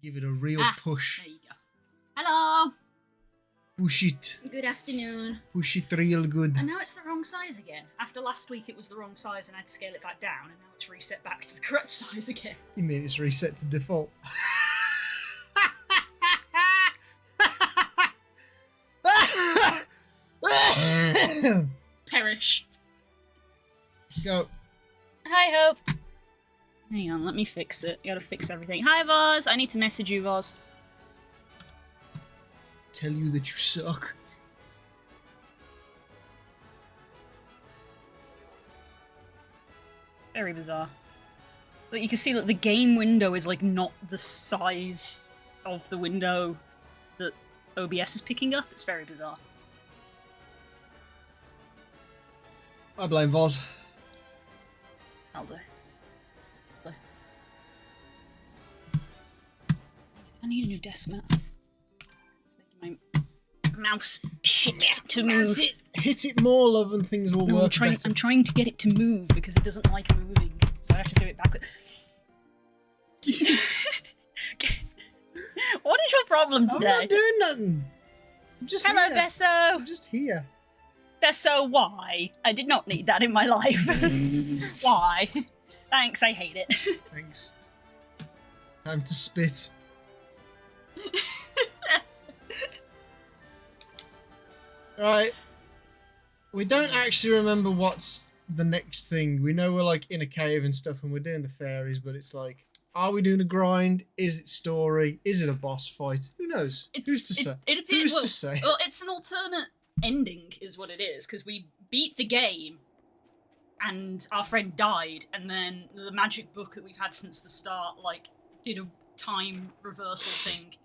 Give it a real push. There you go. Hello. Push it. Good afternoon. Push it real good. And now it's the wrong size again. After last week it was the wrong size and I had to scale it back down, and now it's reset back to the correct size again. You mean it's reset to default? Perish. Let's go. Hi, Hope. Hang on, let me fix it. You gotta fix everything. Hi, Voz. I need to message you, Voz. Tell you that you suck. Very bizarre. But you can see that the game window is like not the size of the window that OBS is picking up. It's very bizarre. I blame Voz. I'll do. I need a new desk mat. It's making my mouse shit to move. Hit it more, love, and things will work better. I'm trying to get it to move because it doesn't like moving, so I have to do it backward. What is your problem today? I'm not doing nothing. I'm just Hello, here. Besso. I'm just here. Besso, why? I did not need that in my life. Why? Thanks, I hate it. Thanks. Time to spit. Right. We don't actually remember what's the next thing. We know we're like in a cave and stuff and we're doing the fairies, but it's like, are we doing a grind? Is it story? Is it a boss fight? Who knows? Who's to say? It appears, Who's to say? Well, it's an alternate ending is what it is, because we beat the game and our friend died, and then the magic book that we've had since the start like did a time reversal thing,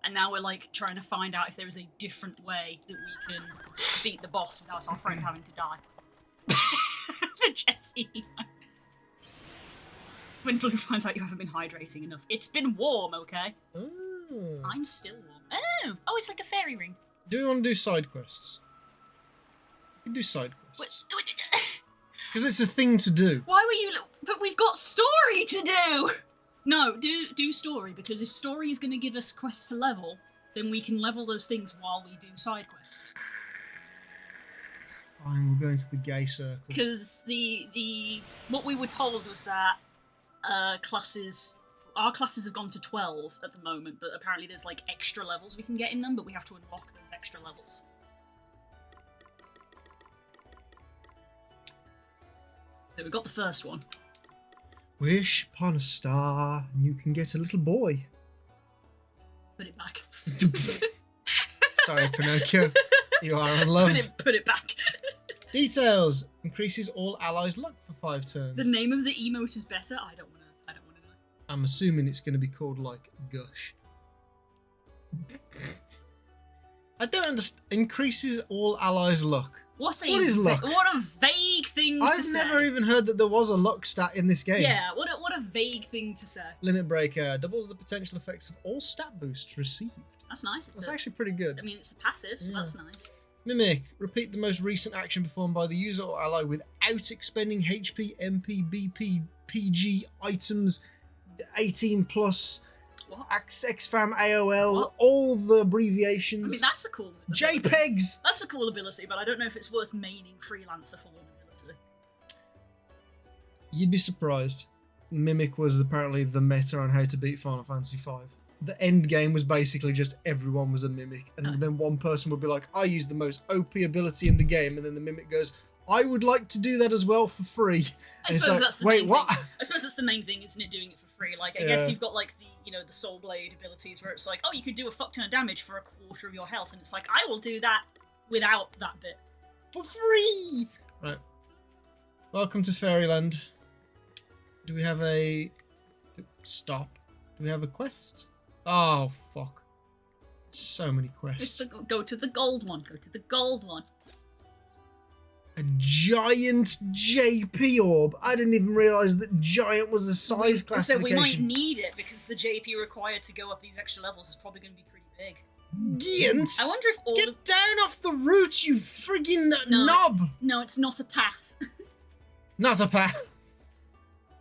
and now we're like trying to find out if there is a different way that we can beat the boss without our friend having to die. Jesse. When Blue finds out you haven't been hydrating enough. It's been warm, okay? Oh. I'm still warm. Oh, it's like a fairy ring. Do we want to do side quests? We can do side quests. Because it's a thing to do. Why were you... But we've got story to do! No, do story, because if story is going to give us quests to level, then we can level those things while we do side quests. Fine, we'll go into the gay circle. Because what we were told was that our classes have gone to 12 at the moment, but apparently there's like extra levels we can get in them, but we have to unlock those extra levels. So we got the first one. Wish upon a star and you can get a little boy. Put it back. Sorry, Pinocchio. You are unloved. Put it back. Details. Increases all allies' luck for 5 turns. The name of the emote is better. I don't wanna know. I'm assuming it's going to be called, like, Gush. I don't understand. Increases all allies' luck. What is luck? What a vague thing to say. I've never even heard that there was a luck stat in this game. Yeah, what a vague thing to say. Limit Breaker. Doubles the potential effects of all stat boosts received. That's nice. That's actually pretty good. I mean, it's a passive, so that's nice. Mimic. Repeat the most recent action performed by the user or ally without expending HP, MP, BP, PG, items, 18 plus, XFAM, AOL, all the abbreviations. I mean, that's a cool ability. JPEGs! That's a cool ability, but I don't know if it's worth maining Freelancer for one ability. You'd be surprised. Mimic was apparently the meta on how to beat Final Fantasy V. The end game was basically just everyone was a Mimic, and then one person would be like, I use the most OP ability in the game, and then the Mimic goes, I would like to do that as well for free. I suppose that's the wait, main what? Thing. I suppose that's the main thing, isn't it, doing it for free? Like, I guess you've got, like, the Soul Blade abilities where it's like, oh, you could do a fuck ton of damage for a quarter of your health, and it's like, I will do that without that bit. For free! Right. Welcome to Fairyland. Do we have a... Stop. Do we have a quest? Oh, fuck. So many quests. Go to the gold one. Go to the gold one. A giant JP orb. I didn't even realise that giant was a size classification. So we might need it because the JP required to go up these extra levels is probably going to be pretty big. Giant? I wonder if all Get down off the root, you friggin' knob! No, it's not a path. Not a path.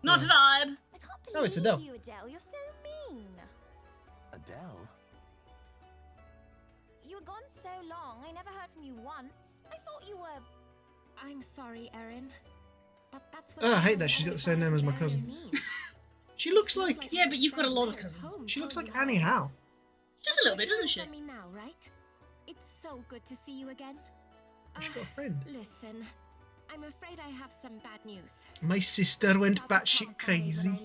Not a vibe. I can't believe No, it's Adele. you, Adele. You're so mean. Adele? You were gone so long, I never heard from you once. I thought you were... I'm sorry, Erin. But that's what Oh, I hate that she's got the same name as my cousin. She looks like... Yeah, but you've got a lot of cousins. She looks like Annie Howe. Just a little bit, doesn't she? Me now, right? It's so good to see you again. She's got a friend. Listen, I'm afraid I have some bad news. My sister went batshit crazy.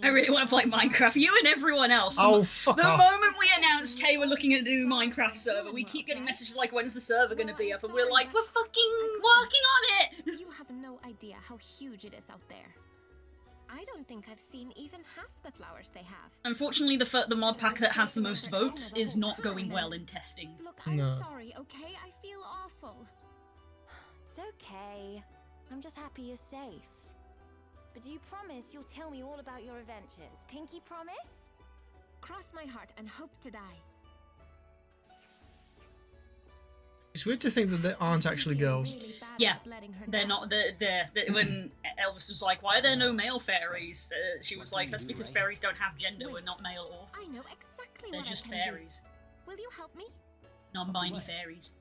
I really want to play Minecraft. You and everyone else. Oh, fuck The off. moment we announced, hey, we're looking at a new Minecraft server, we keep getting messages like, when's the server going to be up? And we're like, we're fucking working on it! You have no idea how huge it is out there. I don't think I've seen even half the flowers they have. Unfortunately, the mod pack that has the most votes is not going well in testing. Look, I'm No. sorry, okay? I feel awful. It's okay. I'm just happy you're safe. But do you promise you'll tell me all about your adventures? Pinky promise? Cross my heart and hope to die. It's weird to think that they aren't actually girls. Yeah, they're not. They're when Elvis was like, why are there no male fairies? She was like, that's because fairies don't have gender. We're not male or I know exactly they're what just I can do. fairies. Will you help me? Non-binary fairies.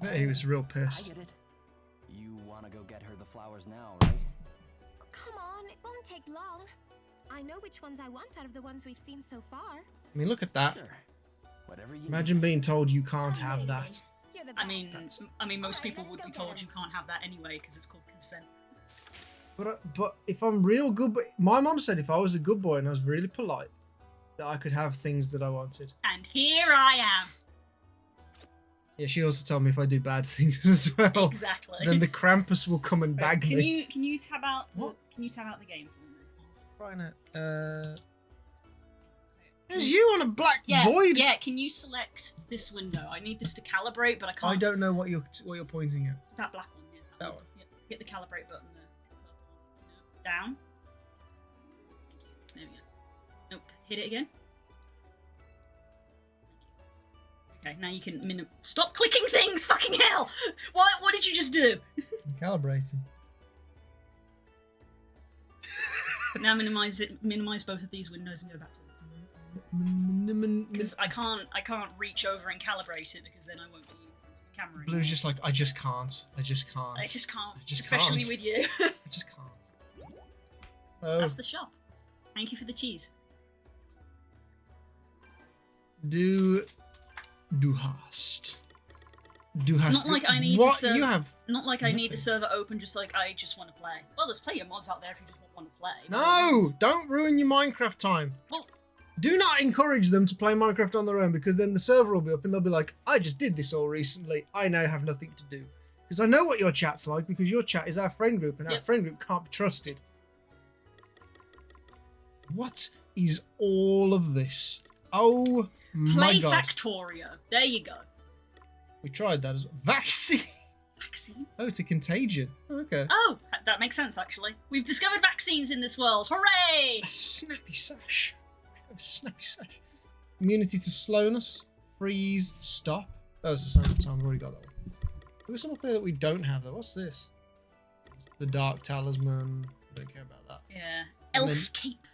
I bet he was real I pissed. get it. You wanna go get her the flowers now, right? Oh, come on, it won't take long. I know which ones I want out of the ones we've seen so far. I mean, look at that. Sure. Whatever you Imagine being told you can't have that. You're the I best. mean, most Alright, people let's would go be get told him. you can't have that anyway because it's called consent. But if I'm real good, but my mum said if I was a good boy and I was really polite, that I could have things that I wanted. And here I am. Yeah, she also told me if I do bad things as well, Exactly. then the Krampus will come and Right, bag me. Can you tab out? What? Can you tab out the game for me? Right now, there's you on a black Yeah, void. yeah. Can you select this window? I need this to calibrate, but I can't. I don't know what you're pointing at. That black one. Yeah. That one. Yep. Hit the calibrate button there. No. Down. Thank you. There we go. Nope. Hit it again. Thank you. Okay, now you can stop clicking things. Fucking hell! What did you just do? I'm calibrating. Now minimize both of these windows and go back to them. Because I can't reach over and calibrate it because then I won't be in front of the camera. Blue's just like, I just can't. I just can't. I just can't. I just Especially can't. with you. I just can't. Oh, That's the shop. Thank you for the cheese. du hast. Du hast. Not like I need what the you have. Not like I need the Nothing. server open just like I just want to play. Well, there's plenty of mods out there if you just want to play. No, don't ruin your Minecraft time. Well, Do not encourage them to play Minecraft on their own because then the server will be up and they'll be like, I just did this all recently. I now have nothing to do. Because I know what your chat's like because your chat is our friend group and our Yep. friend group can't be trusted. What is all of this? Oh my play god. Factorio. There you go. We tried that as well. Vaccine. Vaccine? Oh, it's a contagion. Oh, okay. Oh, that makes sense actually. We've discovered vaccines in this world. Hooray! A snappy sash. A snappy sash. Immunity to slowness. Freeze. Stop. Oh, it's the Sands of Time. We've already got that one. There was some up here that we don't have though. What's this? The Dark Talisman. I don't care about that. Yeah. And Elf then- cape.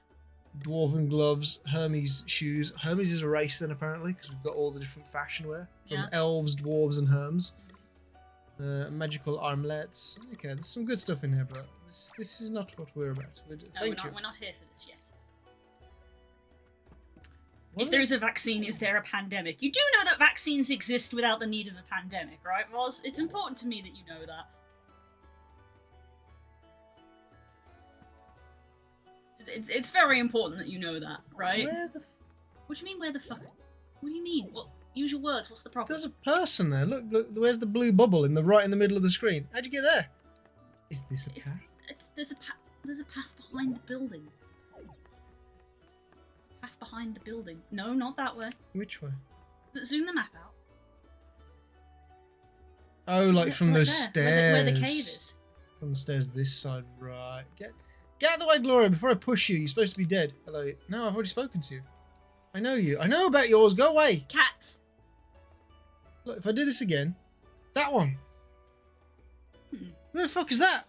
Dwarven gloves. Hermes shoes. Hermes is a race then apparently because we've got all the different fashion wear. From Yeah. elves, dwarves and herms. Magical armlets. Okay, there's some good stuff in here, but this is not what we're about. No, Thank you. we're not here for this yet. Was If there it? is a vaccine, is there a pandemic? You do know that vaccines exist without the need of a pandemic, right, Roz? It's important to me that you know that. It's very important that you know that, right? Where the What do you mean, where the fuck? What do you mean? What? Use your words, what's the problem? There's a person there. Look, where's the blue bubble right in the middle of the screen? How'd you get there? Is this a path? There's a path behind the building. Path behind the building. No, not that way. Which way? Zoom the map out. Oh, like from Right those there, stairs. where the cave is. From the stairs this side, right. Get out of the way, Gloria, before I push you. You're supposed to be dead. Hello. No, I've already spoken to you. I know you. I know about yours. Go away. Cats. Look, if I do this again, that one. Where the fuck is that?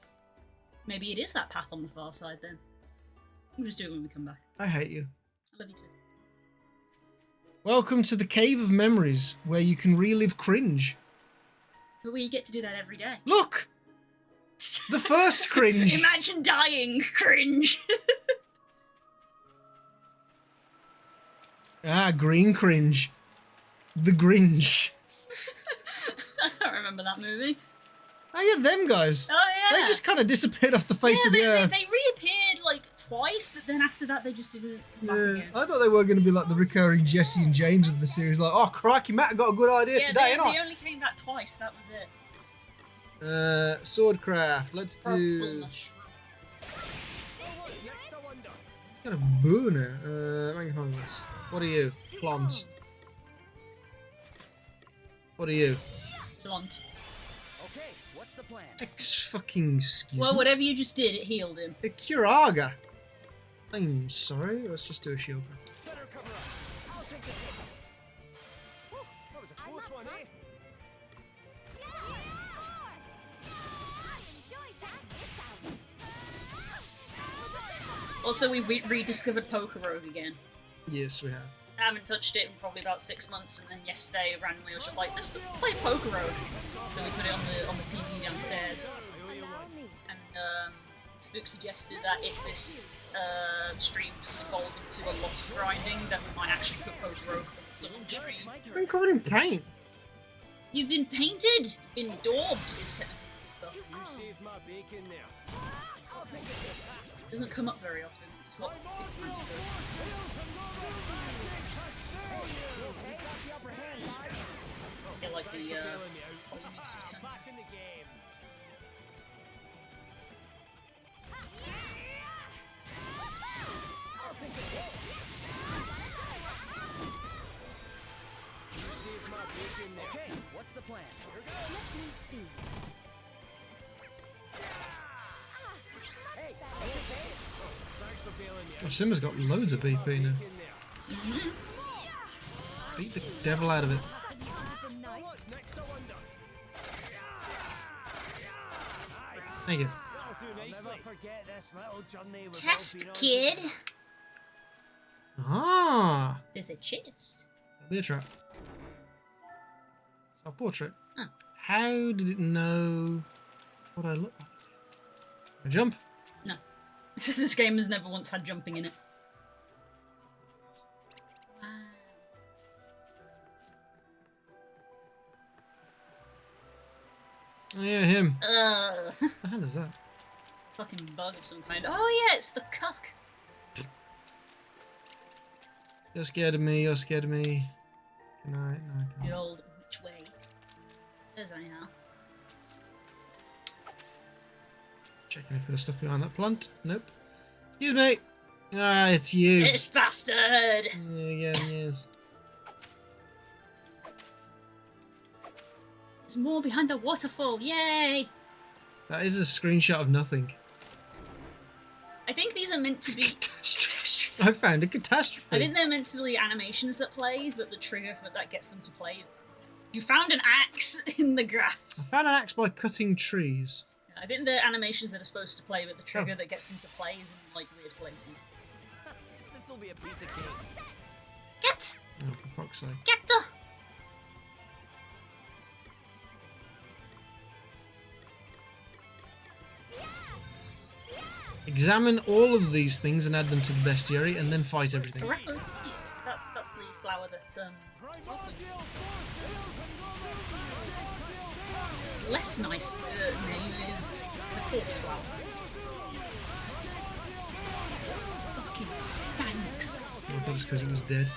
Maybe it is that path on the far side then. We'll just do it when we come back. I hate you. I love you too. Welcome to the Cave of Memories, where you can relive cringe. But we get to do that every day. Look! The first cringe! Imagine dying, cringe. Ah, green cringe. The Grinch. I don't remember that movie. Oh yeah, them guys. Oh yeah. They just kind of disappeared off the face of the earth. They reappeared like twice, but then after that they just didn't come back again. I thought they were going to be like the recurring Jesse and James of the series. Like, oh crikey, Matt got a good idea today, they innit? only came back twice. That was it. Swordcraft. Let's Purple do. mushroom. It's got a boo now. Magnifying. What are you? Plant. What are you? Blunt. Okay, what's the plan? Fucking excuse Well, me. whatever you just did, it healed him. A Curaga. I'm sorry. Let's just do a shield. Better cover up. I'll take the hit. Whew, that was a close one, eh? Also, we rediscovered PokeRogue again. Yes, we have. I haven't touched it in probably about 6 months, and then yesterday randomly I was just like, let's play PokeRogue. So we put it on the TV downstairs, and Spook suggested that if this stream just evolved into a lot of grinding, that we might actually put PokeRogue on some stream. I've been covered in paint. You've been painted, been daubed is technical stuff. You saved my bacon there. I'll take the hit. Doesn't come up very often. It's what Pigmancy does. I like the polymer sweeter. Back in the game. I'll take the hit. You saved my bacon there. Okay, what's the plan? Let me see. Hey, okay. Thanks for bailing me out. Oh, Simba's got loads of BP now. Beat the devil out of it. Something nice. What's next, I wonder? Thank you. That'll do nicely. I'll never forget this little journey we've Test all been on kid. together. Ah, There's a chest. that'll be a trap. Self-portrait. Oh. How did it know what I look like? I jump. No. This game has never once had jumping in it. Wow. Oh yeah, him. Ugh. What the hell is that? Fucking bug of some kind. Oh yeah, it's the cuck. You're scared of me. You're scared of me. Good night. No, I Good can't. old which way? There's anyhow. Checking if there's stuff behind that plant. Nope. Excuse me. Ah, it's you. This bastard! Yeah, again, yes. There's more behind the waterfall, yay! That is a screenshot of nothing. I think these are meant to be... I found a catastrophe. I think they're meant to be animations that play, but the trigger that gets them to play. You found an axe in the I grass. found an axe by cutting trees. I think they're animations that are supposed to play, but the trigger Oh. that gets them to play is in like weird places. This'll be a piece of cake. Get! Oh, for fuck's sake. Get! Examine all of these things and add them to the bestiary, and then fight everything. Reckless, yes, that's the flower that it's less nice name is the corpse flower. Fucking stinks. I thought it was because it was dead.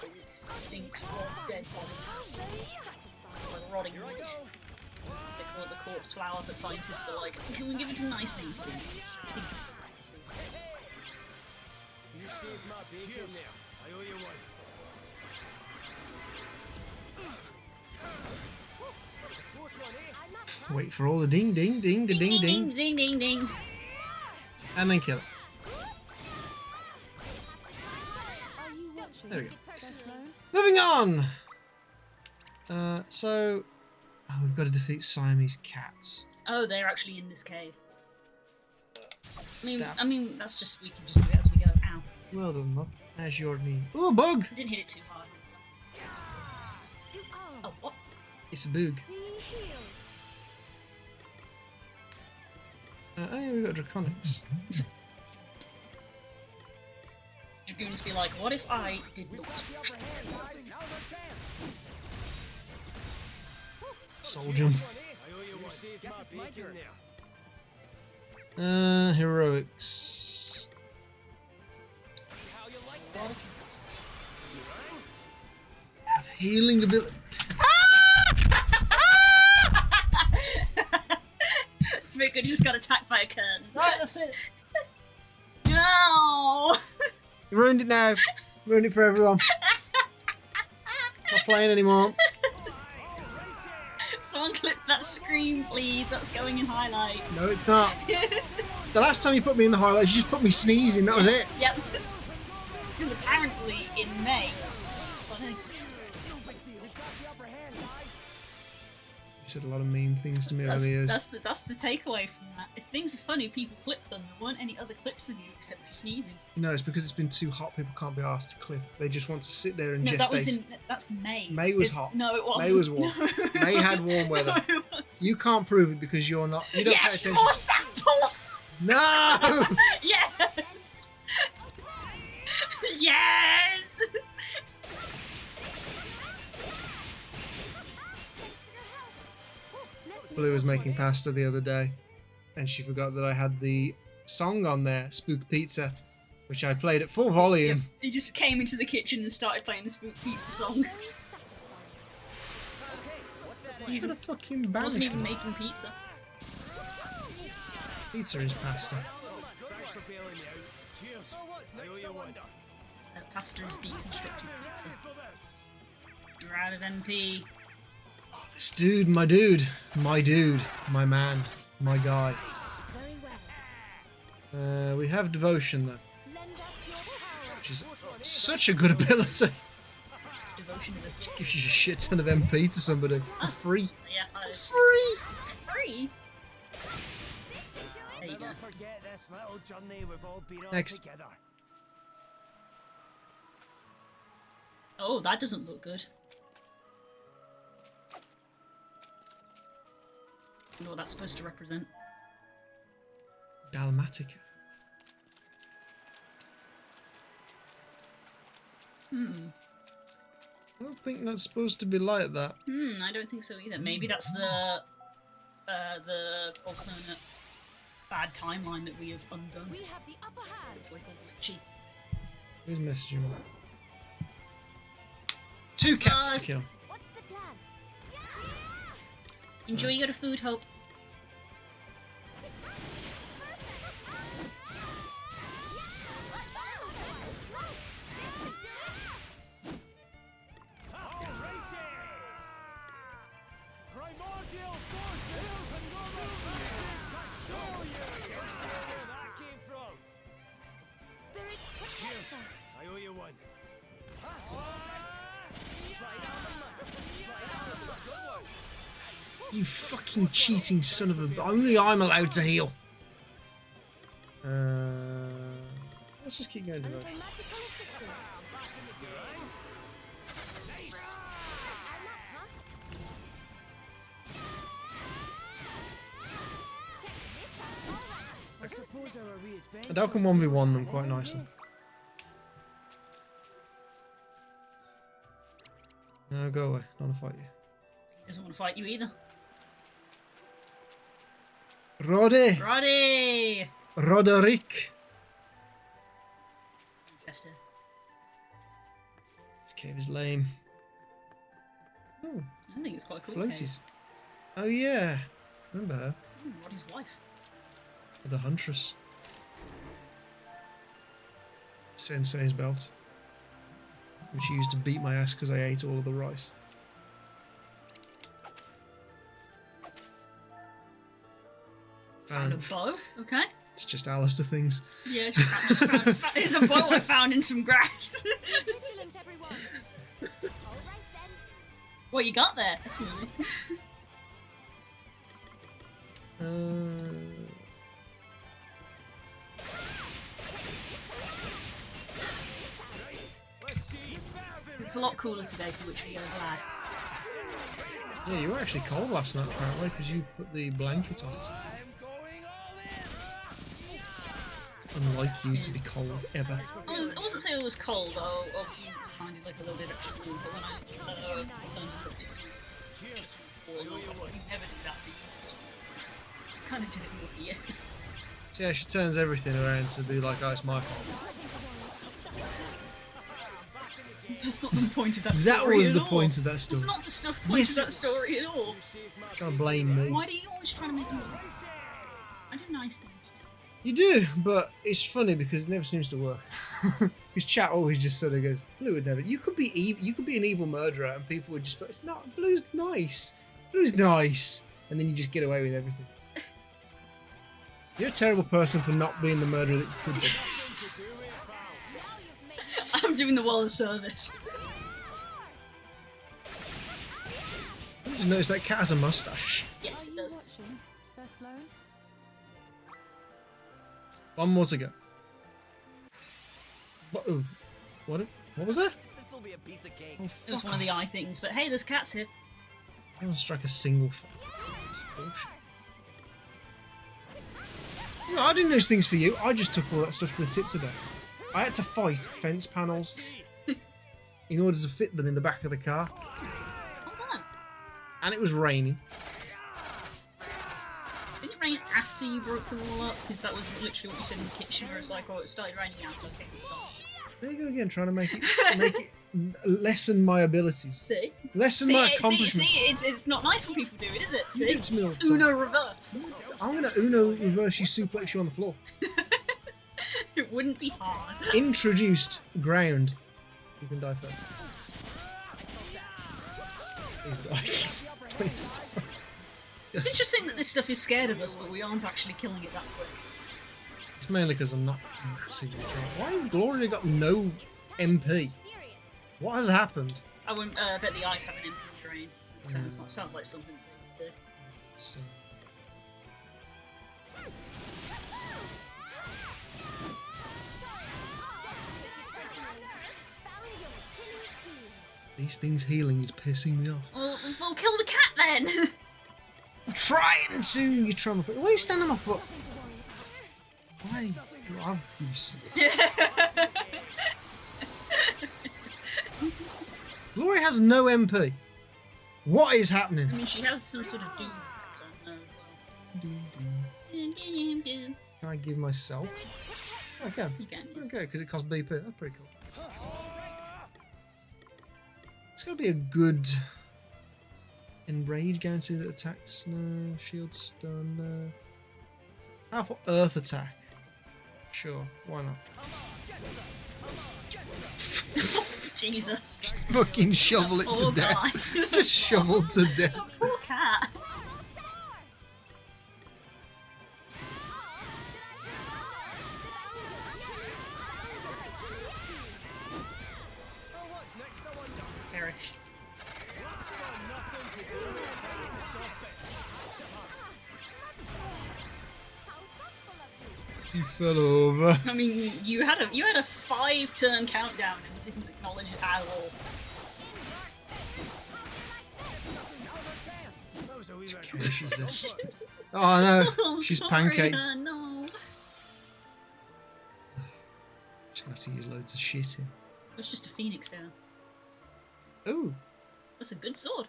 It stinks of dead bodies. Like rotting meat. They call it the corpse flower, but scientists are like, can we give it a nice name, please? I think it's the nice name. You saved my bacon there. I owe you one. Close one, eh? Wait for all the ding, ding, ding, ding, ding, ding, ding, ding, ding. and then kill it. Are you watching? There we go. Slow? Moving on. So, oh, we've got to defeat Siamese cats. Oh, they're actually in this cave. Stab. I mean, that's just we can just do it as we go. Ow. Well done, love. As your knee. Oh, bug! I didn't hit it too hard. To arms. Oh, what? It's a bug. Be healed. Oh yeah, we got Draconics. Dragoons be like, what if I did not? The upper hand, guys. Now's our chance. Soul jump. I owe you one. Guess it's my turn now. Heroics. See how you like All that. the casts. Healing ability. Smoker just got attacked by a curtain. Right, that's it. No! You ruined it now. Ruined it for everyone. Not playing anymore. Someone clip that scream, please. That's going in highlights. No, it's not. The last time you put me in the highlights, you just put me sneezing. That was it. Yep. And apparently in May. Funny. You've got the upper hand, guys. You said a lot of mean things to me over That's, the years. that's the takeaway from that. If things are funny, people clip them. There weren't any other clips of you except for sneezing. No, it's because it's been too hot. People can't be asked to clip. They just want to sit there and No, gestate. that's May. May was It's- hot. No, it wasn't. May was warm. No. May had warm weather. No, it wasn't. You can't prove it because you're not. You don't pay Yes, attention. more samples. No. Yes. Yes. Blue was making pasta the other day, and she forgot that I had the song on there, Spook Pizza, which I played at full volume. He just came into the kitchen and started playing the Spook Pizza song. Very satisfying. You should have fucking He banned wasn't it. even making pizza. Pizza is pasta. Thanks for bailing me out. Cheers. So what's next? I owe you one. Pasta is deconstructed pizza. For this. You're out of NP. Oh, this dude, my man, my guy. Very well. We have devotion though, Lend us your power. which is such a good ability. It's devotion to the Gives you a shit ton of MP to somebody for free. yeah, that is Free. free. There you go. Never forget this little journey we've all been on Next. together. Oh, that doesn't look good. I know what that's supposed to represent. Dalmatica. I don't think that's supposed to be like that. I don't think so either. Maybe that's the alternate bad timeline that we have undone. We have the upper hand. It's like all glitchy. Who's messaging me? 2 cats to Us. kill. What's the plan? Enjoy your food, Hope. Primordial forces and show you where that came from. Spirits protect us. I owe you one. You fucking cheating son of a... Only I'm allowed to heal. Let's just keep going A little devotion. magical assistance. Check this out. I suppose our readventure. And I can 1v1 them quite nicely. No, go away. Don't want to fight you. He doesn't want to fight you either. Roddy! Roddy! Roderick! Chester. This cave is lame. Oh, I think it's quite cool. cave. floaties. Oh yeah. Remember her? Roddy's wife. The Huntress. Sensei's belt. Which she used to beat my ass because I ate all of the rice. Found a bow. Okay. It's just Alistair things. Yeah, just found, it's a bow I found in some grass. Vigilant, everyone. All right then. What you got there? That's moving. It's a lot cooler today, for which we are glad. Yeah, you were actually cold last night apparently because you put the blanket on. I'm going all in. Unlike you to be cold ever. I wasn't saying it was cold, though. You find it like a little bit extra cool, but when I turned and looked at you, I was like, well, you never did that, so you kind of did it more for you. So yeah, she turns everything around to be like, oh, it's my fault. That's not the point of that That story was at the all. point of that story. It's not the point Yes, of it that was. story at all. Don't blame me. Why do you always try to make me? I do nice things. You do, but it's funny because it never seems to work. Because chat always just sort of goes, Blue would never. You could be you could be an evil murderer, and people would just go, it's not. Blue's nice. Blue's nice, and then you just get away with everything. You're a terrible person for not being the murderer that you could be. I'm doing the wall of service. Did you notice that cat has a mustache? Yes, it does. Sir Sloane? One more to go. What? Ooh, what was that? This will be a piece of cake. Oh, It was fuck one of the off. eye things, but hey, there's cats here. I don't strike a single. It's bullshit. No, I didn't know these things for you. I just took all that stuff to the tip today. I had to fight fence panels in order to fit them in the back of the car, Hold on. and it was raining. Didn't it rain after you broke them all up? Because that was literally what you said in the kitchen, where it's like, oh, it started raining now, so I picked this up. There you go again, trying to make it lessen my abilities, See? lessen my accomplishments. It's not nice when people do it, is it? You See? do it to me all the time. Uno reverse. I'm gonna Uno reverse you, suplex you on the floor. It wouldn't be hard. Introduced ground. You can die first. Please die. Please die. It's interesting that this stuff is scared of us, but we aren't actually killing it that quick. It's mainly because I'm not massively trying. Why has Gloria got no MP? What has happened? I wouldn't bet the ice have an MP drain. Sounds like something they would do. Let's see. These things healing is pissing me off. Well, we'll kill the cat then! I'm trying to. You're trying to. Why are you standing on my foot? Why? God, you Gloria has no MP. What is happening? I mean, she has some sort of doom effect on her as well. Doom, doom, doom. Can I give myself? I can. You can, yes. Okay, because it costs BP. That's pretty cool. It's got to be a good enrage guarantee that attacks. No. Shield stun. No. Powerful earth attack. Sure. Why not? Jesus. Fucking shovel it Poor to death. guy. Just shovel to death. Oh, poor cat. Perished. He fell over. I mean, you had a 5-turn countdown and didn't acknowledge it at all. She's dead. Oh no, Oh, she's sorry, pancaked. no. Just gonna have to use loads of shit here. It's just a phoenix down. Ooh, That's a good sword.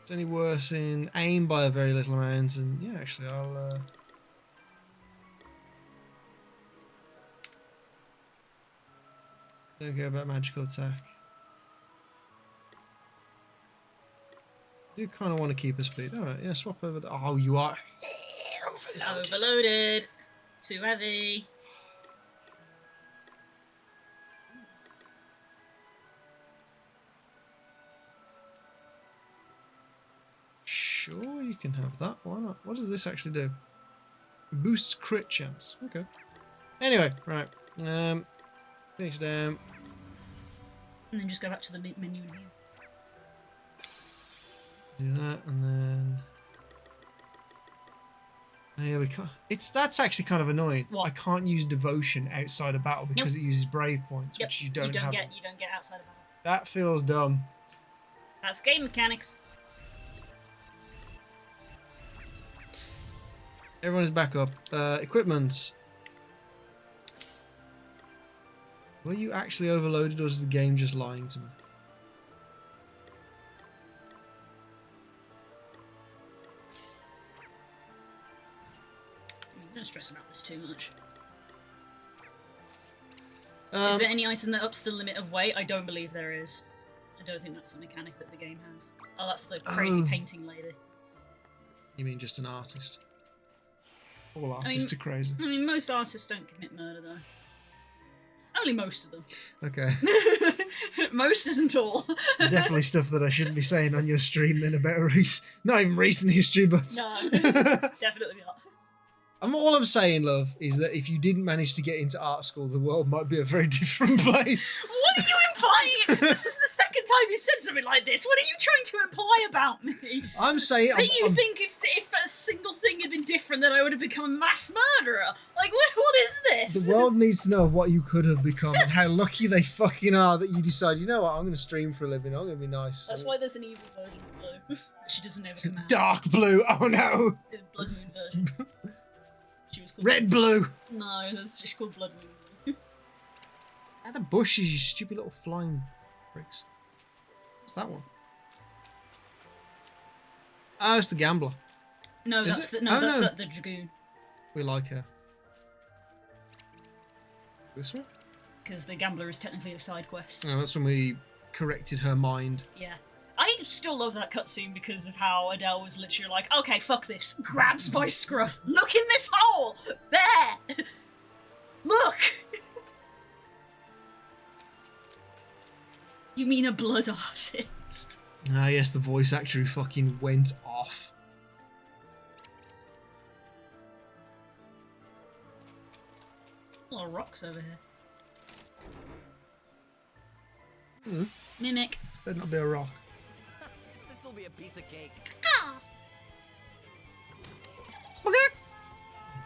it's only worse in aim by a very little amount, and yeah, actually, I'll. Don't care about magical attack. Do kind of want to keep a speed. All right, yeah, swap over. Oh, you are overloaded. Overloaded. Too heavy. Sure, you can have that. Why not? What does this actually do? Boosts crit chance. Okay. Anyway, right. Finish down. And then just go back to the menu and heal. Do that, and then Yeah, we can't. That's actually kind of annoying. What? I can't use devotion outside of battle because it uses brave points, Yep, which you don't have. get. You don't get outside of battle. That feels dumb. That's game mechanics. Everyone is back up. Equipment. Were you actually overloaded, or is the game just lying to me? Don't stress about this too much. Is Um, there any item that ups the limit of weight? I don't believe there is. I don't think that's a mechanic that the game has. Oh, that's the crazy Oh. painting lady. You mean just an artist? All artists are crazy. I mean, most artists don't commit murder, though. Only most of them. Okay. Most isn't all. Definitely stuff that I shouldn't be saying on your stream then about not even recent history, but... No, definitely not. All I'm saying, love, is that if you didn't manage to get into art school, the world might be a very different place. What are you implying? This is the second time you've said something like this. What are you trying to imply about me? I'm saying... That you think if a single thing had been different, that I would have become a mass murderer? Like, what is this? The world needs to know what you could have become and how lucky they fucking are that you decide, you know what, I'm going to stream for a living, I'm going to be nice. That's why there's an evil version of Blue. She doesn't ever come out. Dark blue, oh no! The Blood Moon version. She was called Red blue! No, that's just called Blood Moon. At the bushes, you stupid little flying pricks. What's that one? Oh, it's the gambler. No, Is that's it? the no, Oh, that's no. the dragoon. We like her. This one? Because the gambler is technically a side quest. Oh, that's when we corrected her mind. Yeah. I still love that cutscene because of how Adele was literally like, okay, fuck this. Grabs my scruff. Look in this hole! There! Look! You mean a blood artist? Ah, yes, the voice actor who fucking went off. A lot of rocks over here. Hmm. Mimic. Better not be a rock. This'll be a piece of cake.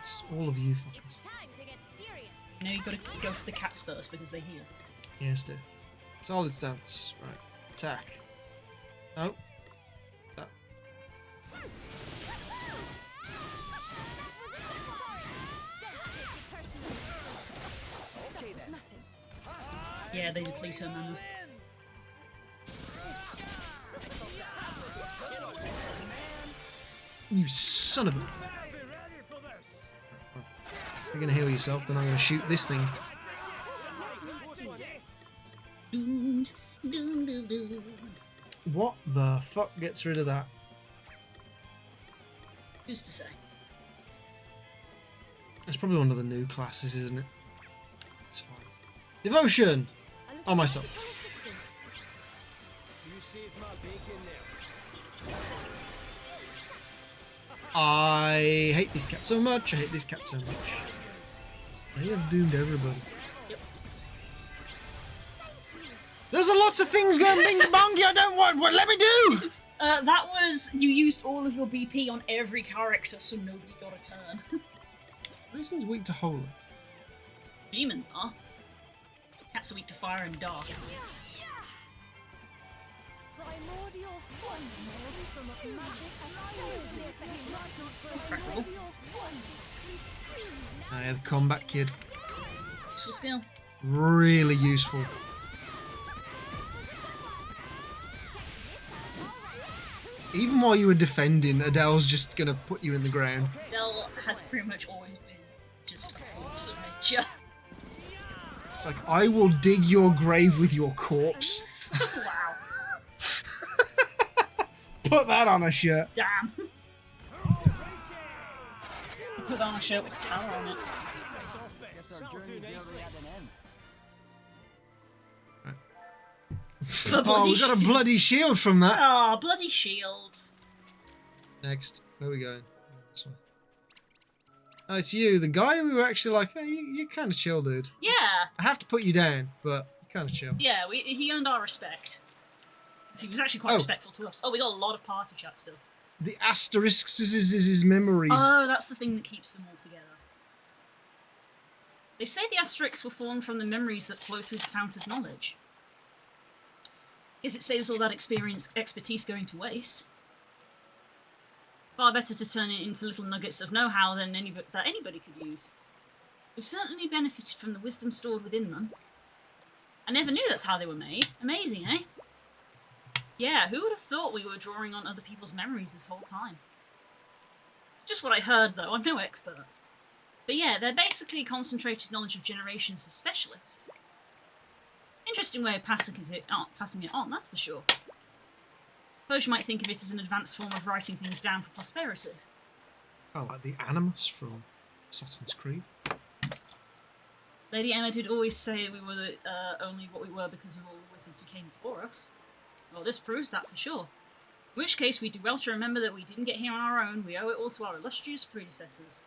It's all of you fuckers. It's time to get serious. No, you gotta go for the cats first because they heal. Yes, do. Solid stance. Right. Attack. Oh. That. Okay then. Yeah, they deplete her mana. You son of a... I'll be ready for this. You're gonna heal yourself, then I'm gonna shoot this thing. Doom, doom, doom, doom. What the fuck gets rid of that? Who's to say? It's probably one of the new classes, isn't it? It's fine. Devotion! On myself. You saved my bacon there. I hate these cats so much. I hate these cats so much. I have doomed everybody. Yep. There's a lots of things going bing bongy I don't want. What let me do? That was you used all of your BP on every character, so nobody got a turn. These things weak to holy. Demons are. Cats are weak to fire and dark. Primordial from a magic That's preferable. Ah, yeah, the combat kid. Useful skill. Really useful. Even while you were defending, Adele's just gonna put you in the ground. Adele has pretty much always been just a force of nature. It's like, I will dig your grave with your corpse. Wow. Put that on a shirt. Damn. Put on a shirt with tower on it. Oh, we got a bloody shield from that. Oh, bloody shields. Next, where are we going? This one. Oh, it's you, the guy who were actually like, hey, you're kind of chill, dude. Yeah. I have to put you down, but you're kind of chill. Yeah, he earned our respect. 'Cause he was actually quite Oh. respectful to us. Oh, we got a lot of party chat still. The asterisks is his memories. Oh, that's the thing that keeps them all together. They say the asterisks were formed from the memories that flow through the fount of knowledge. Guess it saves all that expertise going to waste. Far better to turn it into little nuggets of know-how than anybody could use. We've certainly benefited from the wisdom stored within them. I never knew that's how they were made. Amazing, eh? Yeah, who would have thought we were drawing on other people's memories this whole time? Just what I heard, though. I'm no expert. But yeah, they're basically concentrated knowledge of generations of specialists. Interesting way of passing it on, that's for sure. Suppose you might think of it as an advanced form of writing things down for posterity. Kind of like the Animus from Assassin's Creed. Lady Emma did always say we were only what we were because of all the wizards who came before us. Well, this proves that for sure. In which case, we do well to remember that we didn't get here on our own. We owe it all to our illustrious predecessors.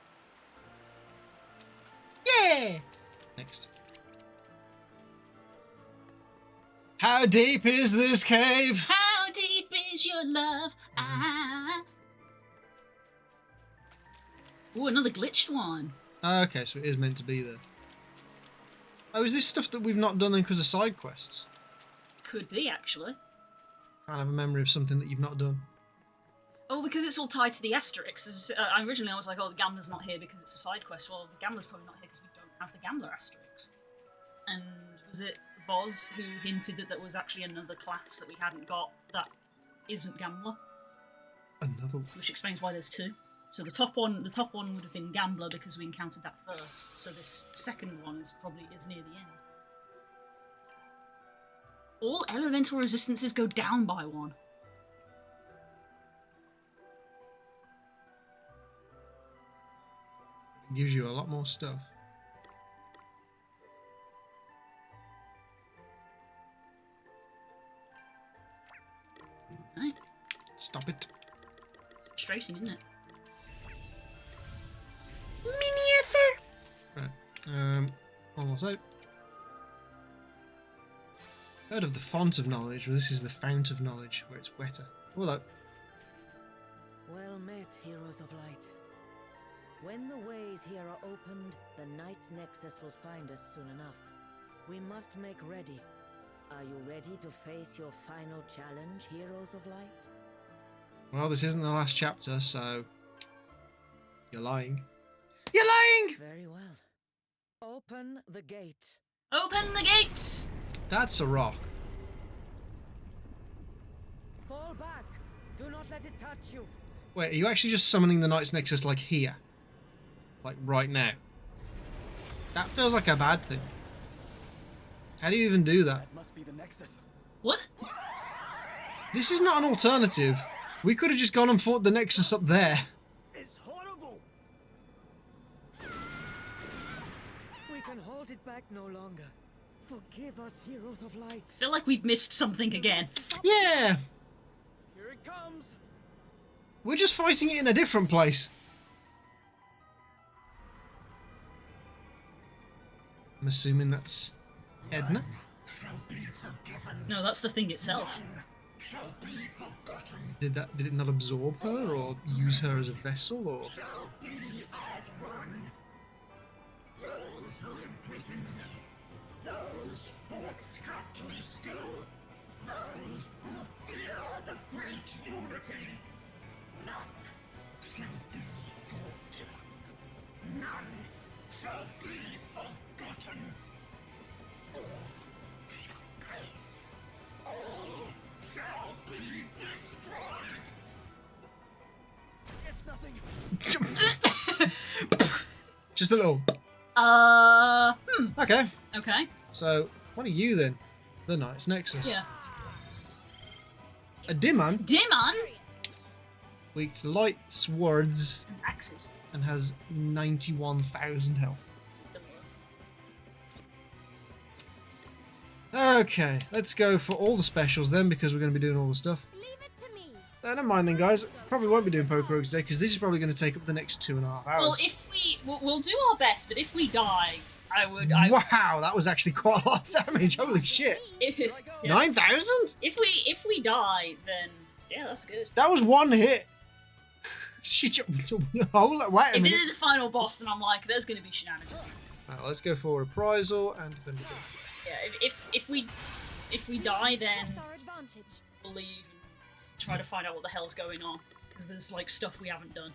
Yeah! Next. How deep is this cave? How deep is your love? Ah. Ooh, another glitched one. Okay, so it is meant to be there. Oh, is this stuff that we've not done then because of side quests? Could be, actually. Can't have a memory of something that you've not done. Oh, because it's all tied to the asterisks. Originally I was like, oh, the gambler's not here because it's a side quest. Well, the gambler's probably not here because we don't have the gambler asterisks. And was it Voz who hinted that there was actually another class that we hadn't got that isn't gambler? Another one. Which explains why there's two. So the top one would have been gambler because we encountered that first. So this second one is near the end. All elemental resistances go down by 1. It gives you a lot more stuff. Right. Stop it. Frustrating, isn't it? Right. Almost out. Heard of the font of knowledge, well, this is the fount of knowledge, where it's wetter. Hello. Well met, heroes of light. When the ways here are opened, the Knight's Nexus will find us soon enough. We must make ready. Are you ready to face your final challenge, heroes of light? Well, this isn't the last chapter, so... You're lying. You're lying! Very well. Open the gate. Open the gates! That's a rock. Fall back. Do not let it touch you. Wait, are you actually just summoning the Knight's Nexus, like, here? Like, right now? That feels like a bad thing. How do you even do that? That must be the Nexus. What? This is not an alternative. We could have just gone and fought the Nexus up there. It's horrible. We can hold it back no longer. Forgive us, heroes of light. I feel like we've missed something again. Yeah! Here it comes. We're just fighting it in a different place. I'm assuming that's Edna. No, that's the thing itself. Did it not absorb her or use her as a vessel or? It's nothing. Just a little. Okay. Okay. So, what are you then? The Knight's Nexus. Yeah. A Dimon, Dimon! weak to light swords, And axes. and has 91,000 health. Okay, let's go for all the specials then, because we're going to be doing all the stuff. Leave it to me. So never mind then, guys. Probably won't be doing PokeRogue today, because this is probably going to take up the next 2.5 hours. Well, if we'll do our best, but if we die, Wow, that was actually quite a lot of damage. Holy shit. Yeah. 9,000? If we die, then yeah, that's good. That was one hit. Shit, hold on, wait a If it minute. is the final boss, then I'm like, there's going to be shenanigans. Right, let's go for reprisal and defend again. Yeah, if we die, then That's our advantage. we'll leave and try to find out what the hell's going on, because there's like stuff we haven't done.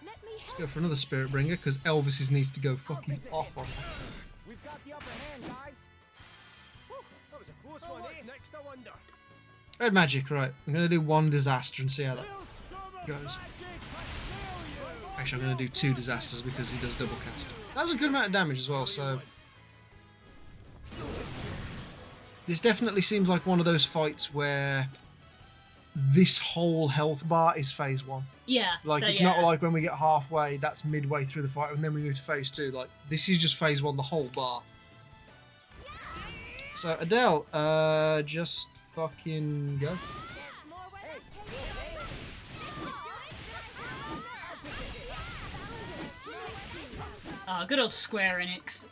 Let me Let's go for another Spirit Bringer because Elvis needs to go fucking off on that. We've got the upper hand, guys. Whew, that was a close one. What's next, I wonder? Red magic, right. I'm going to do one disaster and see how that goes. Actually, I'm going to do 2 disasters because he does double cast. That was a good amount of damage as well, so... This definitely seems like one of those fights where this whole health bar is phase 1. Yeah. Like, it's not like when we get halfway, that's midway through the fight, and then we move to phase 2. Like, this is just phase 1, the whole bar. So, Adele, just fucking go. There's more where that came from. Good old Square Enix.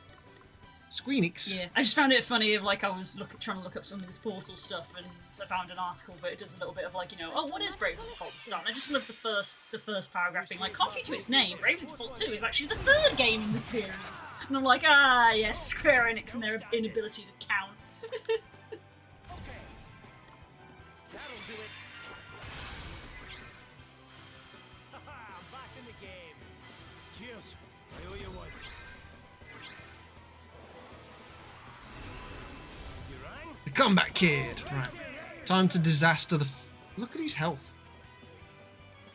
Squeenix. Yeah, I just found it funny. Of like, I was trying to look up some of this Portal stuff, and so I found an article, but it does a little bit of like, you know, oh, what is Bravely Default to start? And I just love the first paragraph being like, contrary to its name, Bravely Default 2 is actually the 3rd game in the series. And I'm like, ah, yes, Square Enix and their inability to count. That'll do it. Haha, I'm back in the game. Cheers. I owe you one. You rang? The Combat Kid. Right. Time to disaster the... Look at his health.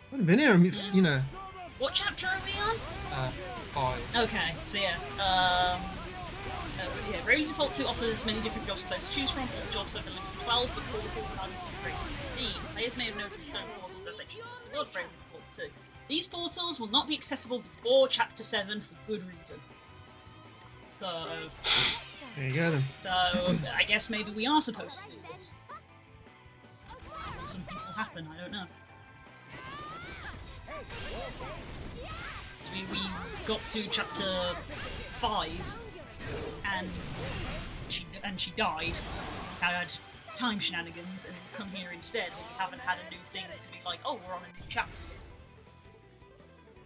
I've only been here, you know, What chapter are we on? 5. Okay, so yeah, Bravely Default 2 offers many different jobs for players to choose from. All jobs are limited to 12, but portals are added to be raised to 15. Players may have noticed stone portals as they choose the world of Bravely Default 2. These portals will not be accessible before Chapter 7 for good reason. So, There you go then. I guess maybe we are supposed to do this. Something will happen, I don't know. So we got to Chapter 5, and she died. I had time shenanigans and come here instead. We haven't had a new thing to be like, oh, we're on a new chapter.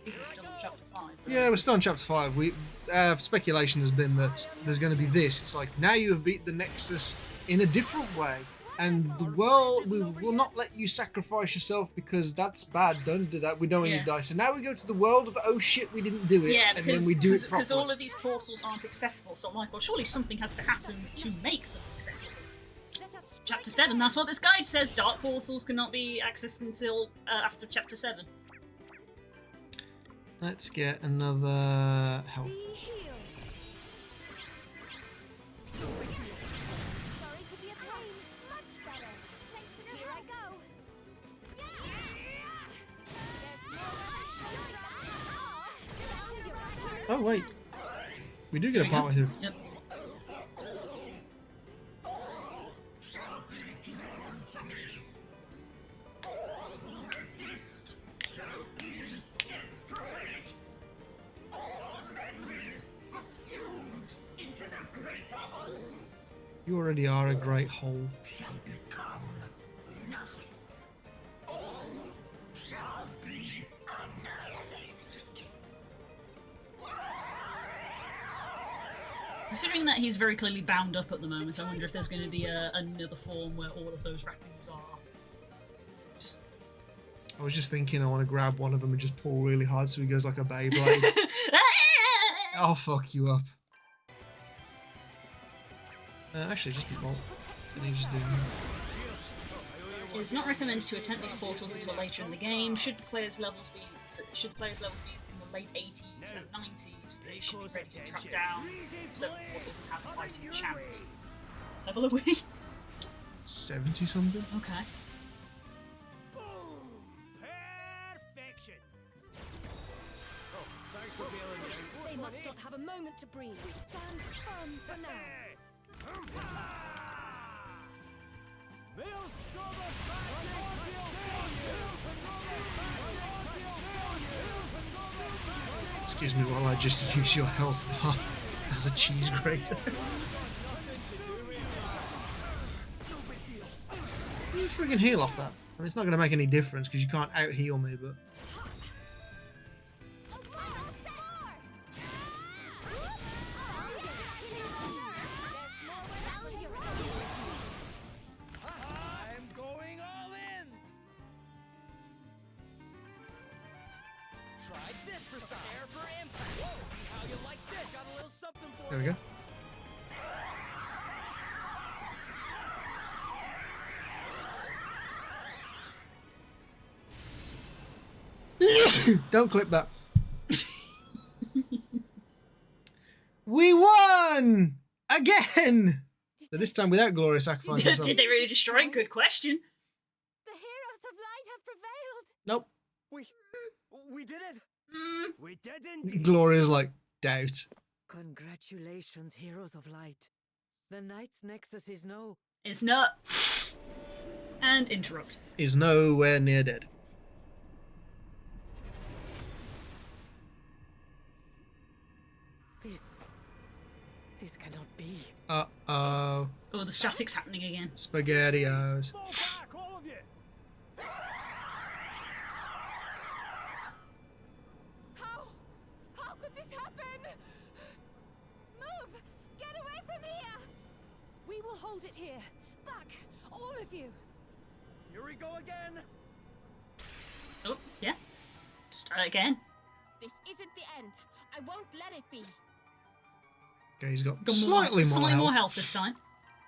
I think we're still on Chapter 5. So. Yeah, we're still on chapter 5. We speculation has been that there's going to be this. It's like, now you have beat the Nexus in a different way, and the world we will not let you sacrifice yourself because that's bad. Don't do that. We don't want you to die. So now we go to the world of oh shit, we didn't do it, Yeah, and because then we do it properly. because all of these portals aren't accessible. So I'm like, well, surely something has to happen to make them accessible. Chapter 7, that's what this guide says. Dark portals cannot be accessed until after Chapter 7. Let's get another health. Be healed. Sorry to be a pain. Much better. Thanks for the Here I go. There's more. Oh wait, we do get a we part go. with him. Yep. You already are a great hole. Considering that he's very clearly bound up at the moment, I wonder if there's going to be another form where all of those wrappings are. I was just thinking I want to grab one of them and just pull really hard so he goes like a Beyblade. I'll fuck you up. Actually, just default. I need to just do It is not recommended to attempt these portals until later in the game. Should the players' levels be in the late 80s and 90s, they should be ready to track down 7 portals and have a fighting chance. Level are we? 70 something. Okay. Boom! Perfection. Oh, thanks for bailing me out. They must not have a moment to breathe. We stand firm for now. Excuse me while I just use your health bar as a cheese grater. You freaking heal off that. I mean, it's not going to make any difference because you can't out heal me, but I'm going all in. Try this for some air for impact. See how you like this. Got a little something for there we you. go. Don't clip that. We won again. So this time without glorious sacrifice. and stuff. Did they really destroy it? Good question. The heroes of light have prevailed. Nope. We did it. Mm, We did indeed. Gloria's like doubt. Congratulations, heroes of light. The Knight's Nexus is no. it's not. And interrupt. Is nowhere near dead. This cannot be. Uh-oh. Oh, the static's happening again. SpaghettiOs. Fall back, all of you. How could this happen? Move! Get away from here! We will hold it here. Back, all of you. Here we go again. Oh, yeah. Start again. This isn't the end. I won't let it be. Okay, he's got Got slightly more health. more health this time.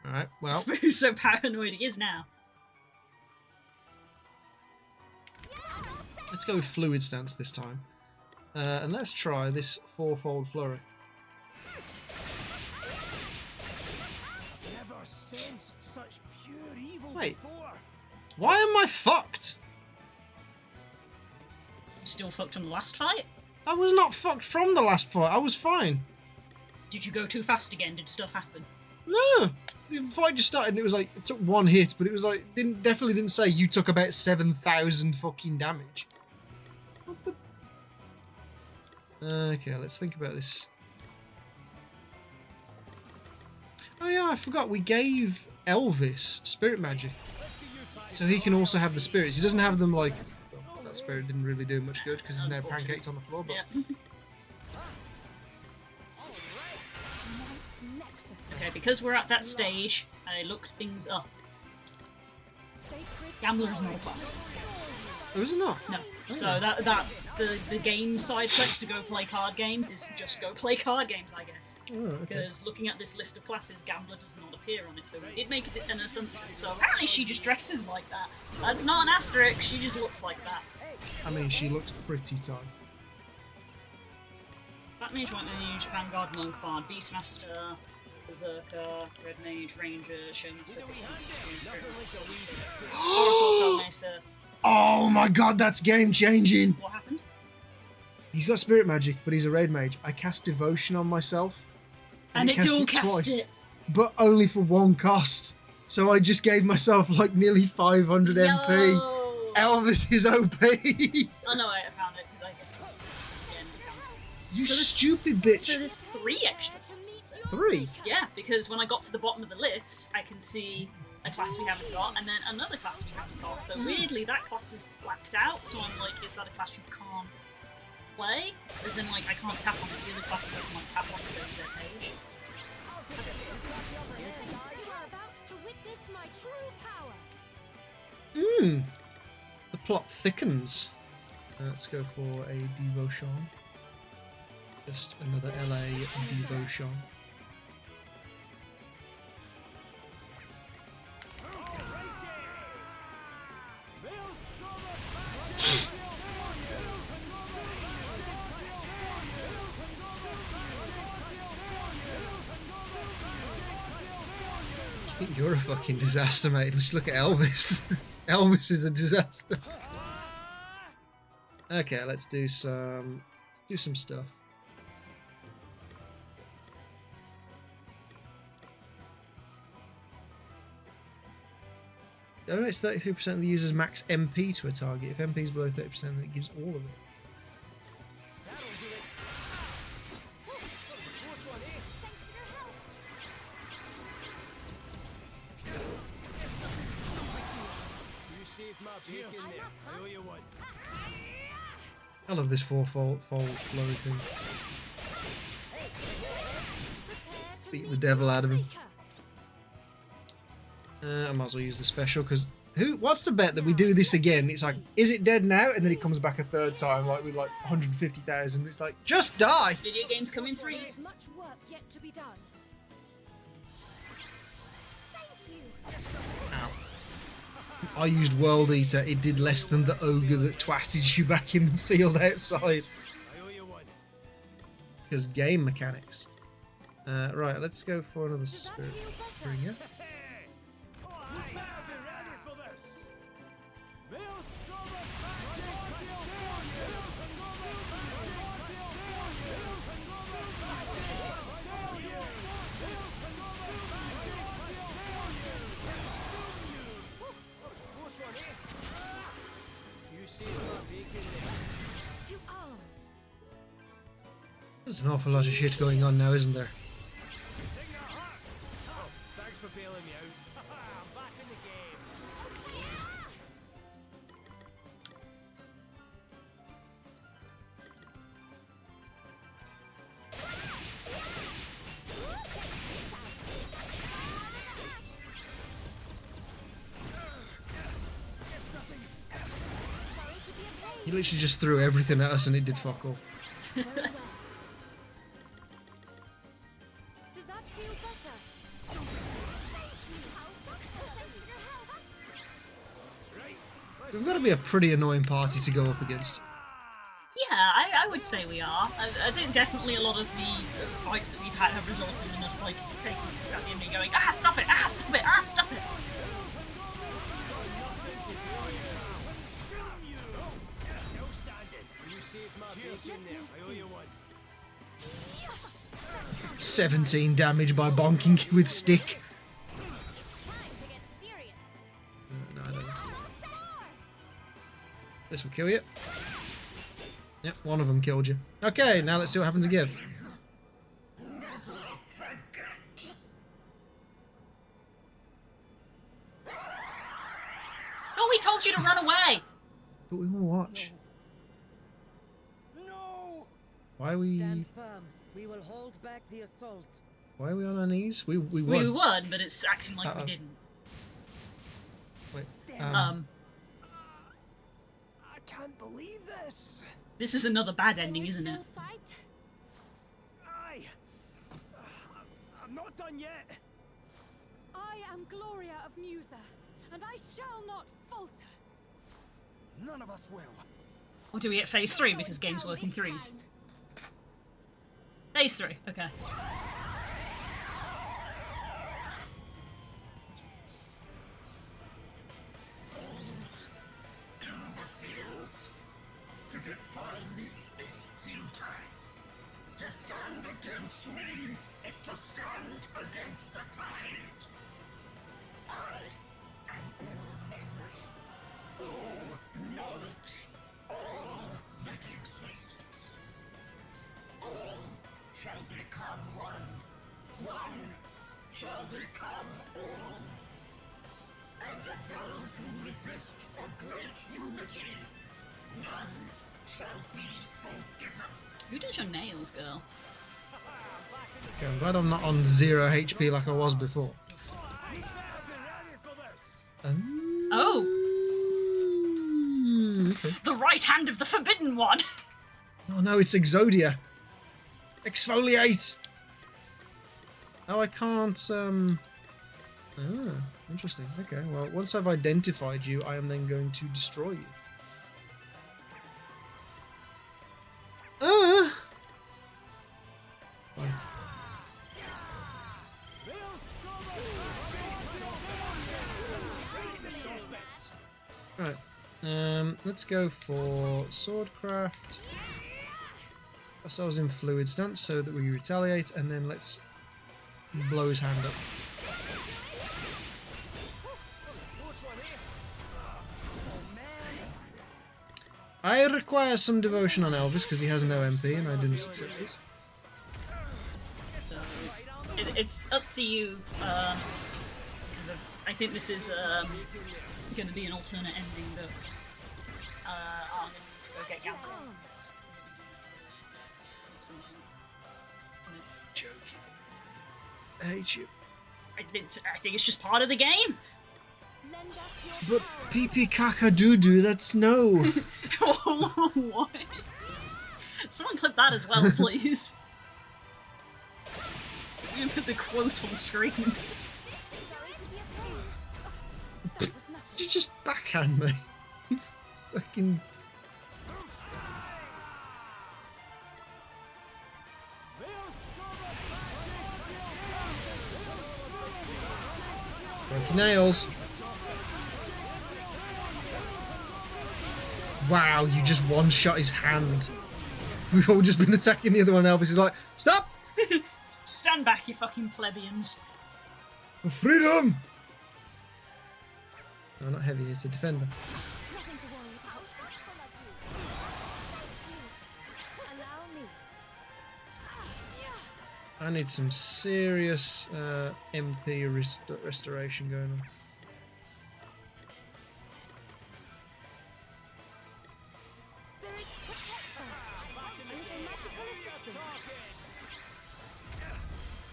Alright, well. Spoon's so paranoid he is now. Let's go with fluid stance this time. And let's try this fourfold flurry. Never sensed such pure evil Wait. before. Why am I fucked? Still fucked on the last fight? I was not fucked from the last fight. I was fine. Did you go too fast again? Did stuff happen? No. The fight just started and it was like, it took one hit, but it was like, definitely didn't say you took about 7,000 fucking damage. What the? Okay, let's think about this. Oh yeah, I forgot. We gave Elvis spirit magic. So he can also have the spirits. He doesn't have them like... Well, that spirit didn't really do much good because he's now pancaked on the floor. But Yeah. Knight's Nexus. Okay, because we're at that stage, I looked things up. Sacred Gambler is not a class. oh, is it not? No. So the game side quest to go play card games is just go play card games, I guess. Oh, okay. Because looking at this list of classes, Gambler does not appear on it, so we did make an assumption. So apparently she just dresses like that. That's not an asterisk, she just looks like that. I mean, she looks pretty tight. Black Mage, White Mage, Vanguard, Monk, Bard, Beastmaster, Berserker, Red Mage, Ranger, Showmaster, Oracle, Soulmaster. Oh my god, that's game changing! What happened? He's got spirit magic, but he's a raid mage. I cast devotion on myself, And it dual cast it. but only for one cost. So I just gave myself like nearly 500 MP. Yo! Elvis is OP. Oh no, I found it because I guess it was the end of You So there's- stupid bitch. So there's 3 extra classes there. 3. Yeah, because when I got to the bottom of the list, I can see a class we haven't got, and then another class we haven't got. But weirdly, that class is blacked out, so I'm like, is that a class you can't play? As in, like, I can't tap on it. The other classes I can, like, tap on to go to their page. That's weird. You are about to witness my true power. Mmm. The plot thickens. Let's go for a devotion. Just another LA devotion. I think you're a fucking disaster, mate. Just look at Elvis. Elvis is a disaster. Okay, let's do some stuff. Donates 33% of the user's max MP to a target. If MP is below 30%, then it gives all of it. You saved my beacon there. I owe you one. I love this four-fold flurry thing. Beat the devil out of him. I might as well use the special because what's the bet that we do this again? It's like, is it dead now? And then it comes back a third time, like with like 150,000. It's like, just die. Video games come in threes. Much work yet to be done. Thank you. Ow. I used World Eater. It did less than the ogre that twatted you back in the field outside. I owe you one. Because game mechanics. Right, let's go for another Does that spirit feel better? bringer. Hey! Oh, you better be ready for this. You saved my beacon there. To arms. There's an awful lot of shit going on now, isn't there? Oh, thanks for bailing me out. I'm back in the game. He literally just threw everything at us and it did fuck all. Very well. Does that feel better? Thank you, Alpha. Thanks for your help. Right. We've got to be a pretty annoying party to go up against. Yeah, I would say we are. I think definitely a lot of the fights that we've had have resulted in us like taking this at the end and going, ah, stop it, ah, stop it, ah, stop it. Still standing. You saved my beacon there. I owe you one. 17 damage by bonking with stick. Time to get serious. No, I don't. This will kill you. Yep, one of them killed you. Okay, now let's see what happens again. Oh, we told you to run away. But we want to watch. No! Why are we? Stand firm. We will hold back the assault. Why are we on our knees? We won. We won, but it's acting like Uh-oh. we didn't. Wait. I can't believe this. This is another bad ending, isn't it? Still fight? Aye. I'm not done yet. I am Gloria of Musa, and I shall not falter. None of us will. Or do we get phase 3 because games work in threes? Phase 3, okay. To defy me is futile. To stand against me is to stand against the tide. I am all memory, all knowledge, all that exists. All shall become one. One shall become all. And of those who resist a great unity, none shall be forgiven. Who does your nails, girl? Okay, I'm glad I'm not on 0 HP like I was before. You better be ready for this. Oh, Okay. the right hand of the forbidden one. Oh no, it's Exodia. Exfoliate. Oh, I can't. Ah, interesting. Okay. Well, once I've identified you, I am then going to destroy you. Fine. Right. Let's go for Swordcraft. Ourselves in fluid stance so that we retaliate, and then let's blow his hand up. I require some devotion on Elvis because he has no MP and I didn't accept this. So it's up to you, because I think this is going to be an alternate ending that I'm going to need to go get Gambler. Joking. I hate you. I think it's just part of the game. Lend us your But power. pee caca doo doo, that's no. What? Someone clip that as well, please. You put the quote on screen. Sorry to be a pain. That was nothing. Did you just backhand me? You fucking. Broke your nails. Wow, you just one-shot his hand. We've all just been attacking the other one. Elvis is like, stop! Stand back, you fucking plebeians. For freedom! No, not heavy, it's a defender. Nothing to worry about. Allow me. I need some serious MP restoration going on. Spirits protect us. A little magical assistance.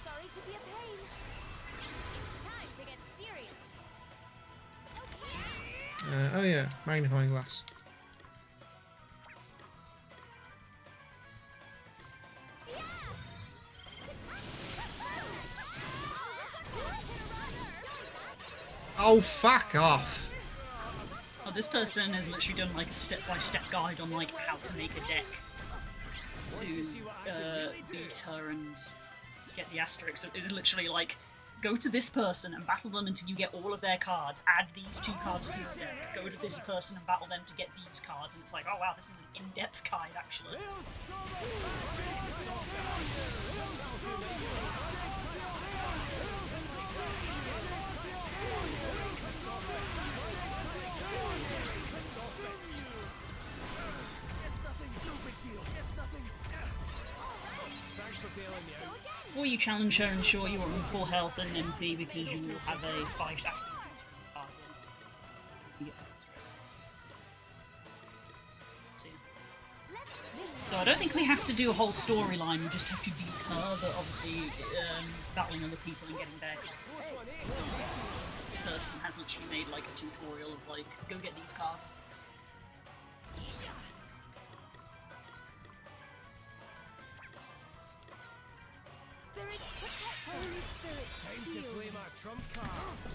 Sorry to be a pain. It's time to get serious. Oh yeah, magnifying glass. Oh, fuck off. Oh, this person has literally done like a step-by-step guide on like how to make a deck to beat her and get the asterisks. It is literally like, go to this person and battle them until you get all of their cards. Add these 2 cards to your deck. Go to this person and battle them to get these cards. And it's like, oh wow, this is an in-depth guide actually. Before you challenge her, ensure you are on full health and MP because you will have a fight after. So I don't think we have to do a whole storyline, we just have to beat her, but obviously battling other people and getting their cards. This person has literally made like a tutorial of like, go get these cards. Spirits protect us. Holy spirits. Time to play my trump cards.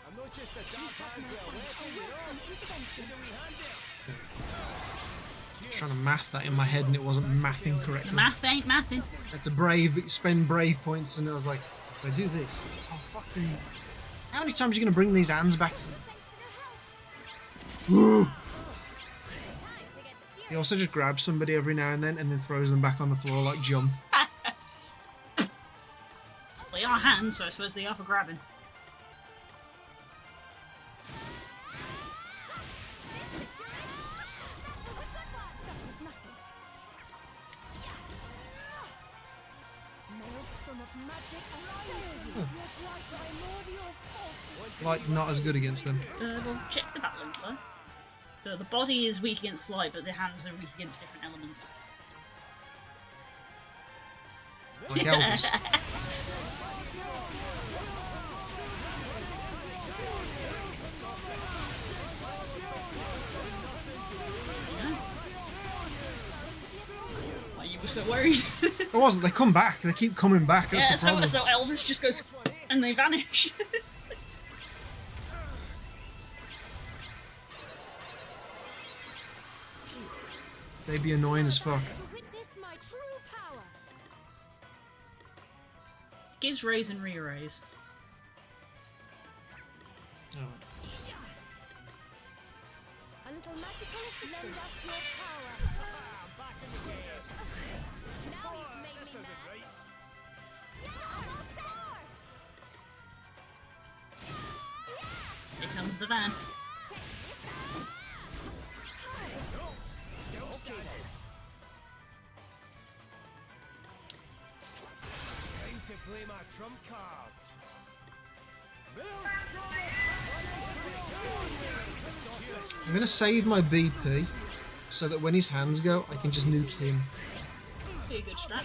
I'm not just a dark hand girl. Intervention. Trying to math that in my head and it wasn't mathing correctly. The math ain't mathin'. It's a brave, spend brave points, and I was like, if I do this, it's, oh fucking. How many times are you going to bring these hands back? He also just grabs somebody every now and then throws them back on the floor like Jump. They are hands, so I suppose they are for grabbing. That was nothing. Maelstrom of magic around you. Your primordial forces. Like, not as good against them. We'll check the battle info. So the body is weak against light, but the hands are weak against different elements. Like Elvis. Why you were so worried? It wasn't, they come back, they keep coming back, that's Yeah, the problem. so Elvis just goes and they vanish. They'd be annoying as fuck. To witness my true power. Gives raise and re-raise. Oh. A little magical assistance. Lend us your power. I'm back in the game. Now you've made This me isn't mad. right. Here comes the van. Check my trump cards. I'm gonna save my BP so that when his hands go, I can just nuke him. Be a good strat.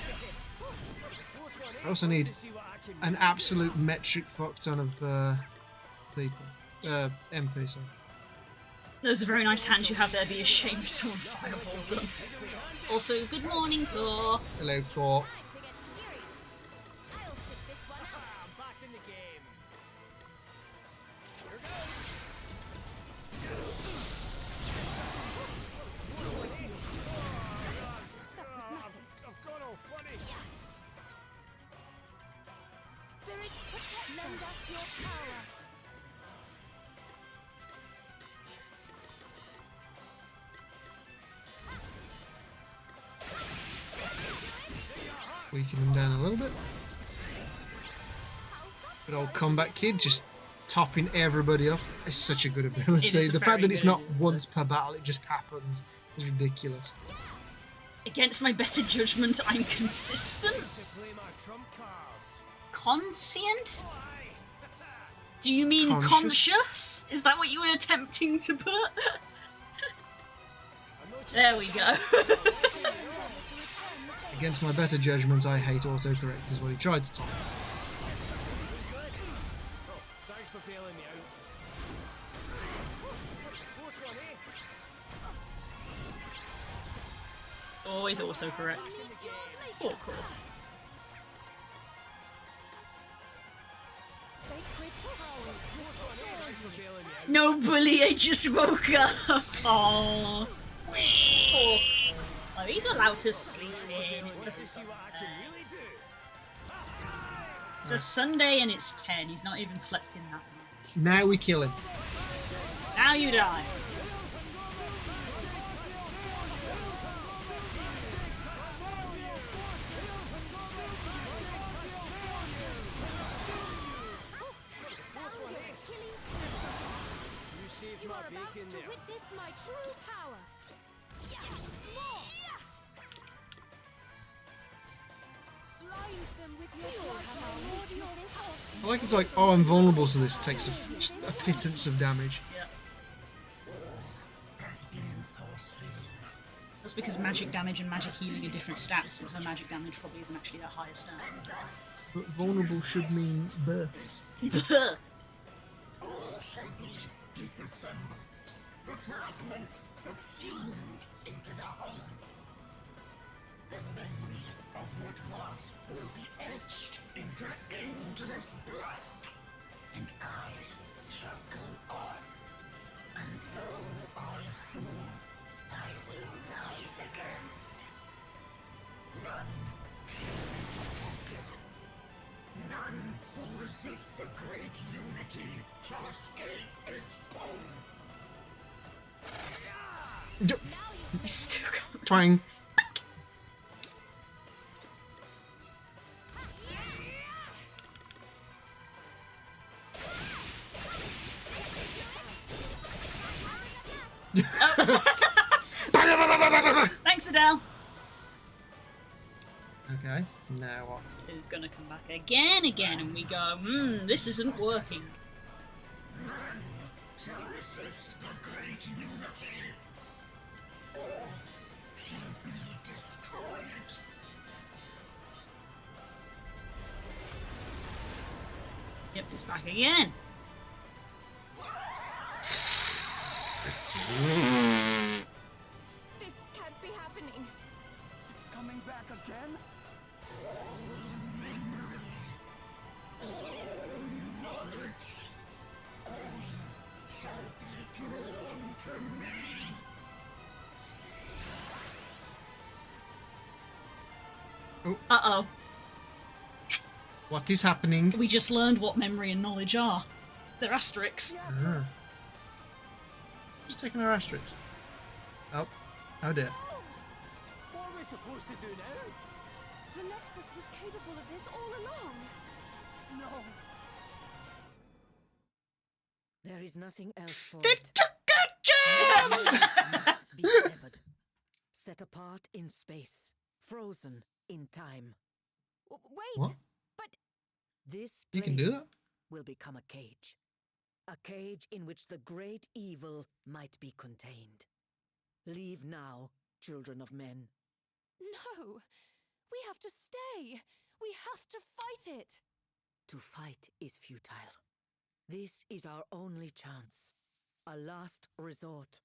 I also need an absolute metric fuck ton of people. MP, sorry. Those are very nice hands you have there. Be ashamed if someone fireballed them. Also, good morning, Thor. Hello, Court. I'll sit this one out. I'm back in the game. That was nothing. I've gone all funny. Spirits, protect Lend us your power. Weaken him down a little bit. Good old combat kid, just topping everybody up. It's such a good ability. It is a The fact very that it's good not ability. once per battle, it just happens, is ridiculous. Against my better judgment, I'm consistent. To play my trump cards. Conscient? Do you mean Conscious? conscious? Is that what you were attempting to put? There we go. Against my better judgment, I hate autocorrect, is what he tried to type. Thanks for bailing me out. Close one, eh? Always autocorrect. Oh, cool. Sacred power. Thanks for bailing me out. No, bully, I just woke up. Aww. Oh, he's allowed to sleep in. It's a See what I can Sunday. really do. It's a Sunday and it's 10. He's not even slept in that much. Now we kill him. Now you die. You saved You my are about bacon to there. witness my true power. Yes, more. Blind them with your primordial power. I like it's like, oh, I'm vulnerable to this. It takes just a pittance of damage. Yeah. That's because magic damage and magic healing are different stats, and her magic damage probably isn't actually that high a stat. But vulnerable should mean birth. All shall be disassembled. The fragments subsumed into the whole. The memory of what was will be etched into endless black, and I shall go on. And though I fall, I will rise again. None shall be forgiven. None who resist the great unity shall escape its bone. He's still got Twang. Thanks, Adele. Okay, now what? Is gonna come back again, and we go, this isn't working. Shall resist the great unity. All shall be destroyed. Yep, it's back again. This can't be happening. It's coming back again? Knowledge. All shall be drawn to me. Uh-oh. What is happening? We just learned what memory and knowledge are. They're asterisks. Ah. Just taking our asterisks. Oh. Oh dear. What are we supposed to do now? The Nexus was capable of this all along. No. There is nothing else for They it. took our jobs! Must be severed. Set apart in space. Frozen in time. Wait, What? but This You can do place that. will become a cage. A cage in which the great evil might be contained. Leave now, children of men. No! We have to stay! We have to fight it! To fight is futile. This is our only chance. A last resort.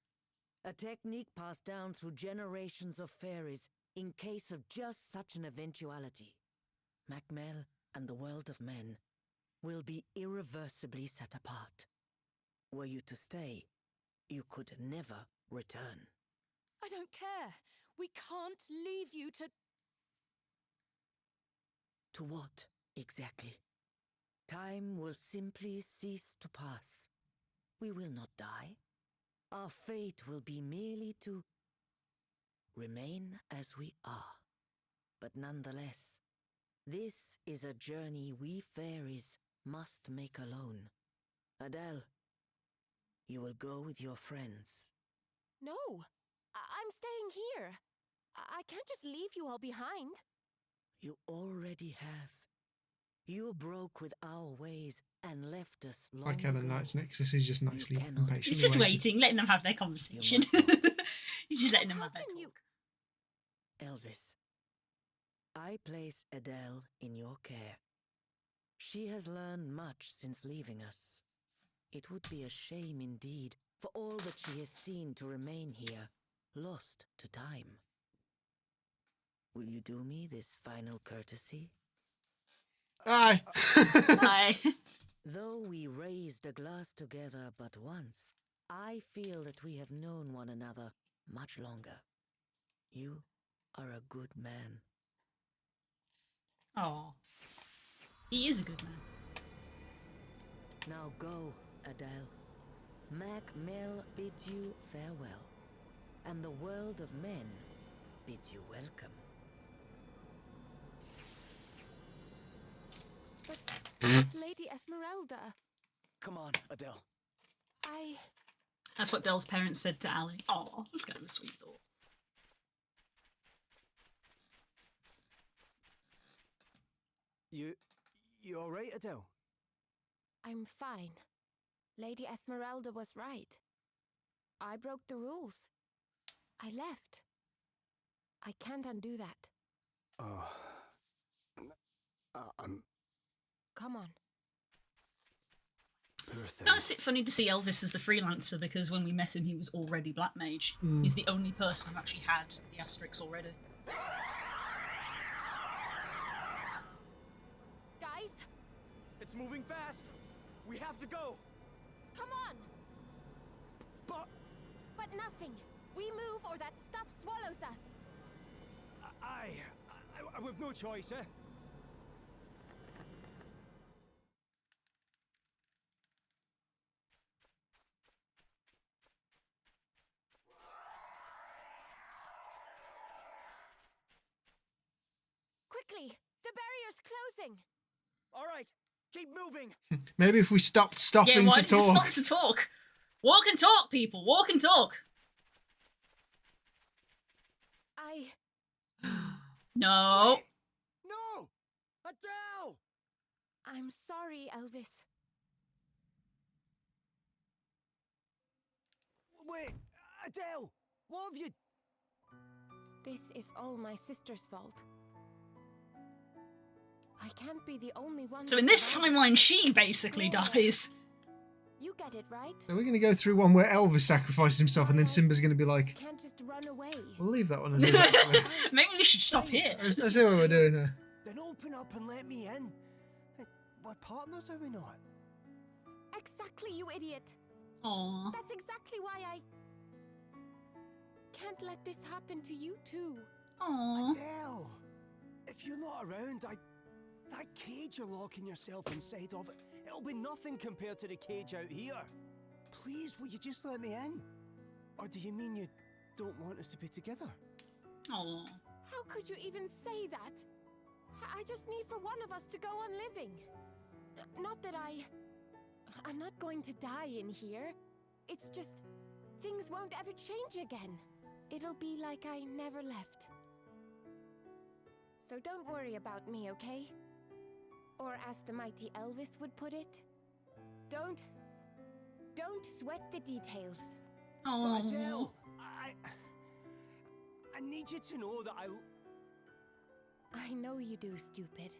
A technique passed down through generations of fairies in case of just such an eventuality. Macmel and the world of men will be irreversibly set apart. Were you to stay, you could never return. I don't care! We can't leave you to... To what, exactly? Time will simply cease to pass. We will not die. Our fate will be merely to remain as we are. But nonetheless, this is a journey we fairies must make alone. Adele, you will go with your friends. No! I'm staying here! I can't just leave you all behind. You already have. You broke with our ways and left us long Like how the ago. Knights Nexus is just nicely cannot- and patiently He's just waiting. waiting, letting them have their conversation. must not. He's just letting them How have their can talk. you- Elvis, I place Adele in your care. She has learned much since leaving us. It would be a shame indeed for all that she has seen to remain here, lost to time. Will you do me this final courtesy? Aye. Bye. Though we raised a glass together but once, I feel that we have known one another much longer. You are a good man. Oh, he is a good man. Now go, Adele. Macmel bids you farewell, and the world of men bids you welcome. Lady Esmeralda, Come on, Adele. That's what Dell's parents said to Ali. Oh, that's kind of a sweet thought. You alright, Adele? I'm fine. Lady Esmeralda was right. I broke the rules. I left. I can't undo that. Oh. I'm Come on. poor thing. That's it funny to see Elvis as the freelancer because when we met him, he was already Black Mage. He's the only person who actually had the asterisks already. Guys, It's moving fast. We have to go. come on! But But nothing. We move or that stuff swallows us. we've no choice, eh? Quickly! The barrier's closing! All right, keep moving. Maybe if we stopped stopping Yeah, why to did you stop talk. to talk? Walk and talk, people. Walk and talk. No. No, Adele. I'm sorry, Elvis. Wait, Adele. What have you? This is all my sister's fault. I can't be the only one. So who in this survived. timeline, she basically dies. You get it, right? So we're going to go through one where Elvis sacrificed himself and then Simba's going to be like, Can't just run away. we'll leave that one as is, actually. Maybe we should stop here. I see what we're doing here. Then open up and let me in. We're partners, are we not? Exactly, you idiot. Aww. That's exactly why I can't let this happen to you too. Aww. Adele, if you're not around, that cage you're locking yourself inside of, it'll be nothing compared to the cage out here. Please, will you just let me in? Or do you mean you don't want us to be together? Aww. How could you even say that? I just need for one of us to go on living. Not that I'm not going to die in here. It's just things won't ever change again. It'll be like I never left. So don't worry about me, okay? Or as the mighty Elvis would put it, don't sweat the details. But Oh, Adele, I need you to know that I know you do, stupid.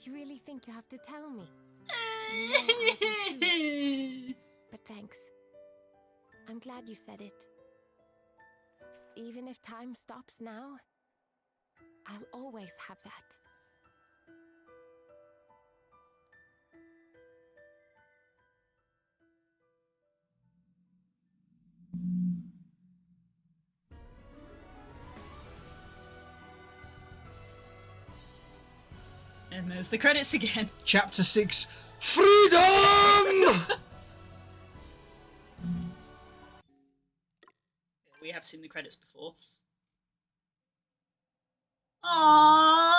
You really think you have to tell me? But thanks. I'm glad you said it. Even if time stops now, I'll always have that. and there's the credits again. Chapter 6, Freedom! We have seen the credits before. Aww.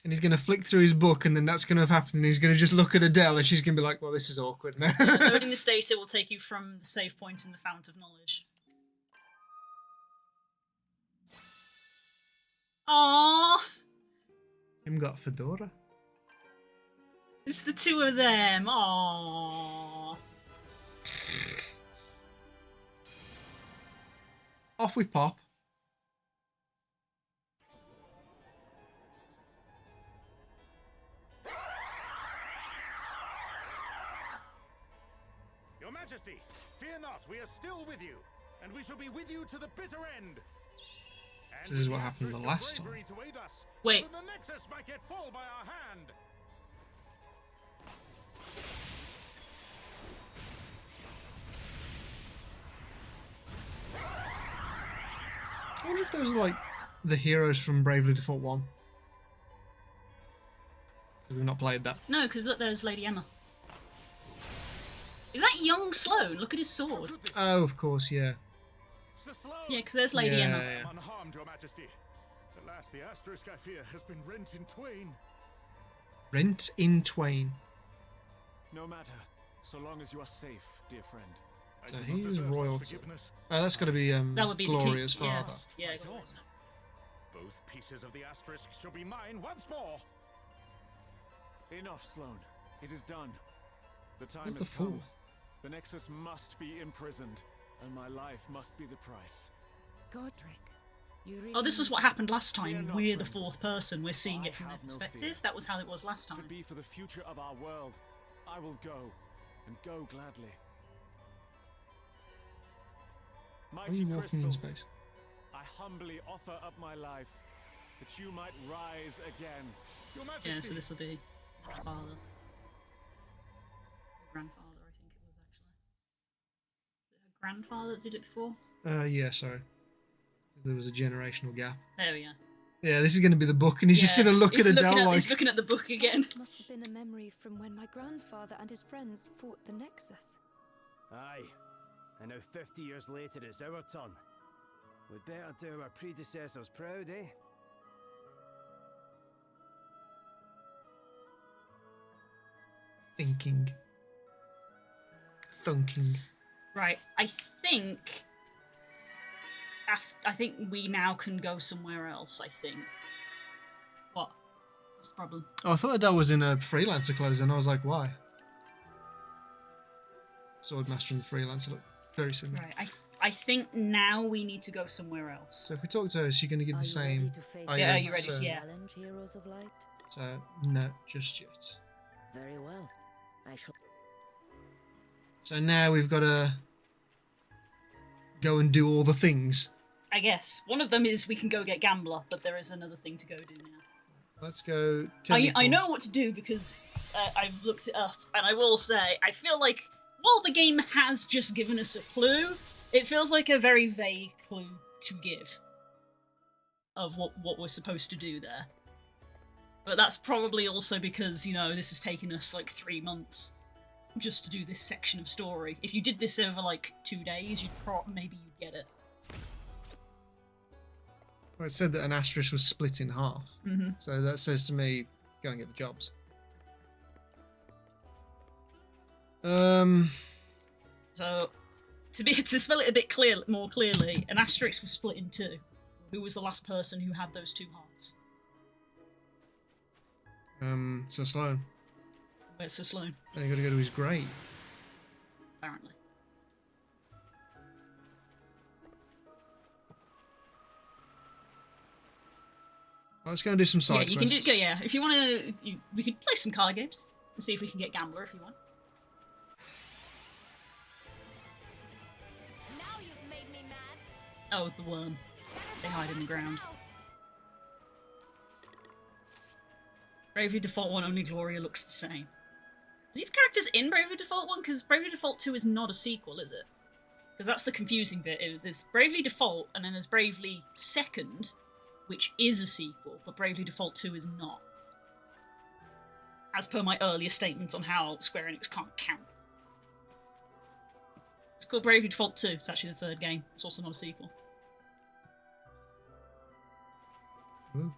And he's going to flick through his book, and then that's going to have happened, and he's going to just look at Adele, and she's going to be like, well, this is awkward now. Loading this data will take you from the save point in the Fount of Knowledge. Aww. Him got fedora. It's the two of them. Aww. Off we pop. Your Majesty, fear not, we are still with you, and we shall be with you to the bitter end. And This is what with happened the Asterisk last of bravery to aid us, Wait. even the Nexus might yet fall by our hand. I wonder if those are like the heroes from Bravely Default 1. We've not played that. No, because look, there's Lady Emma. Is that young Sloane? Look at his sword. Oh, of course, yeah. Sir Sloane. Yeah, because there's Lady Yeah, Emma. yeah. I'm unharmed, Your Majesty. Alas, the Asterisk, I fear, has been rent in twain. Rent in twain. No matter, so long as you are safe, dear friend. I So do not he's deserve such royalty. forgiveness. That's got to be That would be Gloria's the king. father. Yeah, Right Gloria's. on. Both pieces of the Asterisk shall be mine once more. Enough, Sloane. It is done. The time Where's has the come. fool? The Nexus must be imprisoned, and my life must be the price. Godric, you really Oh, this was what happened last Fear time. not, We're the friends. fourth person. We're seeing I it from their have no perspective. fear. That was how it was last If time. it be for the future of our world, I will go, and go gladly. Why are you Mighty walking in crystals, space? I humbly offer up my life, that you might rise again. Your Majesty. Yeah, so this will be my father. Grandfather, I think it was actually. Her grandfather that did it before? Yeah, sorry. There was a generational gap. There we go. Yeah, this is going to be the book, and he's just Yeah, going to look he's at looking Adele like... He's looking at the book again. Must have been a memory from when my grandfather and his friends fought the Nexus. Aye. And now 50 years later, it's our turn. We'd better do our predecessors proud, eh? Thinking. Thunking. Right, I think... I think we now can go somewhere else, I think. What? What's the problem? Oh, I thought Adele was in a freelancer clothes, and I was like, why? Swordmaster and the freelancer look very similar. Right, I think now we need to go somewhere else. So if we talk to her, is she going to give Are the you same? ready to face Are Yeah, ready are you ready? to- Yeah. challenge, heroes of light? So no, just yet. Very well. I shall. So now we've got to go and do all the things. I guess. One of them is we can go get Gambler, but there is another thing to go do now. Let's go. I teleport. know what to do because I've looked it up, and I will say, I feel like while the game has just given us a clue, it feels like a very vague clue to give of what we're supposed to do there. But that's probably also because, you know, this has taken us like 3 months just to do this section of story. If you did this over like 2 days, maybe you'd get it. Well, it said that an asterisk was split in half. Mm-hmm. So that says to me, go and get the jobs. So, to spell it a bit more clearly, an asterisk was split in two. Who was the last person who had those two halves? So Sloan. Where's Sir Sloan? Then you got to go to his grave. Apparently. Well, let's go and do some side you quests. can do. Yeah, if you want to, we could play some card games and see if we can get Gambler if you want. Now you've made me mad. Oh, the worm. They hide in the ground. Bravely Default 1, only Gloria looks the same. Are these characters in Bravely Default 1? Because Bravely Default 2 is not a sequel, is it? Because that's the confusing bit. There's Bravely Default, and then there's Bravely Second, which is a sequel, but Bravely Default 2 is not. As per my earlier statement on how Square Enix can't count. It's called Bravely Default 2. It's actually the third game. It's also not a sequel. Ooh.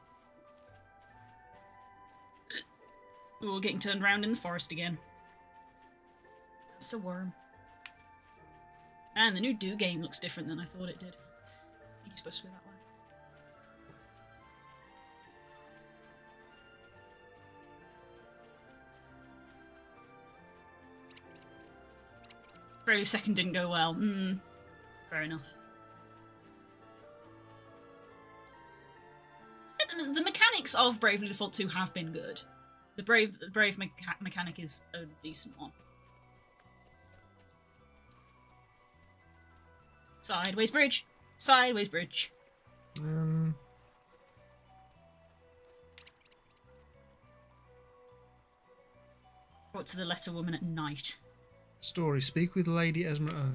We're getting turned around in the forest again. That's a worm. And the new Do game looks different than I thought it did. I think you're supposed to go that way. Bravely Second didn't go well. Fair enough. The mechanics of Bravely Default 2 have been good. The brave mechanic is a decent one. Sideways bridge. Sideways bridge. Brought to the letter woman at night. Story. Speak with Lady Esmer. Oh,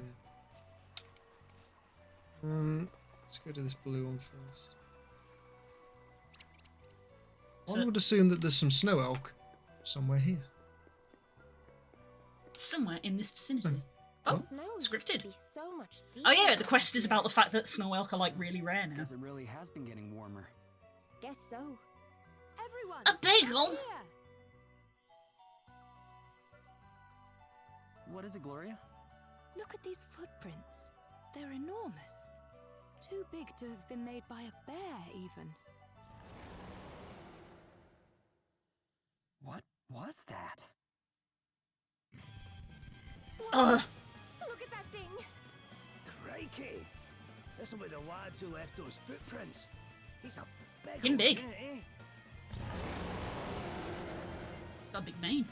yeah. Let's go to this blue one first. One would assume that there's some snow elk somewhere here. Somewhere in this vicinity. The Oh, snow used to scripted. be so much Oh yeah, deeper the quest is here. about the fact that snow elk are like really rare now. Guess it really has been getting warmer. Guess so. Everyone. A bagel? here. What is it, Gloria? Look at these footprints. They're enormous. Too big to have been made by a bear, even. What was that? Ugh. Look at that thing. Crikey! This'll be the lads who left those footprints. He's a big Him old big. unit, eh? Got a big mane.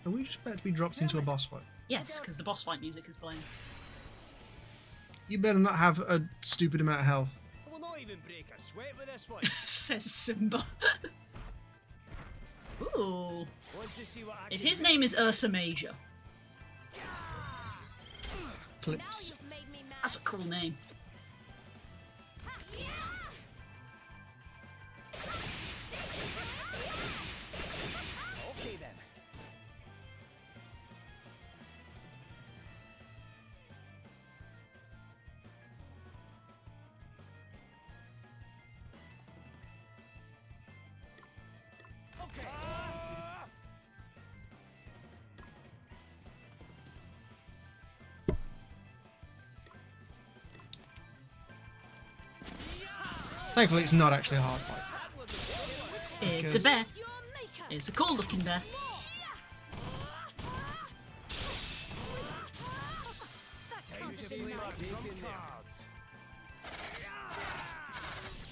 Are we just about to be dropped into a boss fight? Yes, because the boss fight music is playing. You better not have a stupid amount of health. We'll not even break a sweat with this one. Says Simba. Ooh. Want to see what I If can his do? name is Ursa Major, Clips. Now you've made me mad. that's a cool name. Okay then. Okay. Thankfully, it's not actually a hard fight. It's a bear. Your maker. It's a cool looking bear. Time to play my trump cards.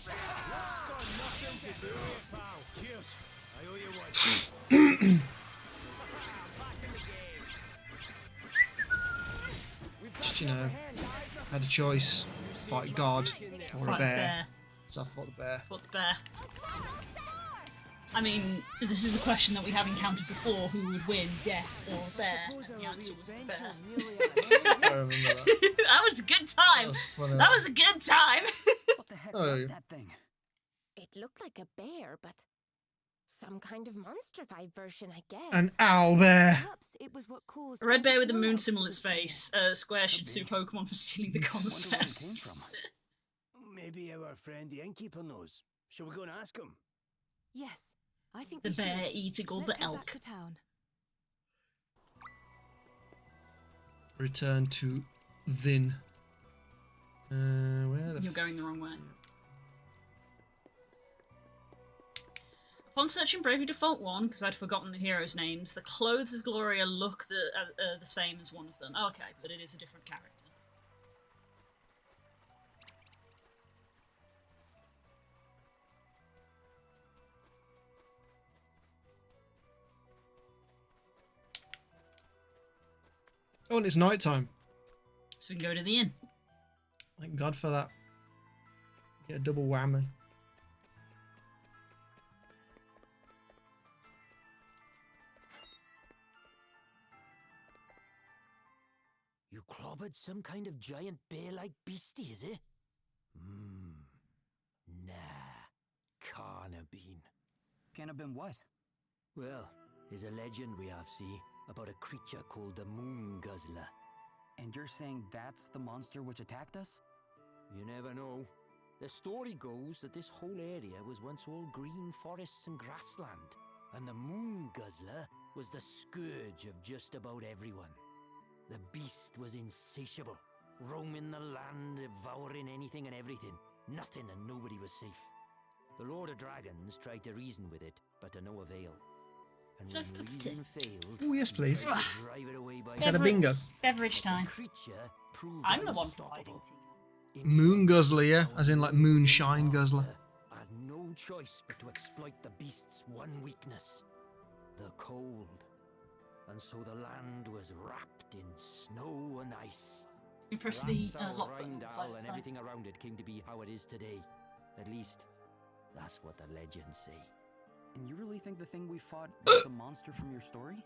Luck's got nothing to do with it, pal. Cheers. I owe you one. Back in the game. We've got Just, the upper hand, guys. Had a choice. Fight God or a Fight bear. bear. So I fought the bear. Fought the bear. I mean, this is a question that we have encountered before. Who would win, death or a bear? Suppose And the our answer was the bear. adventure's nearly at an end. I remember that. That was a good time. That was funny. That was a good time. What the heck Oh, was yeah. that thing? It looked like a bear, but some kind of monstrified version, I guess. An owl bear. Perhaps it was what caused A red all bear the with a snow moon elves symbol to on its disappear. face. Square should sue Pokemon for stealing the Wonder where it came concept. from. Maybe our friend the innkeeper knows. Shall we go and ask him? Yes, I think The we bear should. eating all Let's the get elk. back to town. Return to Vin. Where the You're going the wrong way. Upon searching Bravely Default 1, because I'd forgotten the heroes' names, the clothes of Gloria look the same as one of them. Okay, but it is a different character. Oh, and it's night time. So we can go to the inn. Thank God for that. Get a double whammy. You clobbered some kind of giant bear-like beastie, is it? Nah. Can't have been. Can't have been what? Well, there's a legend we have, see, about a creature called the Moon Guzzler. And you're saying that's the monster which attacked us? You never know. The story goes that this whole area was once all green forests and grassland, and the Moon Guzzler was the scourge of just about everyone. The beast was insatiable, roaming the land, devouring anything and everything. Nothing and nobody was safe. The Lord of Dragons tried to reason with it, but to no avail. And when reason failed, Oh, yes, please. he tried to drive it away by Is that a bingo? Beverage but the time. creature proved I'm the one providing unstoppable. tea. Moon Guzzler, yeah? As in like Moonshine Guzzler. Had no choice but to exploit the beast's one weakness, the cold. And so the land was wrapped in snow and ice. You press the Ransaw, lock button. Rindal, inside, and right? everything around it came to be how it is today. At least, that's what the legends say. And you really think the thing we fought was the monster from your story?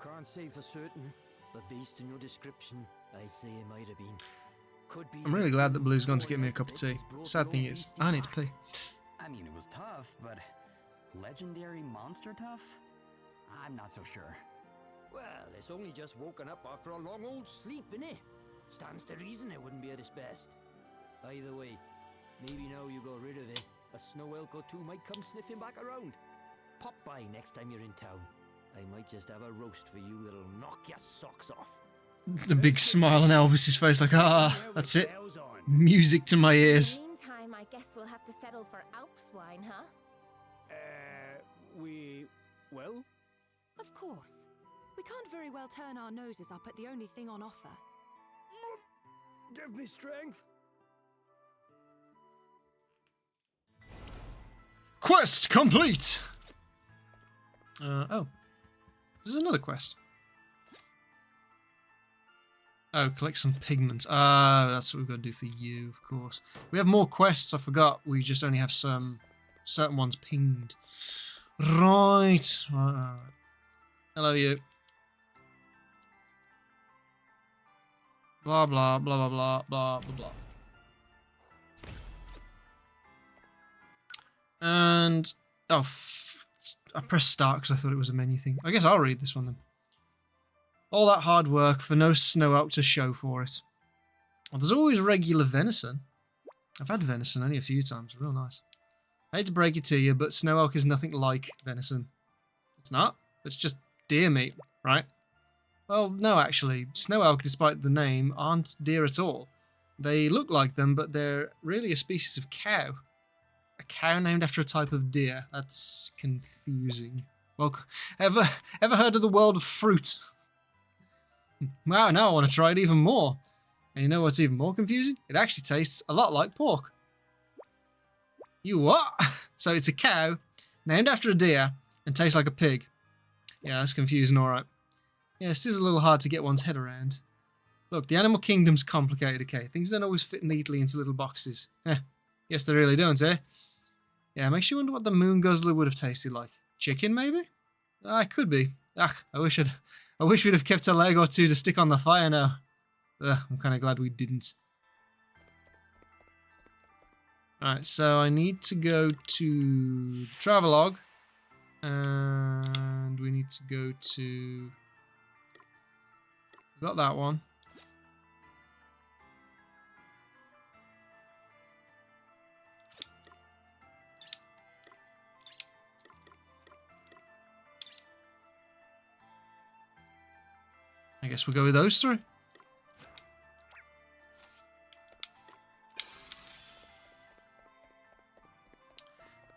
Can't say for certain, but based on your description, I'd say it might have been. Could be. I'm really glad that Blue's gone to get me a cup of tea. Sad thing is, I need to pee. I mean, it was tough, but legendary monster tough? I'm not so sure. Well, it's only just woken up after a long old sleep, innit? Stands to reason it wouldn't be at its best. Either way, maybe now you got rid of it, a snow elk or two might come sniffing back around. Pop by next time you're in town. I might just have a roast for you that'll knock your socks off. The big smile on Elvis's face, like, ah, that's it. Music to my ears. Meantime, I guess we'll have to settle for Alps wine, huh? Well? Of course. We can't very well turn our noses up at the only thing on offer. Give me strength. Quest complete! Oh. This is another quest. Oh, collect some pigments. Ah, that's what we've got to do for you, of course. We have more quests, I forgot. We just only have some certain ones pinged. Right. Right. Hello, you. Blah, blah, blah, blah, blah, blah, blah, blah. And... oh, I pressed start because I thought it was a menu thing. I guess I'll read this one then. All that hard work for no snow elk to show for it. Well, there's always regular venison. I've had venison only a few times. Real nice. I hate to break it to you, but snow elk is nothing like venison. It's not. It's just deer meat, right? Well, no, actually. Snow elk, despite the name, aren't deer at all. They look like them, but they're really a species of cow. A cow named after a type of deer. That's confusing. Well, ever heard of the world of fruit? Wow, now I want to try it even more. And you know what's even more confusing? It actually tastes a lot like pork. You what? So it's a cow named after a deer and tastes like a pig. Yeah, that's confusing, alright. Yeah, this is a little hard to get one's head around. Look, the animal kingdom's complicated, okay? Things don't always fit neatly into little boxes. Yes, they really don't, eh? Yeah, makes you wonder what the Moon Guzzler would have tasted like. Chicken, maybe? Ah, it could be. I wish we'd have kept a leg or two to stick on the fire now. I'm kind of glad we didn't. Alright, so I need to go to the travelogue. And we need to go to... got that one. I guess we'll go with those three.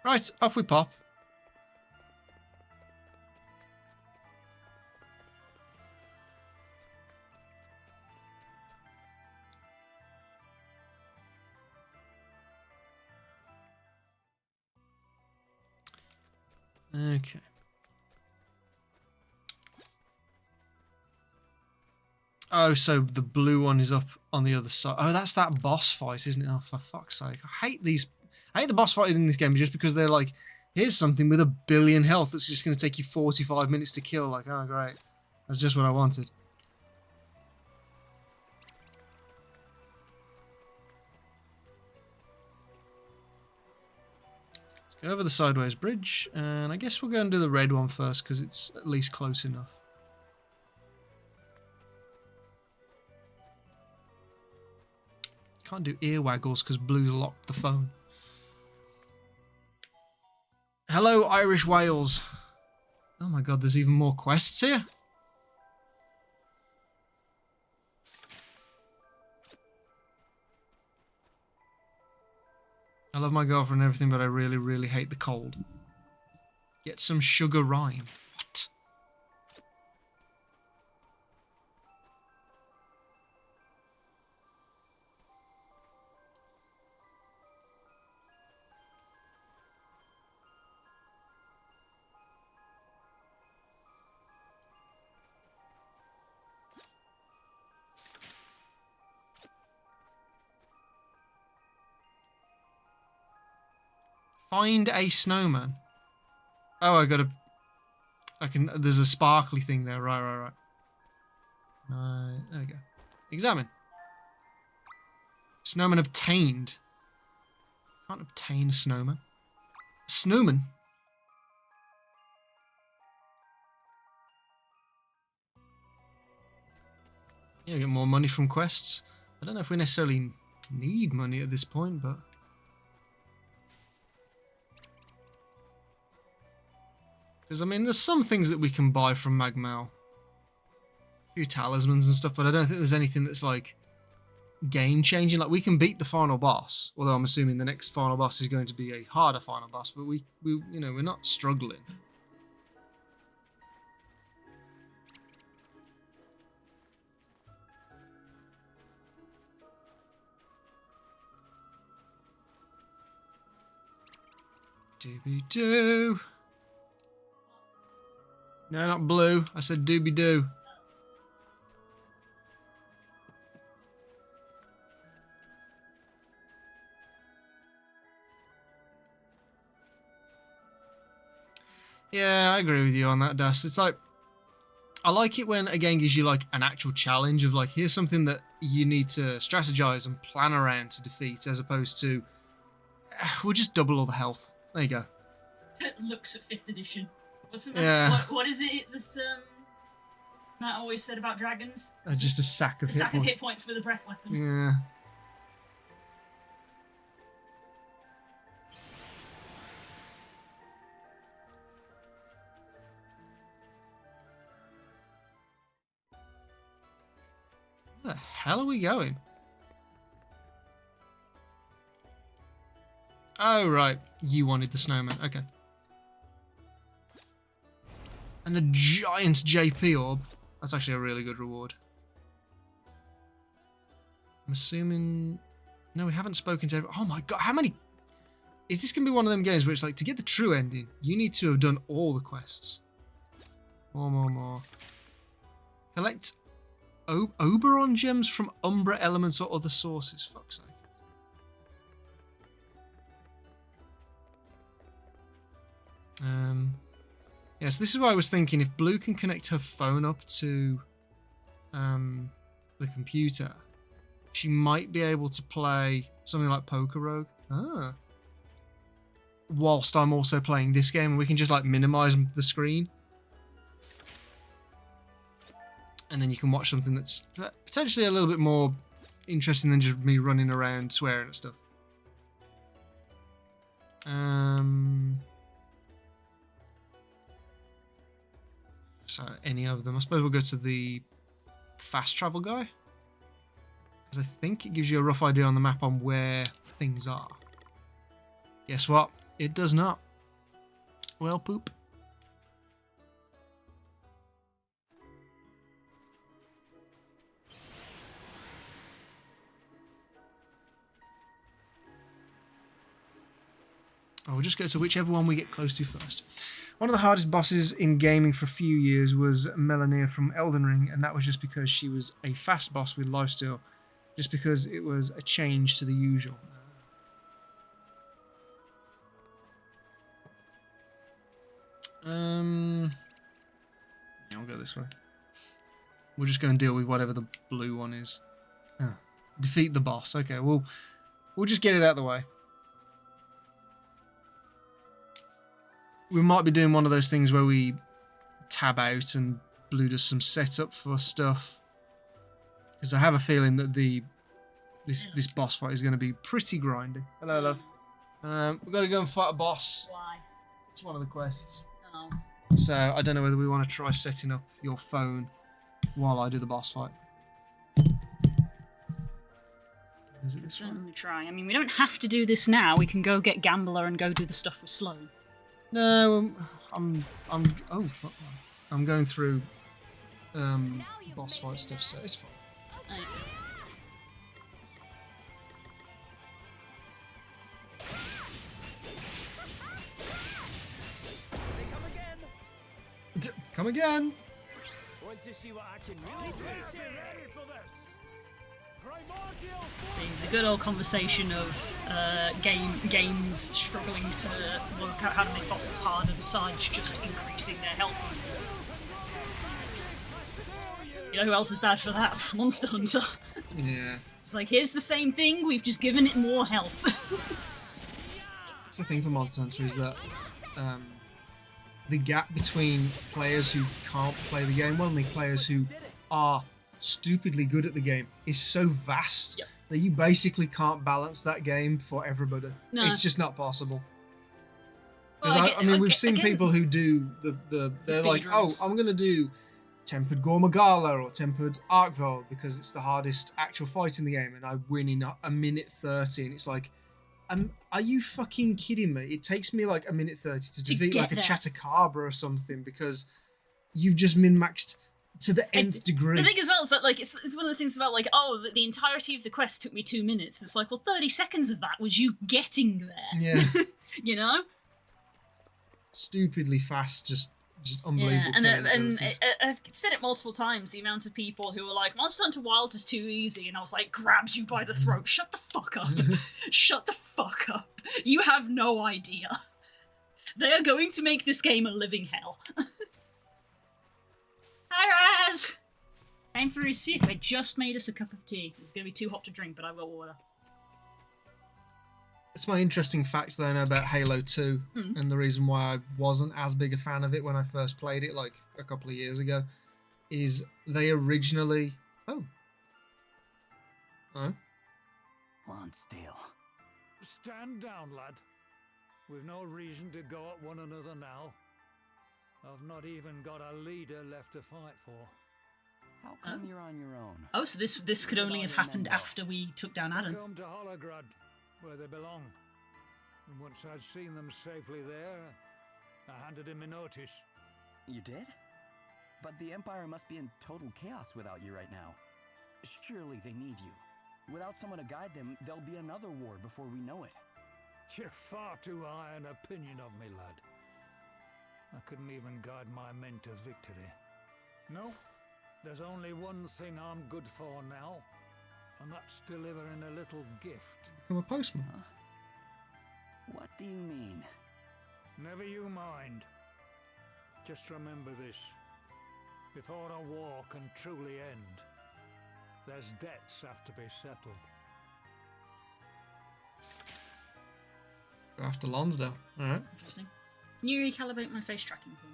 Right, off we pop. Okay. Oh, so the blue one is up on the other side. Oh, that's that boss fight, isn't it? Oh, for fuck's sake. I hate the boss fight in this game just because they're like, here's something with 1 billion health that's just going to take you 45 minutes to kill. Like, oh, great. That's just what I wanted. Let's go over the sideways bridge, and I guess we'll go and do the red one first because it's at least close enough. Can't do ear waggles because Blue's locked the phone. Hello, Irish Wales. Oh my god, there's even more quests here. I love my girlfriend and everything, but I really, really hate the cold. Get some sugar rhyme. What? Find a snowman. Oh, there's a sparkly thing there. Right. There we go. Examine. Snowman obtained. Can't obtain a snowman. A snowman? Yeah, get more money from quests. I don't know if we necessarily need money at this point, but... Because, I mean, there's some things that we can buy from Magmal. A few talismans and stuff, but I don't think there's anything that's, like, game-changing. Like, we can beat the final boss, although I'm assuming the next final boss is going to be a harder final boss, but we you know, we're not struggling. Doobie-doo. No, not blue. I said doobie-doo. Yeah, I agree with you on that, Dust. It's like, I like it when a game gives you like an actual challenge of like, here's something that you need to strategize and plan around to defeat, as opposed to, we'll just double all the health. There you go. Looks at 5th edition. Wasn't that, Yeah. what is it this Matt always said about dragons? Just a sack of hit points. Hit points with a breath weapon. Yeah. Where the hell are we going? Oh, right. You wanted the snowman. Okay. And a giant JP orb. That's actually a really good reward. I'm assuming... No, we haven't spoken to... Oh my god, how many... Is this going to be one of them games where it's like, to get the true ending, you need to have done all the quests? More. Collect Oberon gems from Umbra elements or other sources. Fuck's sake. Yes, this is what I was thinking. If Blue can connect her phone up to the computer, she might be able to play something like PokeRogue. Ah. Whilst I'm also playing this game, and we can just like minimize the screen. And then you can watch something that's potentially a little bit more interesting than just me running around swearing at stuff. So any of them. I suppose we'll go to the fast travel guy. Because I think it gives you a rough idea on the map on where things are. Guess what? It does not. Well, poop. We'll just go to whichever one we get close to first. One of the hardest bosses in gaming for a few years was Melania from Elden Ring, and that was just because she was a fast boss with lifesteal, just because it was a change to the usual. Yeah, I'll go this way. We'll just go and deal with whatever the blue one is. Defeat the boss. Okay, we'll just get it out of the way. We might be doing one of those things where we tab out and Blue does some setup for stuff. Because I have a feeling that this boss fight is going to be pretty grindy. Hello, love. We've got to go and fight a boss. Why? It's one of the quests. Oh. So I don't know whether we want to try setting up your phone while I do the boss fight. Is it this one? Certainly try. I mean, we don't have to do this now. We can go get Gambler and go do the stuff with Sloan. No, I'm going through boss fight stuff, so it's fine. Okay. Come again. Want to see what I can really do? Ready for this? It's the good old conversation of games struggling to work out how to make bosses harder besides just increasing their health points. You know who else is bad for that? Monster Hunter. Yeah. It's like, here's the same thing, we've just given it more health. That's the thing for Monster Hunter is that the gap between players who can't play the game well and the players who are stupidly good at the game is so vast that you basically can't balance that game for everybody. No. It's just not possible. Well, Because I mean, we've seen again, people who do they're like, oh, I'm gonna do Tempered Gormagala or Tempered Arkveld because it's the hardest actual fight in the game, and I win in a minute 30, and it's like, are you fucking kidding me? It takes me like a minute 30 to defeat like a Chattacabra or something because you've just min-maxed to the nth degree. The thing as well is that like it's one of those things about like, oh, the entirety of the quest took me 2 minutes. It's like, well, 30 seconds of that was you getting there. Yeah. You know? Stupidly fast, just unbelievable. Yeah, and I've said it multiple times, the amount of people who are like, Monster Hunter Wilds is too easy, and I was like, grabs you by the throat, shut the fuck up. Shut the fuck up. You have no idea. They are going to make this game a living hell. Hi, Raz! Time for a sip. I just made us a cup of tea. It's going to be too hot to drink, but I will water. It's my interesting fact that I know about Halo 2, and the reason why I wasn't as big a fan of it when I first played it, like a couple of years ago, is they originally... Oh. Hold still. Stand down, lad. We've no reason to go at one another now. I've not even got a leader left to fight for. How come you're on your own? Oh, so this could only have happened after we took down Adam. Come to Holograd, where they belong. And once I'd seen them safely there, I handed him a notice. You did? But the Empire must be in total chaos without you right now. Surely they need you. Without someone to guide them, there'll be another war before we know it. You're far too high an opinion of me, lad. I couldn't even guide my men to victory. No, there's only one thing I'm good for now, and that's delivering a little gift. Become a postman. Huh? What do you mean? Never you mind. Just remember this. Before a war can truly end, there's debts have to be settled. After Lonsdale. Alright. Interesting. Can you recalibrate my face tracking for me?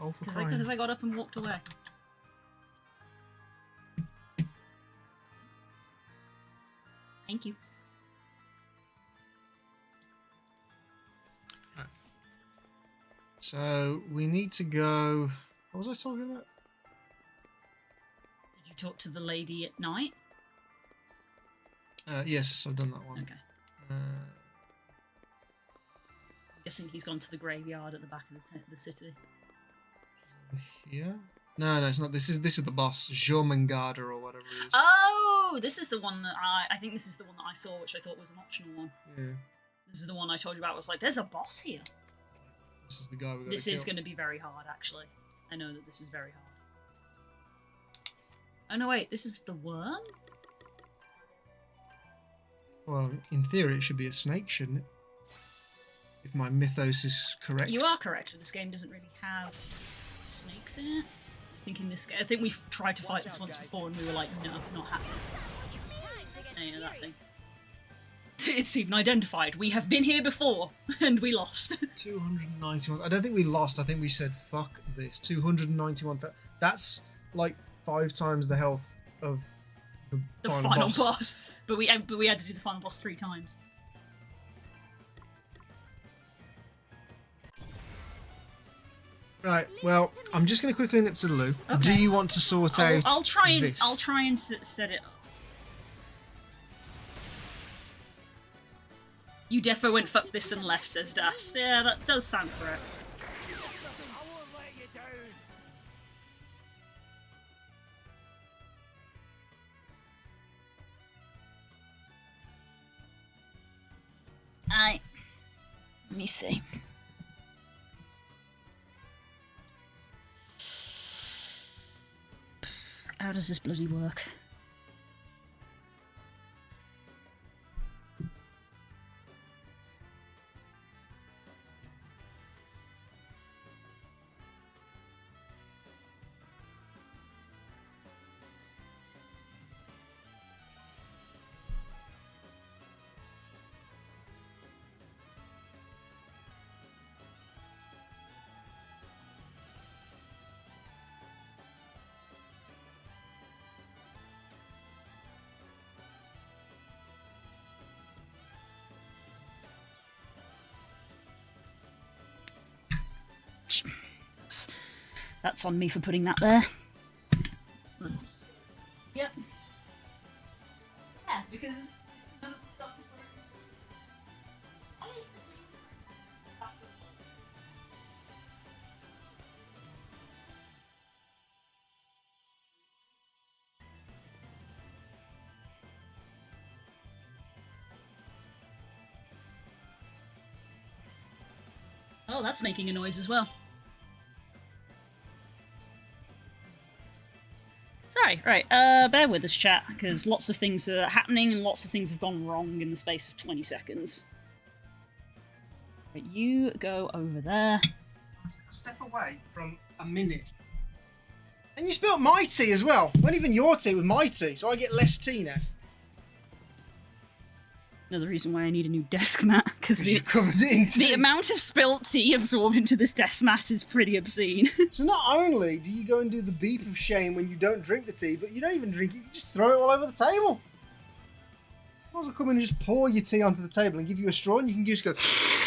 Oh, for crying. Because I got up and walked away. Thank you. Right. So we need to go. What was I talking about? Did you talk to the lady at night? Yes, I've done that one. Okay. I'm guessing he's gone to the graveyard at the back of the city. Here? No, it's not. This is the boss, Jormungandr or whatever it is. Oh, this is the one that I think this is the one that I saw, which I thought was an optional one. Yeah. This is the one I told you about. I was like, there's a boss here. This is the guy we got. This is going to be very hard, actually. I know that this is very hard. Oh no, wait, this is the worm? Well, in theory, it should be a snake, shouldn't it? If my mythos is correct. You are correct, but this game doesn't really have snakes in it. I think we've tried to fight this once before and we were like, no, not happening. Yeah, that thing. It's even identified. We have been here before, and we lost. 291. I don't think we lost. I think we said, fuck this. 291. That's like 5 times the health of the final boss. But we had to do the final boss 3 times. Right, well, I'm just going to quickly nip to the loo. Okay. Do you want to sort out I'll try and this? I'll try and set it up. You defo went fuck this and left, says Das. Yeah, that does sound correct. I won't let you down. Let me see. How does this bloody work? That's on me for putting that there. Yep. Yeah, because none of the stuff is working. At least oh, that's making a noise as well. Sorry, right, bear with us, chat, because lots of things are happening and lots of things have gone wrong in the space of 20 seconds. Right, you go over there. Step away from a minute. And you spilt my tea as well. It wasn't even your tea, it was my tea, so I get less tea now. Another reason why I need a new desk mat, because the amount of spilt tea absorbed into this desk mat is pretty obscene. So not only do you go and do the beep of shame when you don't drink the tea, but you don't even drink it, you just throw it all over the table. I might as well come in and just pour your tea onto the table and give you a straw and you can just go... Sippy!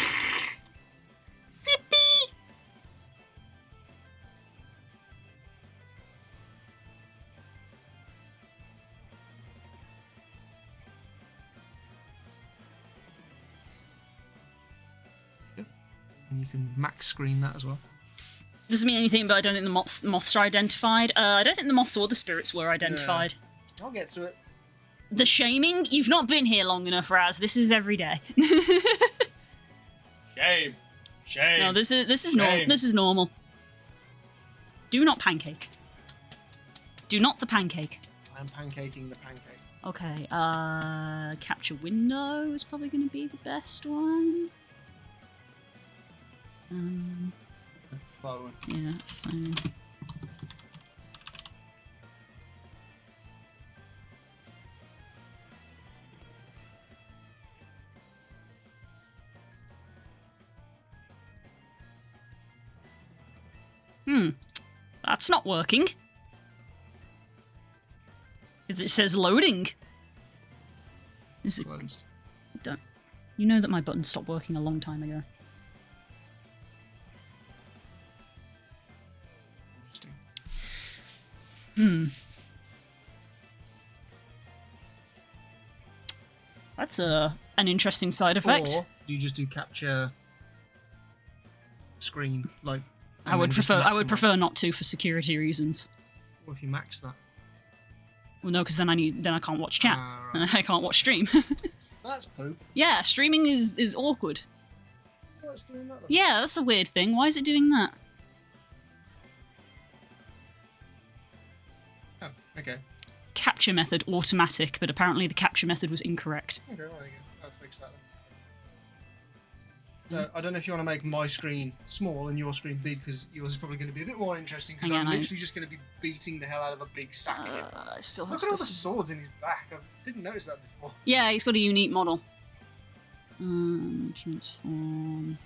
You can max screen that as well. Doesn't mean anything, but I don't think the moths are identified. I don't think the moths or the spirits were identified. Yeah. I'll get to it. The shaming? You've not been here long enough, Raz. This is every day. Shame. Shame. No, this is normal. This is normal. Do not pancake. Do not the pancake. I'm pancaking the pancake. Okay, capture window is probably going to be the best one. Phone. Yeah, phone. That's not working. Because it says loading. Is it closed? Don't. You know that my button stopped working a long time ago. That's an interesting side effect. Or you just do capture screen, like. I would prefer not to for security reasons. What if you max that? Well, no, because then I can't watch chat. Right. And I can't watch stream. That's poop. Yeah, streaming is awkward. What's doing that then? Yeah, that's a weird thing. Why is it doing that? Oh, okay. Capture method automatic, but apparently the capture method was incorrect. Okay, well, there you go. I'll fix that then. So, I don't know if you want to make my screen small and your screen big, because yours is probably going to be a bit more interesting, because I'm literally just going to be beating the hell out of a big sack of him. I still have Look at all the swords in his back. I didn't notice that before. Yeah, he's got a unique model. Transform.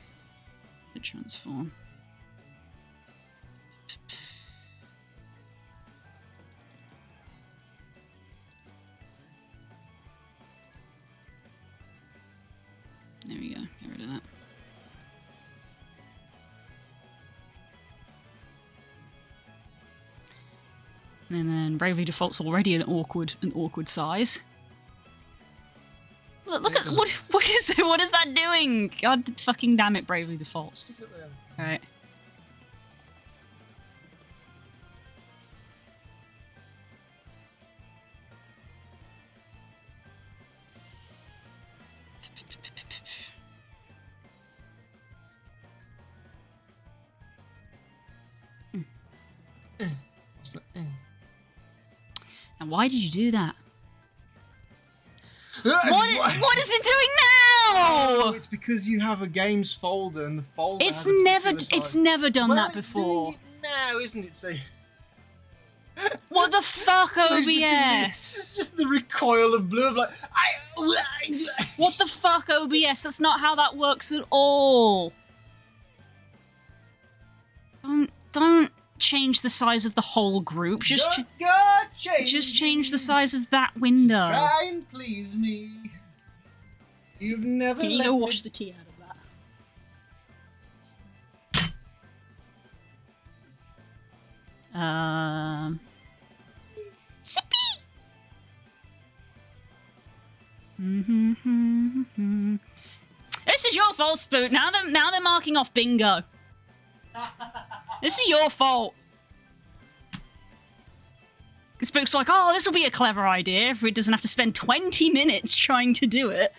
Transform. There we go. Get rid of that. And then Bravely Default's already an awkward size. Look at what is it? What is that doing? God fucking damn it, Bravely Default. Stick it there. All right. What's that? And why did you do that? What is it doing now? Oh, it's because you have a games folder and the folder. It's has a never particular it's size. never done Well, that it's before. doing it now, isn't it? So. What the fuck, OBS? It's just the recoil of blue of like. What the fuck, OBS? That's not how that works at all. Don't change the size of the whole group. Just change the size of that window. Try and please me. You've never. Can you let go me- wash the tea out of that? Sippy. This is your fault, Spook. Now they're marking off bingo. This is your fault. Spook's like, oh, this will be a clever idea if it doesn't have to spend 20 minutes trying to do it.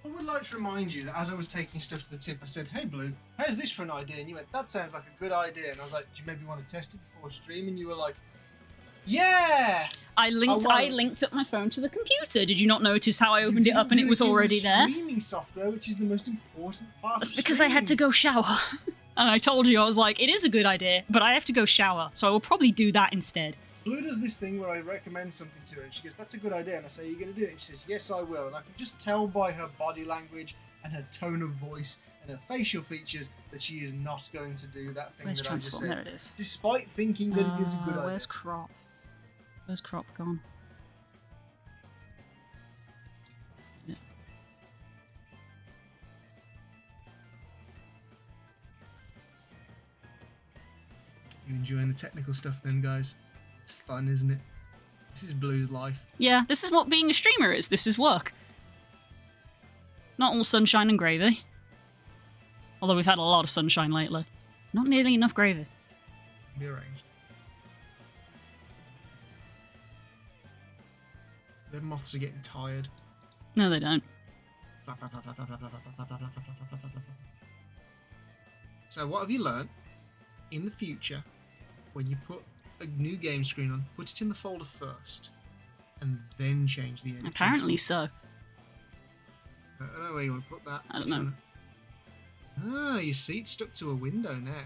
I would like to remind you that as I was taking stuff to the tip, I said, hey Blue, how's this for an idea? And you went, that sounds like a good idea. And I was like, do you maybe want to test it before stream? And you were like, yeah! I linked up my phone to the computer. Did you not notice how I opened it up and it was already there? Streaming software, which is the most important part That's of because I had to go shower. And I told you, I was like, it is a good idea, but I have to go shower. So I will probably do that instead. Blue does this thing where I recommend something to her and she goes, that's a good idea. And I say, you're going to do it? And she says, yes, I will. And I can just tell by her body language and her tone of voice and her facial features that she is not going to do that thing Where's that I just transform? said. There it is. Despite thinking that it is a good idea. Where's crop? Where's crop gone? Yeah. You enjoying the technical stuff then, guys? It's fun, isn't it? This is Blue's life. Yeah, this is what being a streamer is. This is work. It's not all sunshine and gravy. Although we've had a lot of sunshine lately. Not nearly enough gravy. Be arranged. The moths are getting tired. No, they don't. So what have you learnt in the future when you put a new game screen on? Put it in the folder first and then change the editing. Apparently so. I don't know where you want to put that. I don't know. Ah, you see, it's stuck to a window now.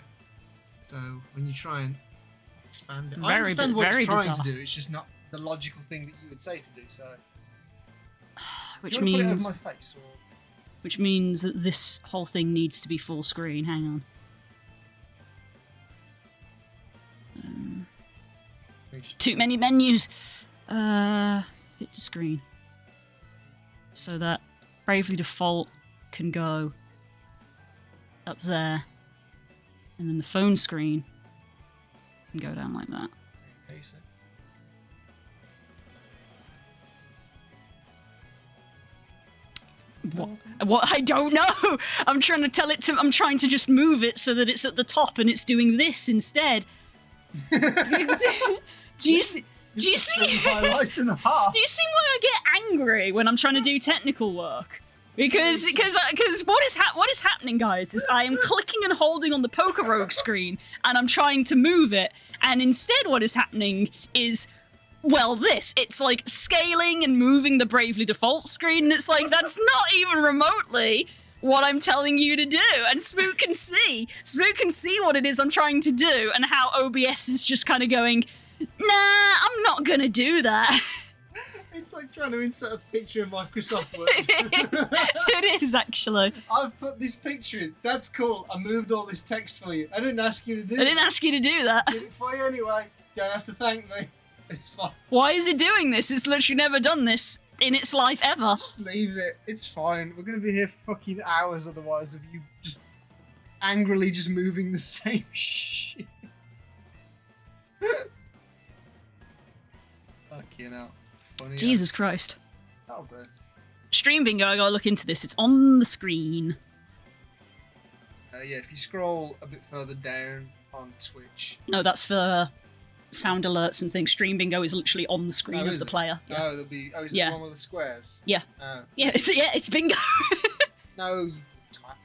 So when you try and expand it, I Very understand what very it's trying bizarre. to do. It's just not the logical thing that you would say to do. So, Which you wanna put it means over my face, or which means that this whole thing needs to be full screen. Hang on. Too many menus. Fit to screen. So that Bravely Default can go up there. And then the phone screen can go down like that. What? I don't know. I'm trying to tell it to. I'm trying to just move it so that it's at the top and it's doing this instead. Do you see? Do you see? Highlights in half. Do you see why I get angry when I'm trying to do technical work? Because what is happening, guys, is I am clicking and holding on the PokeRogue screen and I'm trying to move it, and instead what is happening is, well, it's like scaling and moving the Bravely Default screen, and it's like, that's not even remotely what I'm telling you to do. And Spook can see what it is I'm trying to do, and how OBS is just kind of going, nah, I'm not gonna do that. It's like trying to insert a picture in Microsoft Word. It is, actually. I've put this picture in. That's cool. I moved all this text for you. I didn't ask you to do that. I didn't ask you to do that. I did it for you anyway. Don't have to thank me. It's fine. Why is it doing this? It's literally never done this in its life ever. Just leave it. It's fine. We're going to be here for fucking hours otherwise of you just angrily just moving the same shit. Fucking hell. Funny Jesus Christ. That'll do. Stream bingo, I gotta look into this. It's on the screen. Yeah, if you scroll a bit further down on Twitch. No, that's for sound alerts and things. Stream bingo is literally on the screen of the player. Yeah. Oh, there'll be. Oh, is it the one with the squares? Yeah. Oh. Yeah, it's bingo. No, you twat.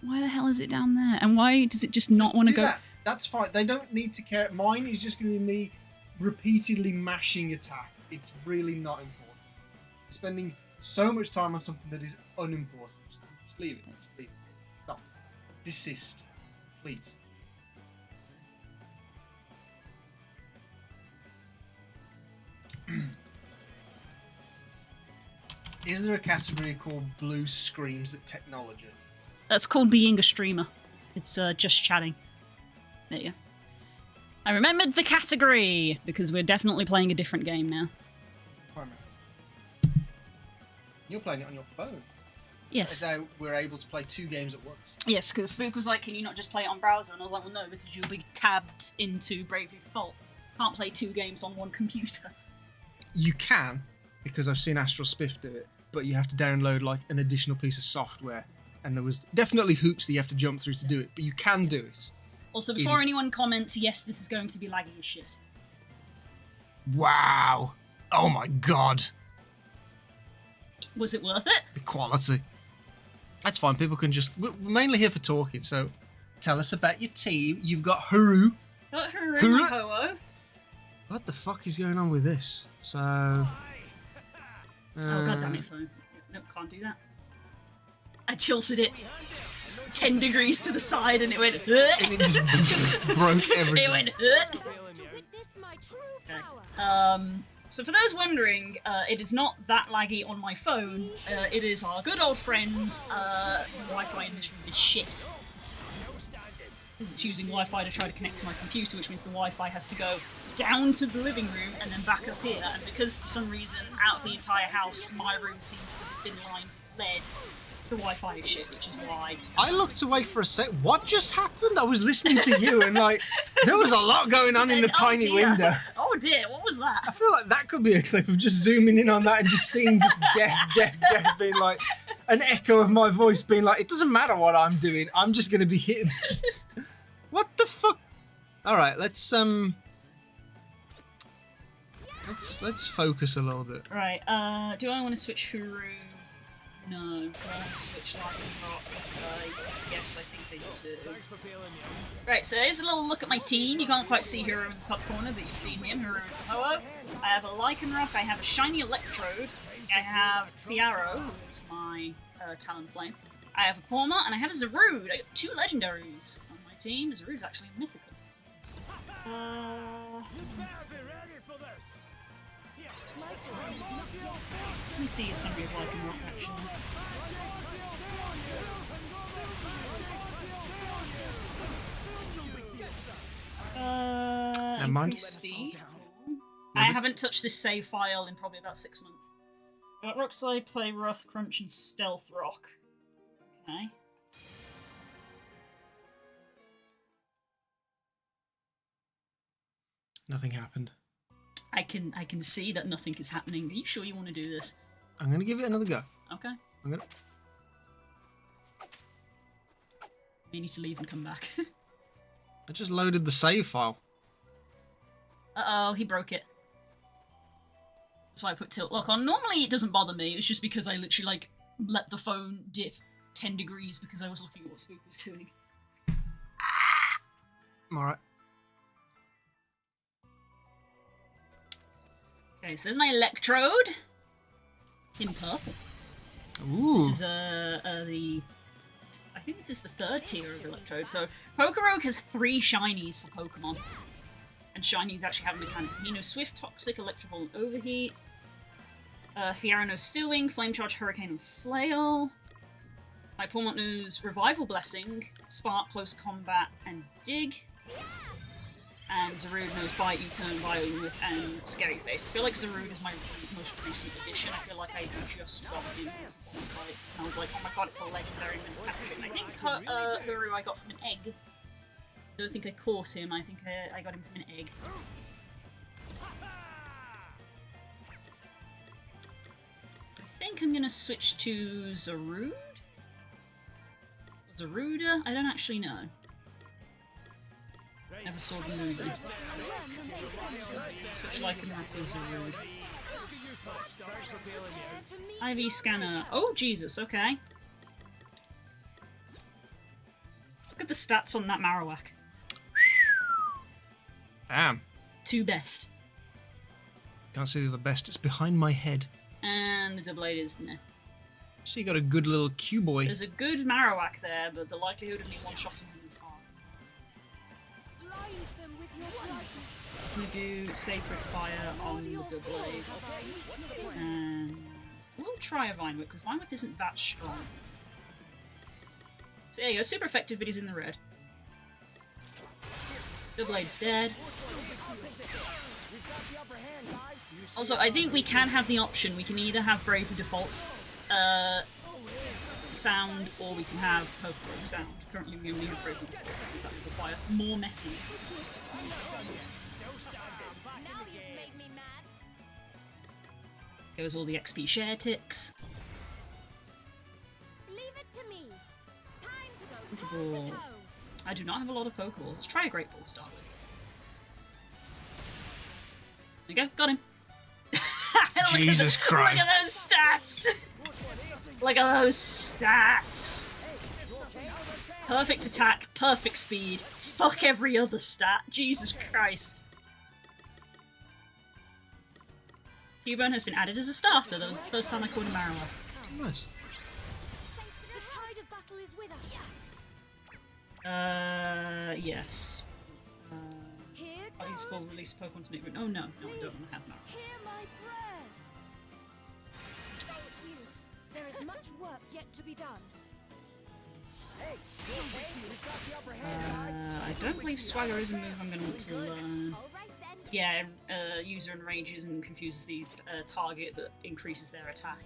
Why the hell is it down there? And why does it just not want to go? That's fine. They don't need to care. Mine is just going to be me repeatedly mashing attack. It's really not important. Spending so much time on something that is unimportant. Just leave it. Just leave it. Stop. Desist. Please. Is there a category called Blue Screams at Technology? That's called being a streamer. It's just chatting. There you go. I remembered the category, because we're definitely playing a different game now. You're playing it on your phone. Yes. So we're able to play 2 games at once. Yes, because Spook was like, can you not just play it on browser? And I was like, well, no, because you'll be tabbed into Bravely Default. Can't play 2 games on one computer. You can, because I've seen Astral Spiff do it, but you have to download like an additional piece of software. And there was definitely hoops that you have to jump through to do it, but you can do it. Also, before anyone comments, yes, this is going to be laggy as shit. Wow. Oh my god. Was it worth it? The quality. That's fine, people can just... We're mainly here for talking, so tell us about your team. You've got Haru. Got Haru and Ho-Oh. What the fuck is going on with this? So... oh, god damn it, phone. No, can't do that. I tilted it 10 degrees to the side and it went... and it just broke everything. It went... Okay. So for those wondering, it is not that laggy on my phone. It is our good old friend, Wi-Fi in this room is shit. Because it's using Wi-Fi to try to connect to my computer, which means the Wi-Fi has to go down to the living room and then back up here. And because for some reason, out of the entire house, my room seems to have been led, the Wi-Fi is shit, which is why... I looked away for a sec. What just happened? I was listening to you and like, there was a lot going on in the tiny window. Oh dear, what was that? I feel like that could be a clip of just zooming in on that and just seeing just death being like, an echo of my voice being like, it doesn't matter what I'm doing, I'm just going to be hitting... Just... What the fuck? Alright, let's focus a little bit. Right, do I want to switch Haru? No. Do I want to switch Rock? Yes, I think I do. Right, so here's a little look at my team. You can't quite see Haru in the top corner, but you've seen him. Haru is the Ho-Oh. I have a Lycanroc, I have a Shiny Electrode, I have Fiaro, that's my Talonflame. I have a Pawma, and I have a Zarude. I got 2 legendaries on my team. Zarude's actually a mythical. Let me see a summary of Lycanroc actually. Increase speed. I haven't touched this save file in probably about 6 months. Got Rock Slide, Play Rough, Crunch, and Stealth Rock. Okay. Nothing happened. I can see that nothing is happening. Are you sure you want to do this? I'm gonna give it another go. Okay. I'm gonna. You need to leave and come back. I just loaded the save file. Uh-oh, he broke it. That's why I put tilt lock on. Normally it doesn't bother me. It's just because I literally, like, let the phone dip 10 degrees because I was looking at what Spook was doing. I'm alright. Okay, so there's my electrode. In purple. Ooh. This is I think this is the third tier of electrode. So PokeRogue has 3 shinies for Pokemon. And shinies actually have mechanics. He knows Swift, Toxic, Electrical, and Overheat. Fiora knows Steel Wing, Flame Charge, Hurricane, and Flail. My Pawmont knows Revival Blessing, Spark, Close Combat, and Dig. And Zarude knows Bite, U-Turn, Bio-Whip, and Scary Face. I feel like Zarude is my most recent addition. I feel like I just got him as a boss fight. And I was like, oh my god, it's a legendary Mentatron. I think Huru I got from an egg. I don't think I caught him, I think I got him from an egg. I think I'm gonna switch to Zarude? Zaruda? I don't actually know. Never saw the movie. Switch Lycanroc with Zarude. IV scanner. Oh, Jesus, okay. Look at the stats on that Marowak. Damn. 2 best. Can't see the best. It's behind my head. And the Doublade is meh. So you got a good little Q-boy. There's a good Marowak there, but the likelihood of me one-shotting him is high. I'm gonna do Sacred Fire on the Doublade. And we'll try a Vine Whip, because Vine Whip isn't that strong. So there you go, super effective, but he's in the red. Doublade's dead. Also, I think we can have the option. We can either have Bravely Default's sound, or we can have PokeRogue sound. Currently we only have Bravely Default's, because that would require more messing. Goes all the XP share ticks. Leave it to me. Time to go. Pokeball. I do not have a lot of Pokeballs. Let's try a Great Ball to start with. There you go, got him. Jesus Christ. Look at those stats! Look at those stats! Perfect attack, perfect speed, fuck every other stat. Jesus Christ. Cubone has been added as a starter. That was the first time I called him Marowak. Nice. The tide of battle is with us. Yes. Here I use full release Pokemon to make room. Oh no, no, I don't have Marowak. Hear my prayers. Thank you. There is much work yet to be done. I don't believe Swagger is a move I'm going to want to learn. Yeah, user enrages and confuses the target, but increases their attack.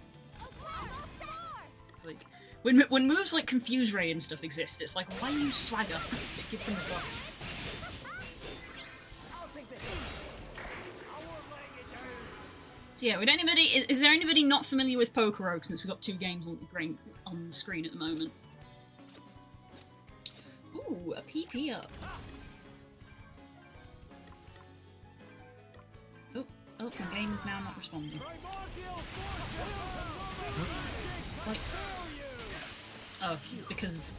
It's like when moves like Confuse Ray and stuff exist, it's like, why use Swagger? It gives them a buff. So yeah, would anybody? Is there anybody not familiar with PokeRogue, since we've got 2 games on the screen at the moment? Ooh, a PP up. Oh, the game is now not responding. Like, oh, it's because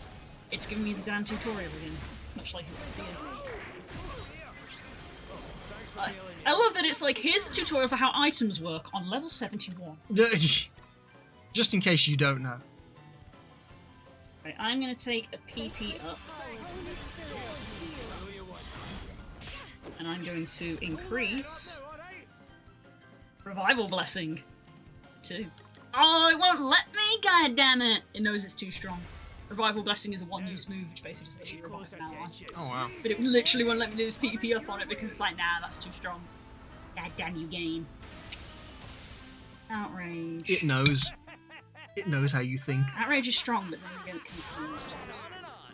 it's giving me the damn tutorial again, much like it was for you. I love that it's like, here's a tutorial for how items work on level 71. Just in case you don't know. Right, I'm gonna take a PP up. And I'm going to increase Revival Blessing to 2. Oh, it won't let me, god damn it! It knows it's too strong. Revival Blessing is a one-use move, which basically just lets you revive an ally. Oh wow. But it literally won't let me lose PP up on it because it's like, nah, that's too strong. God damn you, game. Outrage. It knows. It knows how you think. Outrage is strong, but then you get confused.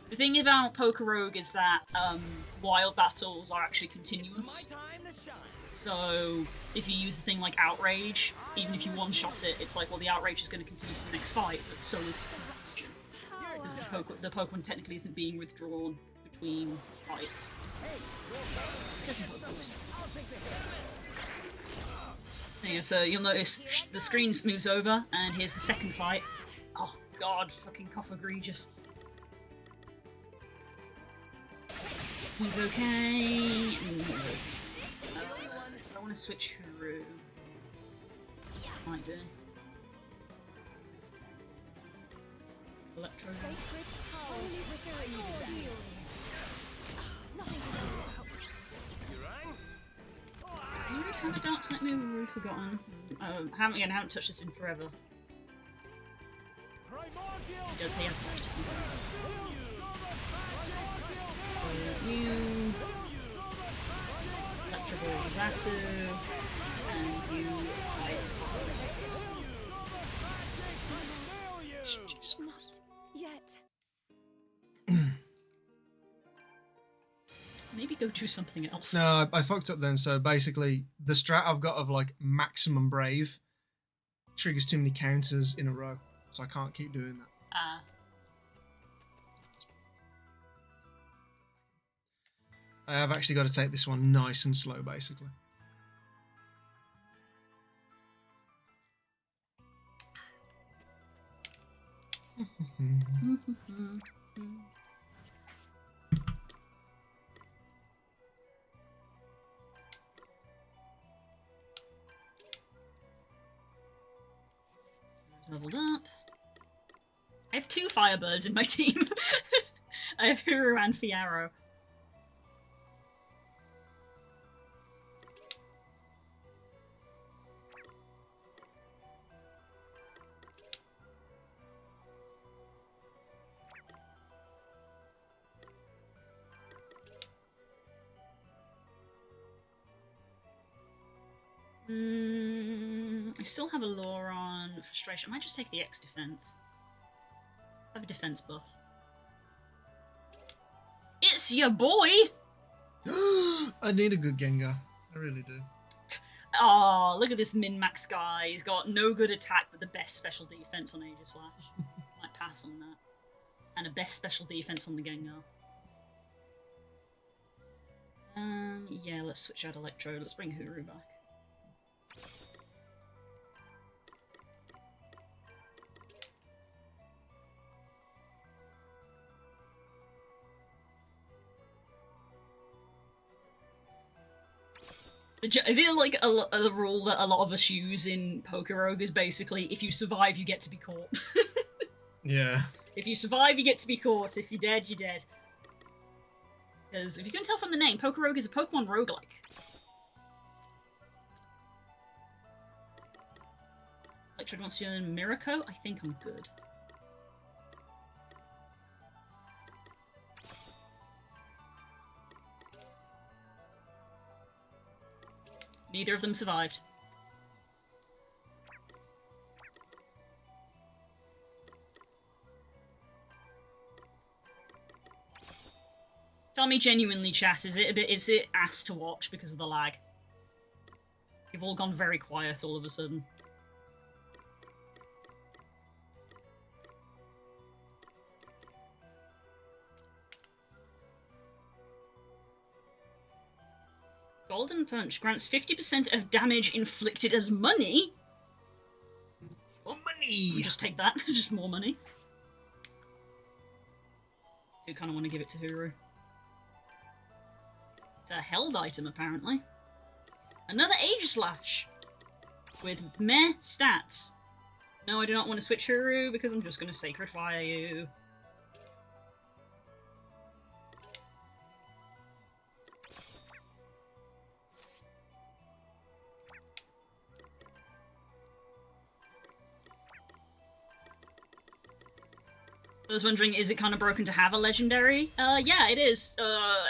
The thing about PokeRogue is that wild battles are actually continuous. So if you use a thing like Outrage, even if you one-shot it, it's like, well, the Outrage is going to continue to the next fight, but so is the conversion. Because the Pokemon technically isn't being withdrawn between fights. Let's get some Pokeballs. Yeah, so you'll notice the screen moves over, and here's the second fight. Oh god, fucking cough egregious. He's okay. I want to switch Huru. Might do. Electro. Do you have a dark type move or we've forgotten? Haven't touched this in forever. He does, he has one. You Electro Ball Zatu, and you Not yet. Maybe go do something else. No, I fucked up then. So basically, the strat I've got of like maximum brave triggers too many counters in a row, so I can't keep doing that. I have actually got to take this one nice and slow, basically. Leveled up. I have 2 Firebirds in my team. I have Huru and Fiaro. I still have a lure on frustration. I might just take the X defense. I have a defense buff. It's your boy! I need a good Gengar. I really do. Oh, look at this min-max guy. He's got no good attack, but the best special defense on Aegislash. Might pass on that. And a best special defense on the Gengar. Yeah, let's switch out Electro. Let's bring Huru back. I feel like a rule that a lot of us use in PokeRogue is basically, if you survive, you get to be caught. Yeah. If you survive, you get to be caught. If you're dead, you're dead. Because if you can tell from the name, PokeRogue is a Pokemon roguelike. Electric wants to learn Miracle? I think I'm good. Neither of them survived. Tell me genuinely, chat, is it ass to watch because of the lag? You've all gone very quiet all of a sudden. Golden Punch grants 50% of damage inflicted as money? More money! Just take that, just more money. Do kind of want to give it to Huru. It's a held item, apparently. Another Aegislash! With meh stats. No, I do not want to switch Huru because I'm just going to Sacred Fire you. I was wondering, is it kind of broken to have a legendary? Yeah, it is.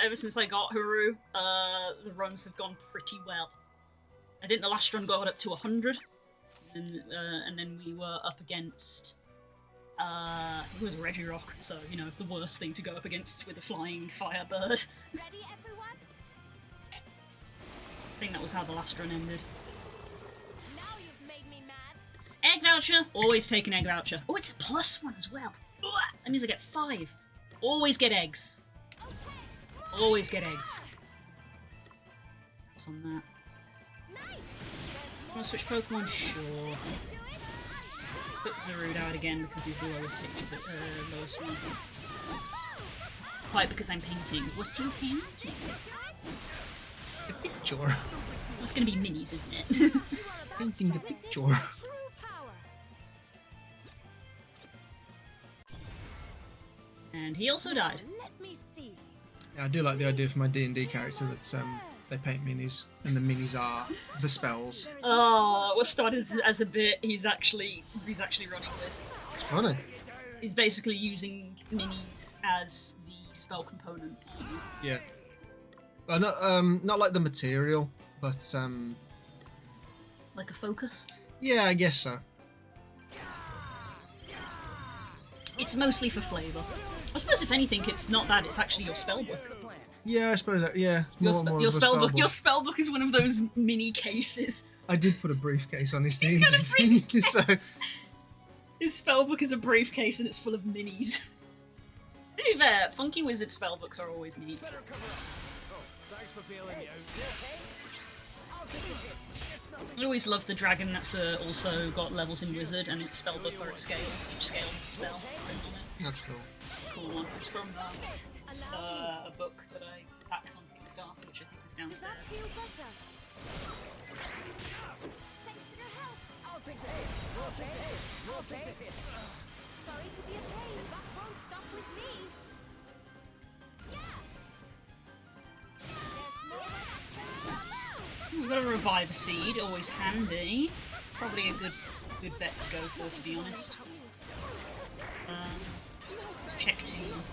Ever since I got Huru, the runs have gone pretty well. I think the last run got up to 100, and then we were up against He was a Regirock, so, you know, the worst thing to go up against with a flying firebird. Ready, everyone? I think that was how the last run ended. Now you've made me mad. Egg voucher! Always take an egg voucher. Oh, it's a +1 as well. That means I get 5. Always get eggs. Always get eggs. What's on that? Want to switch Pokemon? Sure. Put Zarude out again because he's the lowest lowest one. Quite because I'm painting. What are you painting? A picture. Well, it's going to be minis, isn't it? Painting a picture. And he also died. Let me see. Yeah, I do like the idea for my D&D character that they paint minis, and the minis are the spells. Oh, what started as a bit, he's actually running with. It's funny. He's basically using minis as the spell component. Yeah. Well, not like the material, but Like a focus? yeah, I guess so. It's mostly for flavour. I suppose if anything, it's not that, it's actually your spellbook. Yeah, I suppose that, yeah. Your more of a spellbook is one of those mini cases. I did put a briefcase on his D&D got a thing, so... His spellbook is a briefcase and it's full of minis. To be fair, Funky Wizard spellbooks are always neat. Thanks for bailing me out. I always love the dragon that's also got levels in Wizard and its spellbook are at scales. Each scale has a spell written on it. That's cool. It's a cool one. It's from a book that I backed on Kickstarter, which I think is downstairs. Thanks for your help. I'll take the hit. We'll take the hit. We'll take the hit. Sorry to be a pain. That won't stop with me. We've got a Revive Seed, always handy. Probably a good bet to go for, to be honest. Let's check team.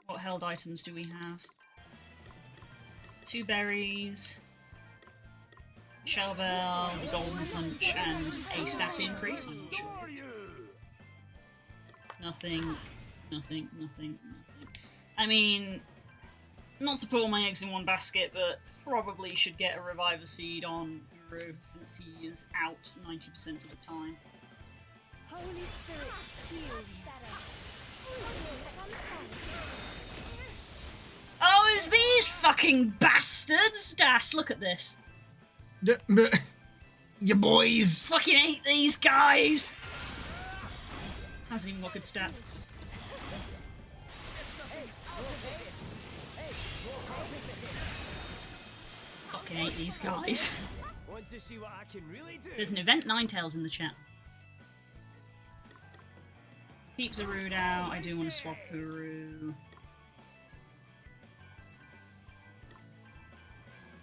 What held items do we have? 2 berries, Shell Bell, the Golden Punch, and a stat increase. I'm not sure. Nothing. I mean, not to put all my eggs in one basket, but probably should get a Reviver Seed on Uru since he is out 90% of the time. Holy Spirit, heal Oh, it's these fucking bastards! Das, look at this. You boys! Fucking hate these guys! Hasn't even got good stats. Fucking hate these guys. Want to see what I can really do? There's an event Ninetales in the chat. Keep Zarude out. I do want to swap Uru.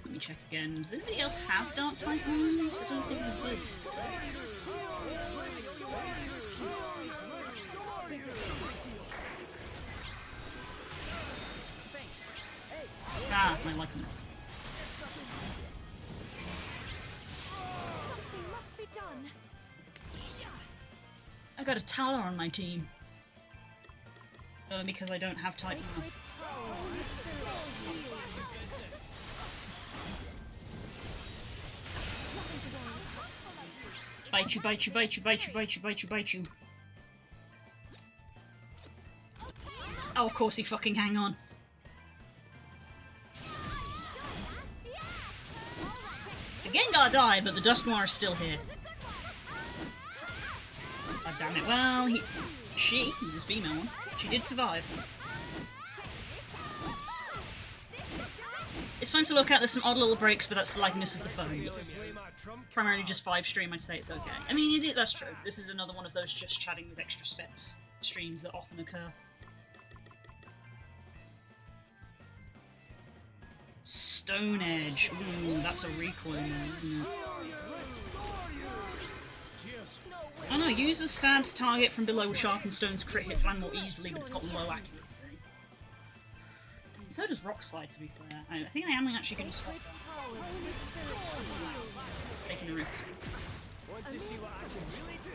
Let me check again. Does anybody else have Dark Type moves? I don't think they do. Ah, I like them. Something must be done. I got a Tala on my team. Because I don't have Type now. Bite you. Oh, of course he fucking hang on. So Gengar died, but the Dusknoir is still here. God damn it. Well, she, this is a female one, she did survive. It's fun to look at, there's some odd little breaks, but that's the likeness of the phone. It's primarily just 5 stream, I'd say it's okay. I mean, that's true. This is another one of those just chatting with extra steps streams that often occur. Stone Edge. Ooh, that's a recoil move, isn't it? Oh no, user stabs target from below with sharpened stones, crit hits land more easily, but it's got low accuracy. And so does Rock Slide, to be fair. I think I am actually going to swap that. Taking a risk. Want to see what I can really do?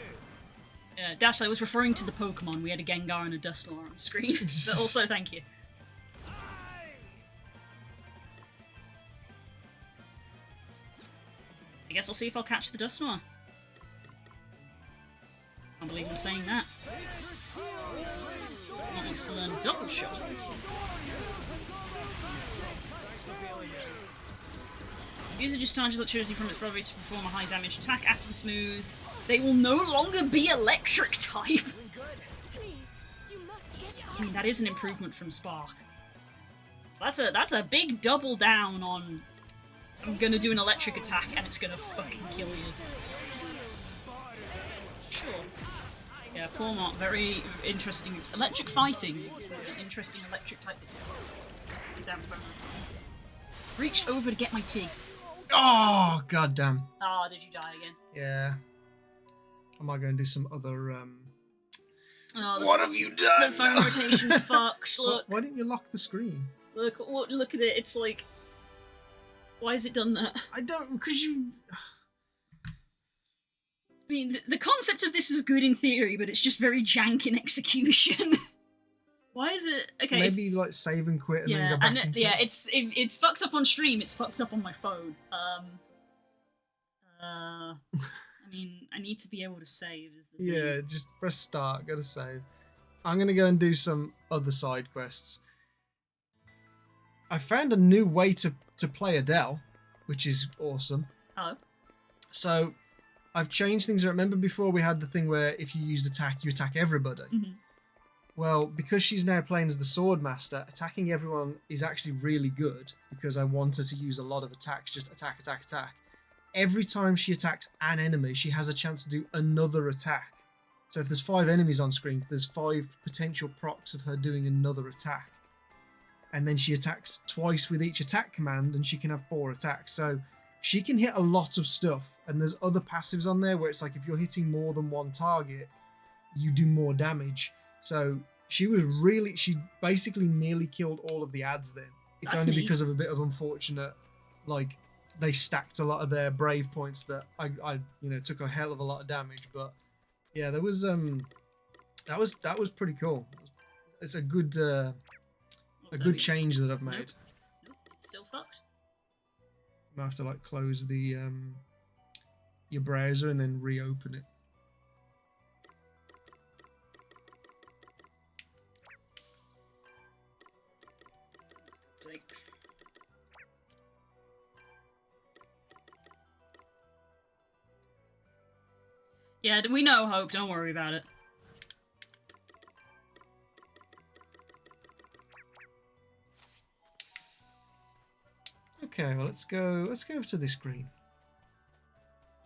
Yeah, Dash, I was referring to the Pokemon. We had a Gengar and a Dusknoir on the screen. But also, thank you. I guess I'll see if I'll catch the Dusknoir. Can't believe I'm saying that. What wants to learn Double Shot? User discharges electricity from its body to perform a high damage attack. After the smooth, they will no longer be electric type. I mean, that is an improvement from Spark. So that's a big double down on. I'm gonna do an electric attack and it's gonna fucking kill you. Sure. Yeah, poor Mark, very interesting. It's electric fighting. It's an interesting electric type that does. Damn phone. Reached over to get my tea. Oh, goddamn. Ah, did you die again? Yeah. I might go and do some other, Oh, what have you done? The phone rotation's fucked. Look. Why didn't you lock the screen? Look at it. It's like... Why has it done that? I don't... Because you... I mean, the concept of this is good in theory, but it's just very jank in execution. Why is it... Okay, maybe you, like, save and quit and then go back into yeah, it. it's fucked up on stream, it's fucked up on my phone. I mean, I need to be able to save. Is the Yeah, thing. just press start, go to save. I'm going to go and do some other side quests. I found a new way to play Adele, which is awesome. Oh. So, I've changed things. Remember before we had the thing where if you used attack, you attack everybody? Mm-hmm. Well, because she's now playing as the Sword Master, attacking everyone is actually really good because I want her to use a lot of attacks, just attack, attack, attack. Every time she attacks an enemy, she has a chance to do another attack. So if there's 5 enemies on screen, there's 5 potential procs of her doing another attack. And then she attacks twice with each attack command and she can have 4 attacks. So she can hit a lot of stuff. And there's other passives on there where it's like if you're hitting more than one target, you do more damage. So she basically nearly killed all of the ads then. It's That's only neat. because of a bit of unfortunate, like, they stacked a lot of their brave points that I took a hell of a lot of damage. But yeah, there was that was pretty cool. It's a good change that I've made. Nope, it's still fucked. I have to like close the your browser and then reopen it. Sweet. Yeah, we know, Hope. Don't worry about it. Okay, well let's go over to this screen.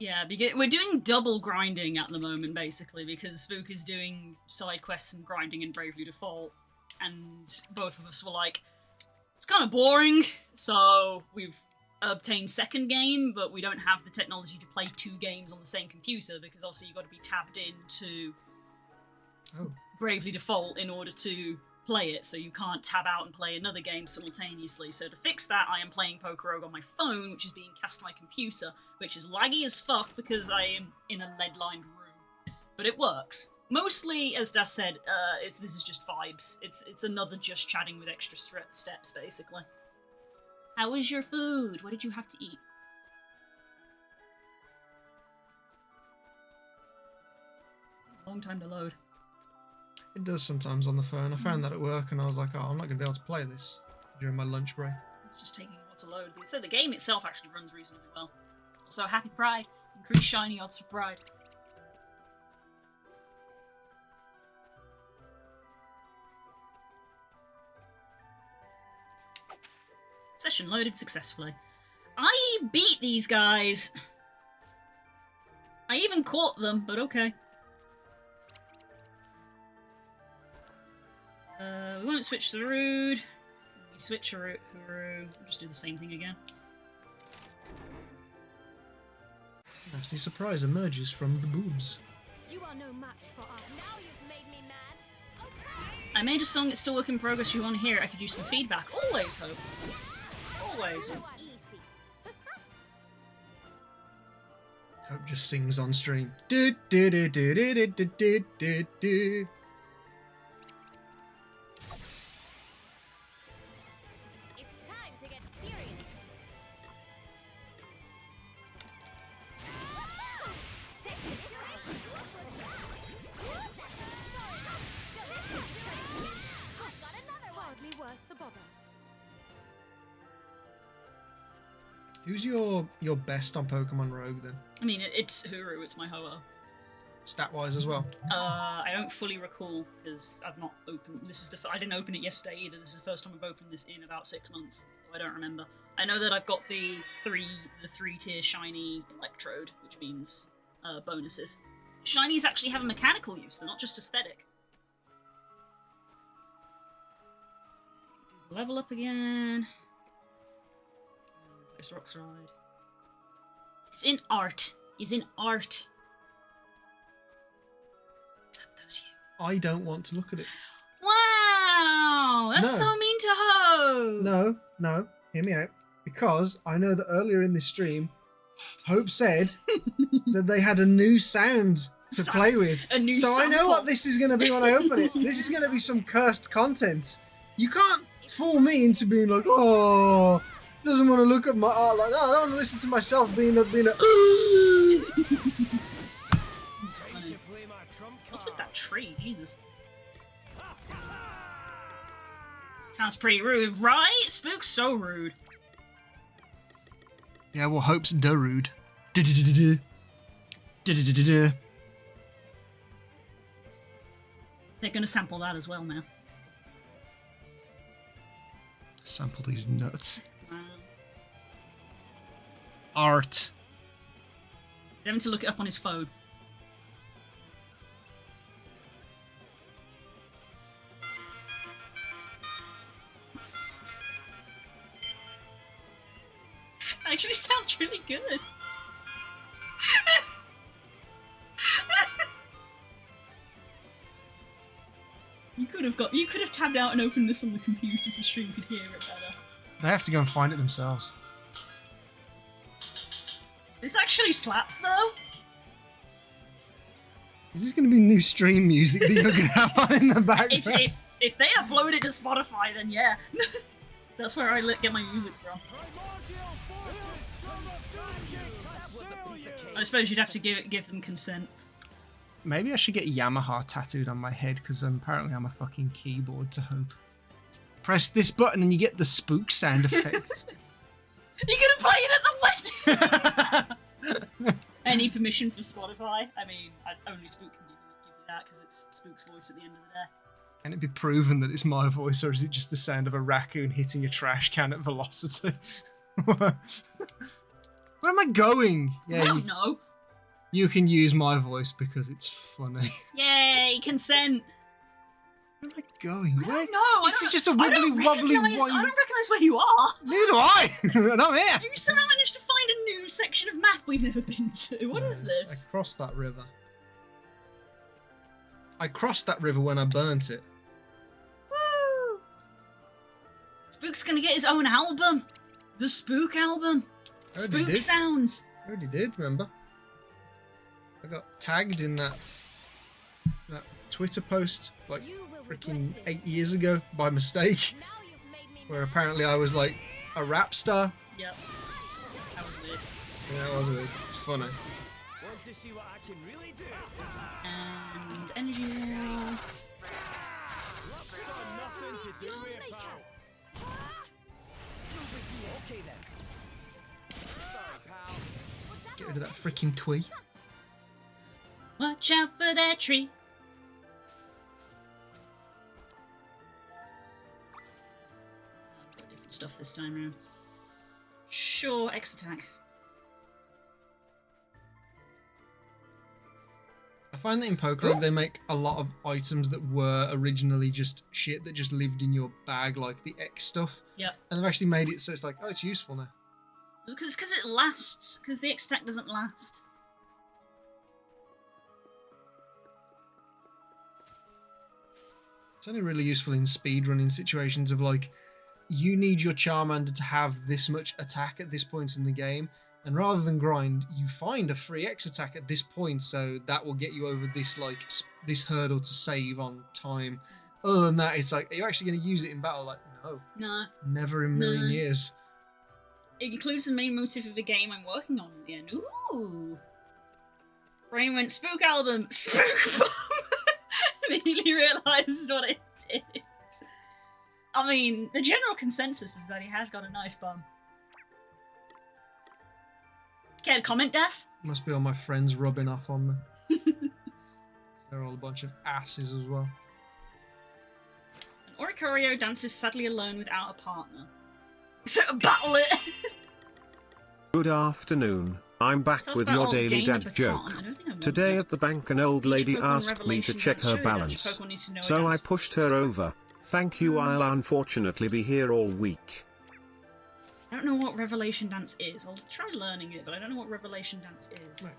Yeah, we're doing double grinding at the moment, basically, because Spook is doing side quests and grinding in Bravely Default, and both of us were like, it's kind of boring, so we've obtained second game, but we don't have the technology to play 2 games on the same computer, because obviously you've got to be tabbed into Bravely Default in order to play it, so you can't tab out and play another game simultaneously. So to fix that, I am playing PokeRogue on my phone, which is being cast to my computer, which is laggy as fuck because I am in a lead-lined room. But it works. Mostly, as Das said, this is just vibes. It's another just chatting with extra steps, basically. How was your food? What did you have to eat? Long time to load. It does sometimes on the phone. I found that at work and I was like, oh, I'm not going to be able to play this during my lunch break. It's just taking a while to load. So the game itself actually runs reasonably well. Also, happy Pride. Increased shiny odds for Pride. Session loaded successfully. I beat these guys. I even caught them, but okay. We won't switch to Rude. We switch to Haru. We'll just do the same thing again. Nasty surprise emerges from the boobs. You are no match for us. Now you've made me mad. I made a song, it's still work in progress. If you want to hear it, I could use some feedback. Always, Hope. Always. Hope just sings on stream. Do, do, do, do, do, do, do, do, do, do. It's time to get serious. Hardly worth the bother. Who's your best on Pokemon Rogue then? I mean, it's Huru, it's my Ho-Oh. Stat-wise as well. I don't fully recall because I've not opened. I didn't open it yesterday either. This is the first time I've opened this in about 6 months, so I don't remember. I know that I've got the three-tier shiny Electrode, which means bonuses. Shinies actually have a mechanical use; they're not just aesthetic. Level up again. Where's Rock's Ride? It's in art. He's in art. That's you. I don't want to look at it. Wow! That's No. so mean to Ho! No, hear me out. Because I know that earlier in this stream, Hope said that they had a new sound to play with. A new so I know sample. what this is going to be when I open it. This is going to be some cursed content. You can't fool me into being like, oh, doesn't want to look at my art. Like, no, I don't want to listen to myself being a. Ready to play my trump What's with card? that tree? Jesus. Sounds pretty rude, right? Spook's so rude. Yeah, well, Hope's Darude. Du-du-du-du-du. Du-du-du-du-du. They're gonna sample that as well now. Sample these nuts. Wow. Art. He's having to look it up on his phone. Actually sounds really good. You could have tabbed out and opened this on the computer so the stream could hear it better. They have to go and find it themselves. This actually slaps though. Is this going to be new stream music that you're going to have on in the background? If they upload it to Spotify, then yeah. That's where I get my music from. I suppose you'd have to give them consent. Maybe I should get Yamaha tattooed on my head because apparently I'm a fucking keyboard to Hope. Press this button and you get the spook sound effects. You're gonna play it at the wedding! Any permission for Spotify? I mean, only Spook can give you that because it's Spook's voice at the end of the day. Can it be proven that it's my voice or is it just the sound of a raccoon hitting a trash can at velocity? Where am I going? Yeah, I don't know. You can use my voice because it's funny. Yay, consent! Where am I going? I don't know. This is just a wibbly wobbly I don't recognise where you are. Neither do I! And I'm here! You somehow managed to find a new section of map we've never been to. What is this? I crossed that river. I crossed that river when I burnt it. Woo! Spook's gonna get his own album. The Spook album. Already Spook did. sounds. I already did, remember? I got tagged in that Twitter post like freaking 8 years ago by mistake, where apparently I was like a rap star. Yep. That was weird. Yeah, it was weird. It's funny. Want to see what I can really do? And energy rail. Luck's got nothing to do with it, pal. Okay then. Sorry, pal. Get rid of that freaking twee. Watch out for that tree. I've got different stuff this time round. Sure, X attack. I find that in PokeRogue they make a lot of items that were originally just shit that just lived in your bag, like the X stuff. Yep. And they've actually made it so it's like, oh, it's useful now. Because it lasts. Because the X attack doesn't last. It's only really useful in speedrunning situations of like, you need your Charmander to have this much attack at this point in the game, And rather than grind, you find a free X attack at this point, so that will get you over this this hurdle to save on time. Other than that, it's like, are you actually going to use it in battle? Like, no. Nah. Never in a million years. It includes the main motive of the game I'm working on at the end. Ooh. Brain went, spook album, spook bomb. Immediately realised what it did. I mean, the general consensus is that he has got a nice bum. Care to comment, Des? Must be all my friends rubbing off on me. They're all a bunch of asses as well. And Oricorio dances sadly alone without a partner. So battle it! Good afternoon. I'm back with your daily dad joke. Today at the bank an old lady asked me to check her balance. So I pushed her over. Thank you, I'll unfortunately be here all week. I don't know what Revelation Dance is. I'll try learning it, but I don't know what Revelation Dance is. Wait,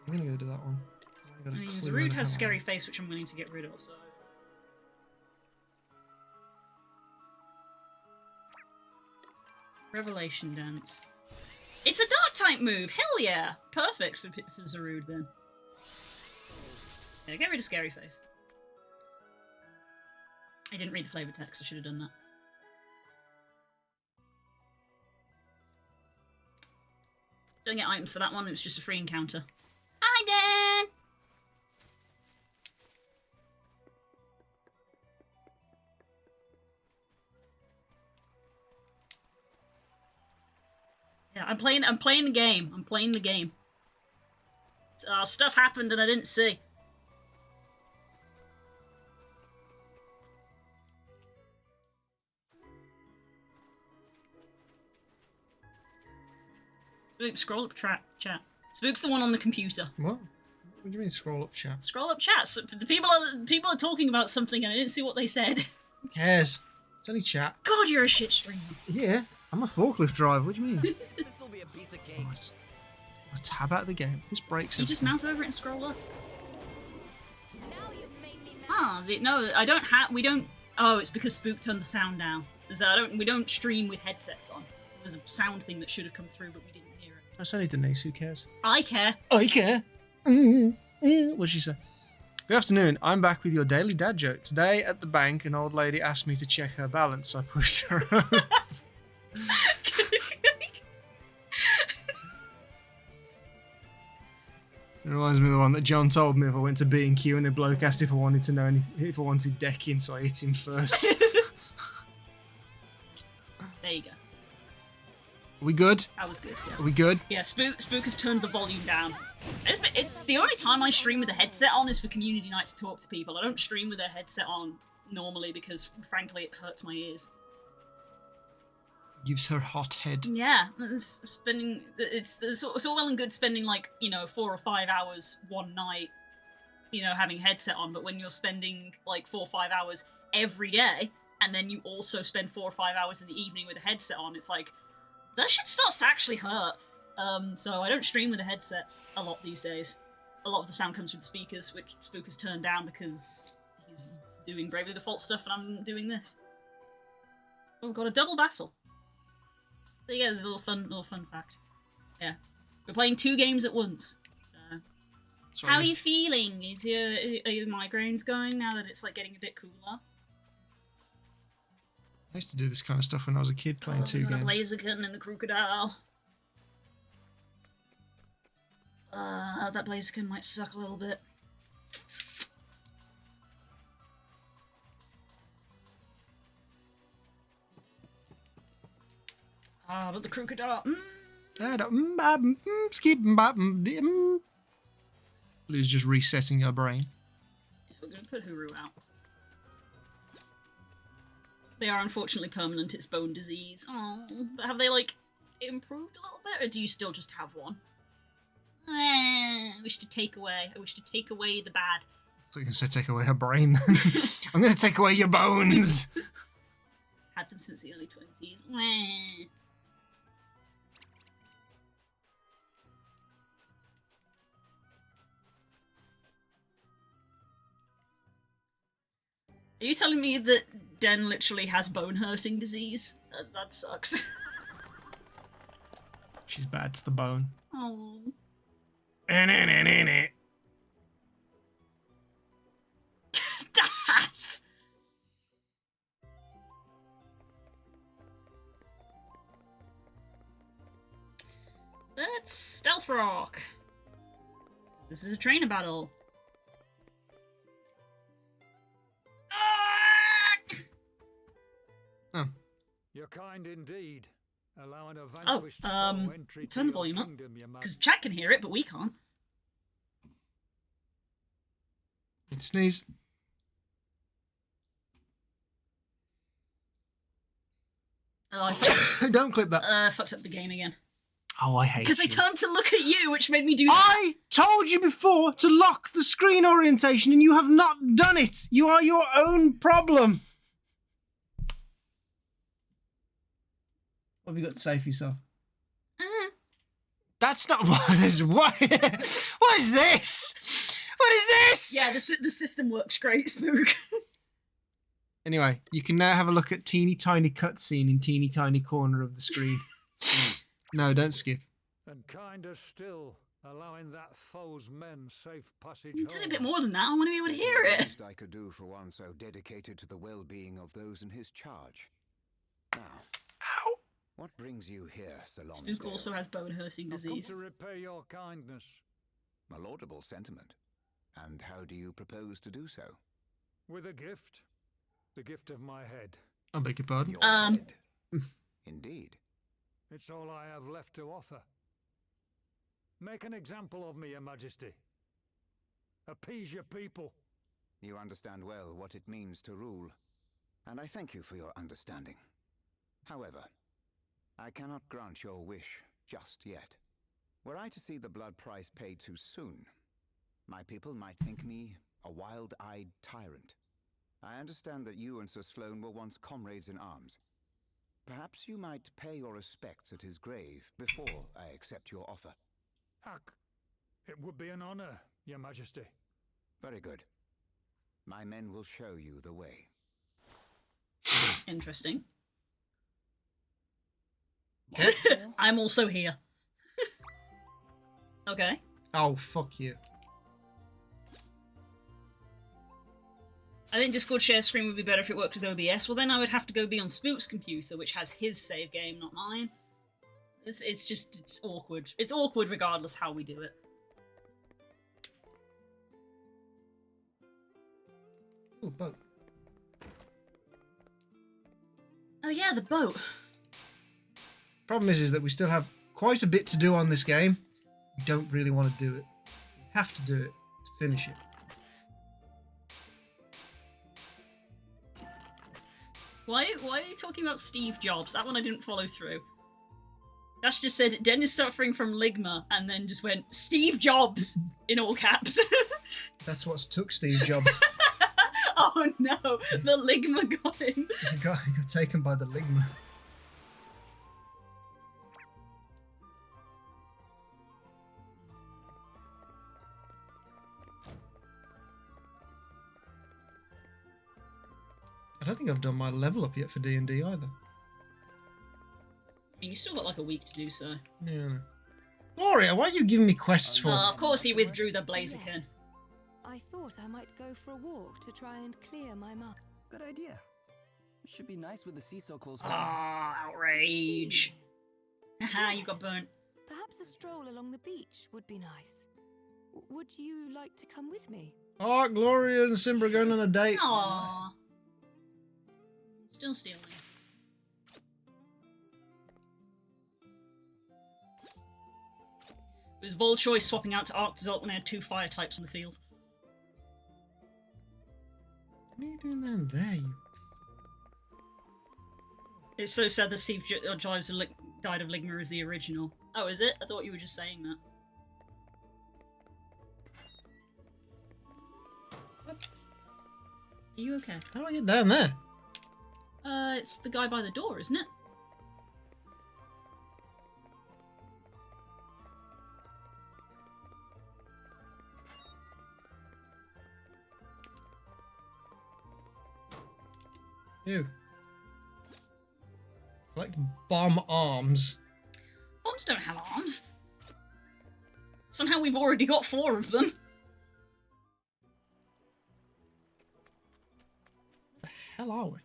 I'm gonna go to that one. I mean, Zarude has scary face, which I'm willing to get rid of, so... Revelation Dance. It's a dark type move! Hell yeah! Perfect for Zarude then. Yeah, get rid of scary face. I didn't read the flavor text, I should have done that. Don't get items for that one, it was just a free encounter. Hi, Dan! Yeah, I'm playing the game. I'm playing the game. Stuff happened and I didn't see. Spook, scroll up chat. Spook's the one on the computer. What? What do you mean scroll up chat? Scroll up chat. So the people are talking about something and I didn't see what they said. Who cares? It's only chat. God, you're a shit streamer. Yeah, I'm a forklift driver. What do you mean? This will be a piece of cake. I'll tab out of the game. If this breaks You just mouse over it and scroll up. Now you've made me mad. Ah, no, I don't have. We don't. Oh, it's because Spook turned the sound down. We don't stream with headsets on. It was a sound thing that should have come through, but we didn't hear it. That's only Denise. Who cares? I care. I care. What'd she say? Good afternoon. I'm back with your daily dad joke. Today at the bank, an old lady asked me to check her balance, so I pushed her over. It reminds me of the one that John told me if I went to B&Q and a bloke asked if I wanted to know if I wanted decking, so I hit him first. There you go. Are we good? That was good. Yeah. Are we good? Yeah, Spook has turned the volume down. It's the only time I stream with a headset on is for community night to talk to people. I don't stream with a headset on normally because, frankly, it hurts my ears. Gives her hot head. Yeah, it's all well and good spending 4 or 5 hours one night, having a headset on, but when you're spending 4 or 5 hours every day, and then you also spend 4 or 5 hours in the evening with a headset on, it's like, that shit starts to actually hurt. So I don't stream with a headset a lot these days. A lot of the sound comes from the speakers, which Spook has turned down because he's doing Bravely Default stuff and I'm doing this. Oh, we've got a double battle. So yeah, there's a little fun fact. Yeah, we're playing 2 games at once. How are you feeling? Are your migraines going now that it's getting a bit cooler? I used to do this kind of stuff when I was a kid playing 2 games. A Blaziken and a Crocodile. That Blaziken might suck a little bit. But the Crocodile. Lou's just resetting her brain. Yeah, we're gonna put Huru out. They are unfortunately permanent, it's bone disease. Oh, but have they, improved a little bit, or do you still just have one? I wish to take away the bad. I thought you were going to say take away her brain. I'm going to take away your bones! Had them since the early 20s. Are you telling me that Den literally has bone-hurting disease? That sucks. She's bad to the bone. Oh. Das! Let's stealth rock. This is a trainer battle. Oh. You're kind indeed, allowing a Oh, vanquished foe entry to turn the your volume up. kingdom, Your Because Majesty. chat can hear it, but we can't. It sneeze. Oh, Don't clip that. I fucked up the game again. Oh, I hate Because I you. turned to look at you, which made me do that. I told you before to lock the screen orientation and you have not done it. You are your own problem. What have you got to say for yourself? That's not what is. What is this? What is this? Yeah, the system works great, Spook. Anyway, you can now have a look at teeny tiny cutscene in teeny tiny corner of the screen. No, don't skip. And kinder still, allowing that foe's men safe passage You tell home. a bit more than that. I want to be able to hear it. Least I could do for one so dedicated to the well-being of those in his charge. Now, what brings you here, Sir Lonsdale? Spook also has bone-hurting I've come disease. to repay your kindness. A laudable sentiment. And how do you propose to do so? With a gift. The gift of my head. I beg your pardon. Your head. Indeed. It's all I have left to offer. Make an example of me, Your Majesty. Appease your people. You understand well what it means to rule, and I thank you for your understanding. However, I cannot grant your wish just yet. Were I to see the blood price paid too soon, my people might think me a wild-eyed tyrant. I understand that you and Sir Sloane were once comrades in arms. Perhaps you might pay your respects at his grave before I accept your offer. It would be an honor, Your Majesty. Very good. My men will show you the way. Interesting. I'm also here. Okay. Oh, fuck you. I think Discord share screen would be better if it worked with OBS. Well, then I would have to go be on Spook's computer, which has his save game, not mine. It's awkward. It's awkward regardless how we do it. Ooh, boat. Oh yeah, the boat. Problem is that we still have quite a bit to do on this game. We don't really want to do it. We have to do it to finish it. Why are you talking about Steve Jobs? That one I didn't follow through. Dash just said, Den is suffering from ligma, and then just went, Steve Jobs! In all caps. That's what's took Steve Jobs. Oh no, the ligma got him. He got taken by the ligma. I don't think I've done my level up yet for D&D either. I mean, you still got like a week to do so. Yeah. Gloria, why are you giving me quests for? Of course he withdrew the Blaziken. I thought I might go for a walk to try and clear my mind. Good idea. It should be nice with the sea so close by. Ah, outrage. Haha, you got burnt. Perhaps a stroll along the beach would be nice. Would you like to come with me? Oh, Gloria and Simba are going on a date. Aww. Still stealing. It was a bold choice swapping out to Arctazult when I had 2 fire types in the field. What are you doing down there, you? It's so sad that Steve Jobs died of ligma as the original. Oh, is it? I thought you were just saying that. What? Are you okay? How do I get down there? It's the guy by the door, isn't it? Ew. Collect bomb arms. Bombs don't have arms. Somehow we've already got 4 of them. Where the hell are we?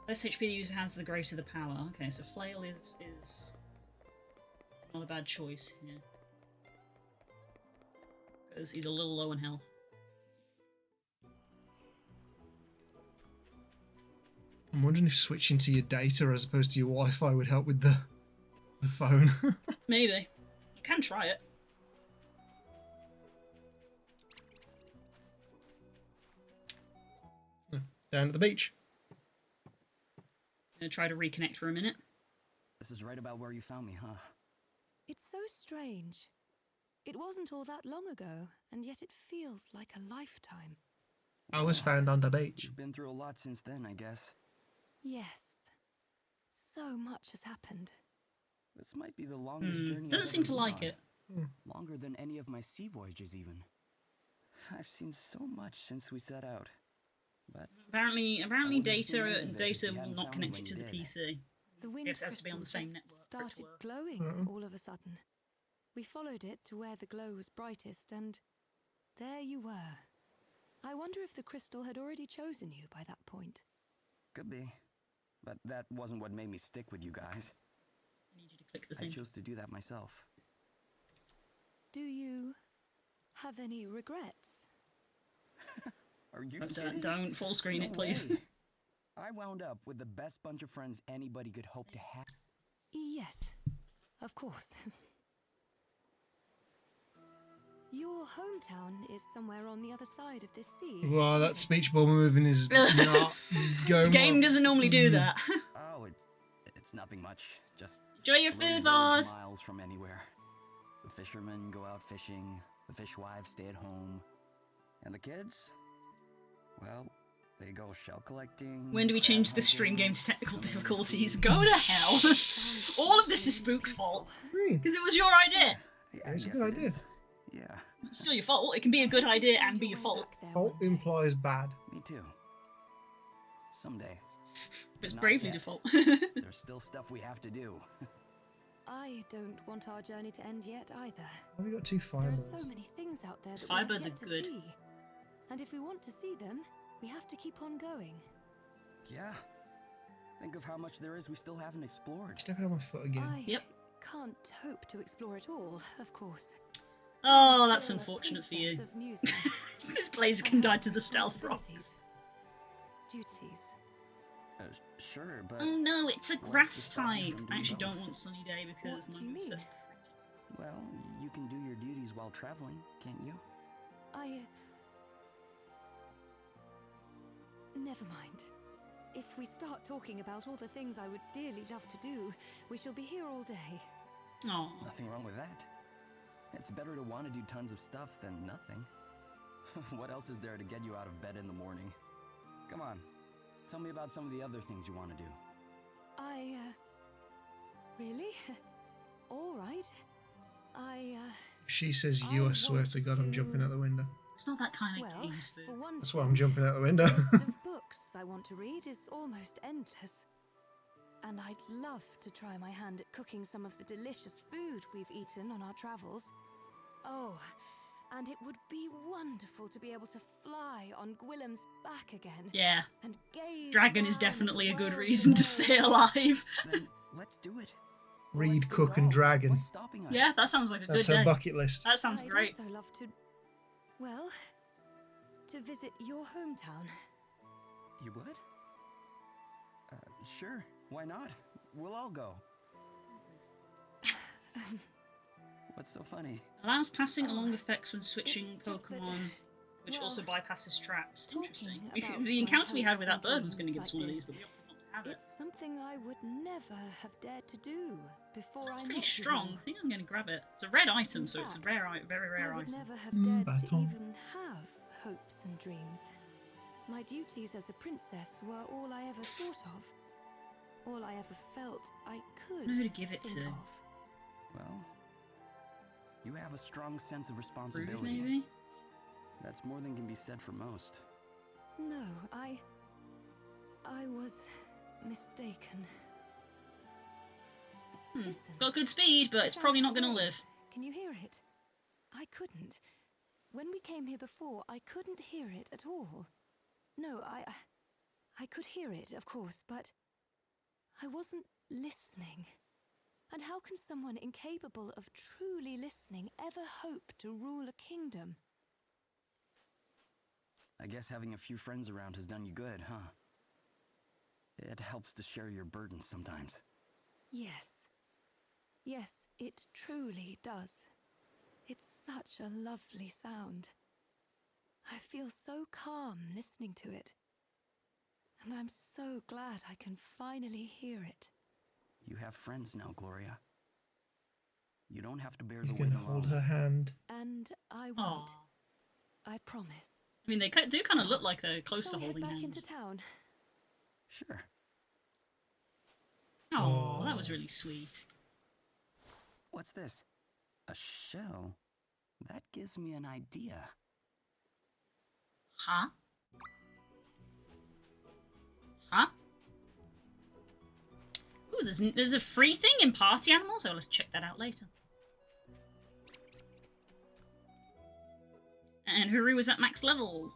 Less HP the user has, the greater the power. Okay, so flail is not a bad choice here. Because he's a little low in health. I'm wondering if switching to your data as opposed to your Wi-Fi would help with the phone. Maybe. I can try it. Down at the beach. Gonna try to reconnect for a minute. This is right about where you found me, huh? It's so strange. It wasn't all that long ago, and yet it feels like a lifetime. I was found on the beach. You've been through a lot since then, I guess. Yes. So much has happened. This might be the longest journey. Doesn't seem to like it. Longer than any of my sea voyages, even. I've seen so much since we set out. But apparently data will not connect it to the PC. The wind Yes, it has to be on the same network. Started glowing all of a sudden. We followed it to where the glow was brightest, and there you were. I wonder if the crystal had already chosen you by that point. Could be. But that wasn't what made me stick with you guys. I need you to click the thing. I chose to do that myself. Do you have any regrets? Are you kidding? Don't full screen it, please. Way. I wound up with the best bunch of friends anybody could hope to have. Yes, of course. Your hometown is somewhere on the other side of this sea. Wow, that speech bubble moving is not going Game well. doesn't normally do that. Oh, it's nothing much. Just enjoy your food, Vars. Miles from anywhere. The fishermen go out fishing. The fishwives stay at home, and the kids, well, they go shell collecting. When do we change the stream game to technical difficulties? Go to hell. All of this is Spook's fault. Because it was your idea. Yeah, it's a good idea. Yeah. It's still your fault. It can be a good idea and be your fault. Fault implies bad. Me too. Someday. It's bravely default. There's still stuff we have to do. I don't want our journey to end yet either. Have we got 2 There are firebirds? so many things out there that Firebirds we have are yet good. to see. And if we want to see them, we have to keep on going. Yeah. Think of how much there is we still haven't explored. Stepping on my foot again. I can't hope to explore it all, of course. Oh, that's unfortunate for you. Of music. This Blaziken died to the stealth rocks. Duties. Sure, but... Oh no, it's a grass type. I actually don't want Sunny Day because my moveset's pretty. Well, you can do your duties while traveling, can't you? Never mind. If we start talking about all the things I would dearly love to do, we shall be here all day. Aww. Nothing wrong with that. It's better to want to do tons of stuff than nothing. What else is there to get you out of bed in the morning? Come on, tell me about some of the other things you want to do. Really? All right. If she says you, I swear to God, I'm jumping out the window. It's not that kind of game, Spook. That's why I'm jumping out the window. The list of books I want to read is almost endless. And I'd love to try my hand at cooking some of the delicious food we've eaten on our travels. Oh, and it would be wonderful to be able to fly on Gwillem's back again. Yeah. And gaze Dragon is around definitely the a good world reason to below. stay alive. Then let's do it. Read, cook, and dragon. What's stopping us? Yeah, that sounds like a That's good day. her bucket list. That sounds I'd great. also love to, well, to visit your hometown. You would? Sure. Why not? We'll all go. What's so funny? Allows passing along effects when switching it's just that, Pokemon, which also bypasses traps. Interesting. Talking The about encounter we my had with that hopes and bird was going to give us dreams one of like these, but we opted not to have it. It's something I would never have dared to do before Sounds I pretty met you. strong. I think I'm going to grab it. It's a red item, so it's a fact, rare, very rare I would item. never have dared to baton. even have hopes and dreams. My duties as a princess were all I ever thought of. all I ever felt I could know who to give it think to. of. Well, you have a strong sense of Rude, responsibility. maybe? That's more than can be said for most. No, I was mistaken. Listen, It's got good speed, but it's that probably not going to voice, live. Can you hear it? I couldn't. When we came here before, I couldn't hear it at all. No, I could hear it, of course, but I wasn't listening. And how can someone incapable of truly listening ever hope to rule a kingdom? I guess having a few friends around has done you good, huh? It helps to share your burdens sometimes. Yes. Yes, it truly does. It's such a lovely sound. I feel so calm listening to it. And I'm so glad I can finally hear it. You have friends now, Gloria. You don't have to bear He's the weight gonna hold alone. her hand. And I won't. Aw. I promise. I mean, they do kind of look like they're close Shall to we head holding back hands. into town? Sure. Oh, that was really sweet. What's this? A shell? That gives me an idea. Huh? Huh? Ooh, there's a free thing in Party Animals? I'll check that out later. And Haru was at max level.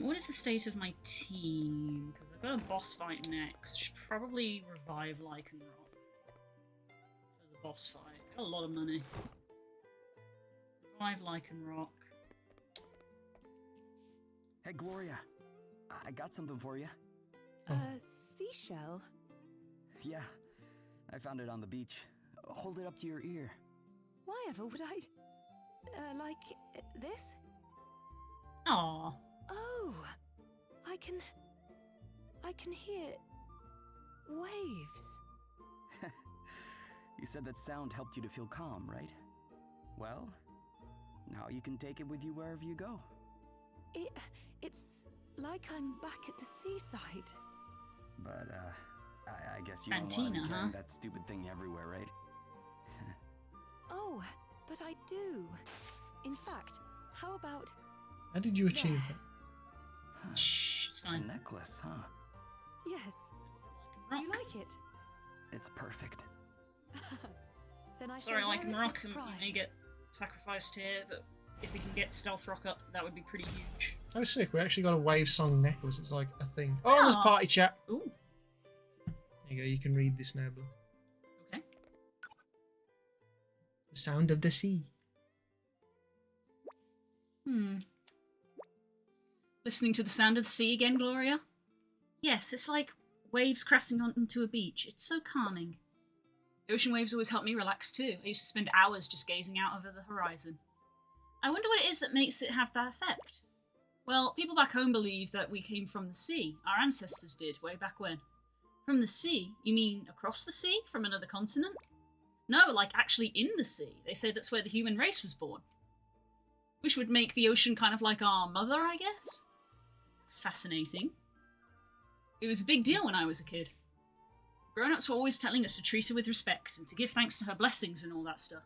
What is the state of my team? Because I've got a boss fight next. Should probably revive Lycanroc for the boss fight. Got a lot of money. Revive Lycanroc. Hey, Gloria. I got something for you. A seashell? Yeah, I found it on the beach. Hold it up to your ear. Why ever would I... like... this? Aww. Oh! I can hear... waves. You said that sound helped you to feel calm, right? Well, now you can take it with you wherever you go. It's like I'm back at the seaside. But, I guess you don't want to Cantina, be carrying huh? that stupid thing everywhere, right? Oh, but I do. In fact, how about... How did you achieve that? Shh, it's A fine. necklace, huh? Yes. Do you like it? It's perfect. Then I Sorry, shall wear it Lycanroc, with you pride. may get sacrificed here, but if we can get Stealth Rock up, that would be pretty huge. Oh, sick. We actually got a wave song necklace. It's like a thing. Oh, there's party chat. Ooh. There you go. You can read this now, Blue. Okay. The sound of the sea. Listening to the sound of the sea again, Gloria? Yes, it's like waves crashing onto a beach. It's so calming. Ocean waves always help me relax too. I used to spend hours just gazing out over the horizon. I wonder what it is that makes it have that effect. Well, people back home believe that we came from the sea. Our ancestors did, way back when. From the sea? You mean across the sea? From another continent? No, like actually in the sea. They say that's where the human race was born. Which would make the ocean kind of like our mother, I guess? It's fascinating. It was a big deal when I was a kid. Grown-ups were always telling us to treat her with respect and to give thanks to her blessings and all that stuff.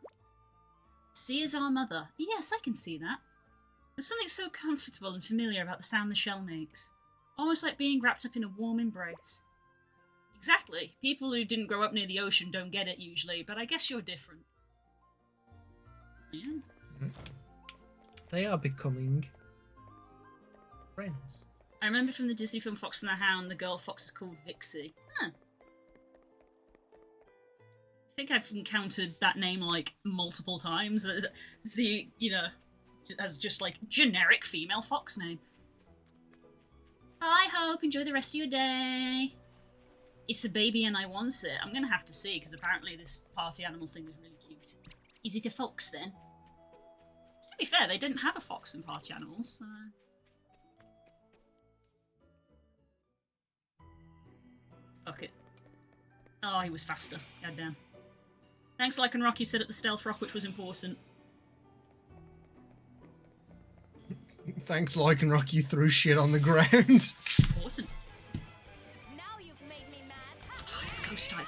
Sea is our mother. Yes, I can see that. There's something so comfortable and familiar about the sound the shell makes. Almost like being wrapped up in a warm embrace. Exactly. People who didn't grow up near the ocean don't get it usually, but I guess you're different. Yeah. They are becoming friends. I remember from the Disney film Fox and the Hound, the girl fox is called Vixie. Huh. I think I've encountered that name like multiple times. It's the, as just like generic female fox name. Bye, Hope. Enjoy the rest of your day. It's a baby and I want it. I'm gonna have to see because apparently this party animals thing was really cute. Is it a fox then? To be fair, they didn't have a fox in Party Animals, so... Fuck it. Oh, he was faster. Goddamn. Thanks, Lycanroc, you set up the Stealth Rock, which was important. Thanks, Lycanroc, you threw shit on the ground. Awesome. Now you've made me mad. Oh, it's Ghost type.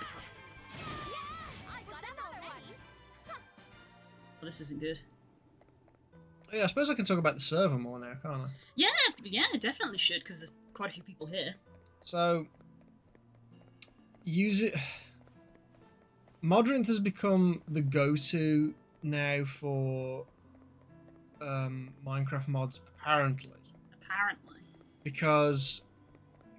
I got another one. Well, this isn't good. Yeah, I suppose I can talk about the server more now, can't I? Yeah, definitely should, because there's quite a few people here. So, use it. Modrinth has become the go-to now for Minecraft mods, apparently. Apparently. Because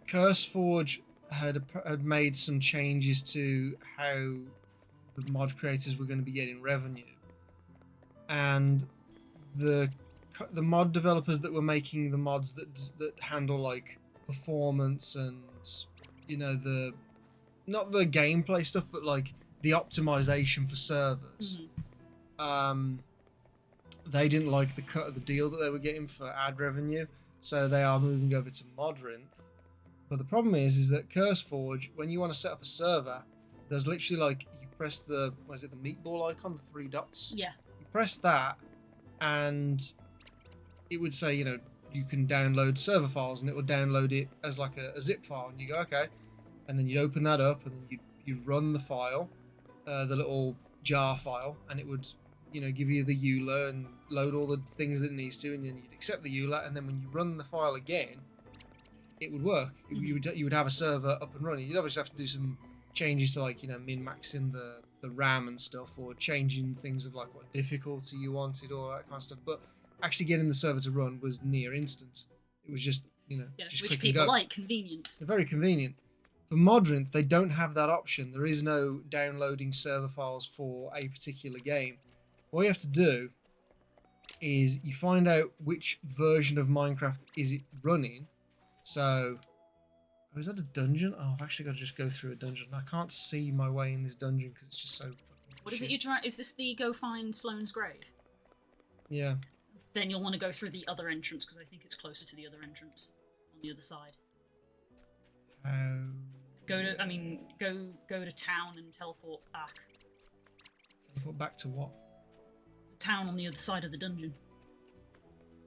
CurseForge had made some changes to how the mod creators were going to be getting revenue. And the mod developers that were making the mods that handle like performance and, you know, not the gameplay stuff, but like the optimization for servers. They didn't like the cut of the deal that they were getting for ad revenue, so they are moving over to Modrinth. But the problem is that CurseForge, when you want to set up a server, there's literally like, you press the, what is it, the meatball icon, the 3 dots? Yeah. You press that, and it would say, you know, you can download server files, and it will download it as like a zip file, and you go, okay. And then you'd open that up, and then you'd run the file, the little jar file, and it would, you know, give you the EULA and load all the things that it needs to, and then you'd accept the EULA, and then when you run the file again, it would work. You would have a server up and running. You'd obviously have to do some changes to, like, you know, min-maxing the RAM and stuff, or changing things of like what difficulty you wanted, or that kind of stuff. But actually getting the server to run was near instant. It was just, you know, just which click people and go. like, convenience. They're very convenient. For Modrinth, they don't have that option. There is no downloading server files for a particular game. What you have to do is you find out which version of Minecraft is it running. So, oh, is that a dungeon? Oh, I've actually got to just go through a dungeon. I can't see my way in this dungeon because it's just so... What is it you're trying... Is this the go find Sloane's grave? Yeah. Then you'll want to go through the other entrance, because I think it's closer to the other entrance. On the other side. Go to town and teleport back. Teleport back to what? The town on the other side of the dungeon.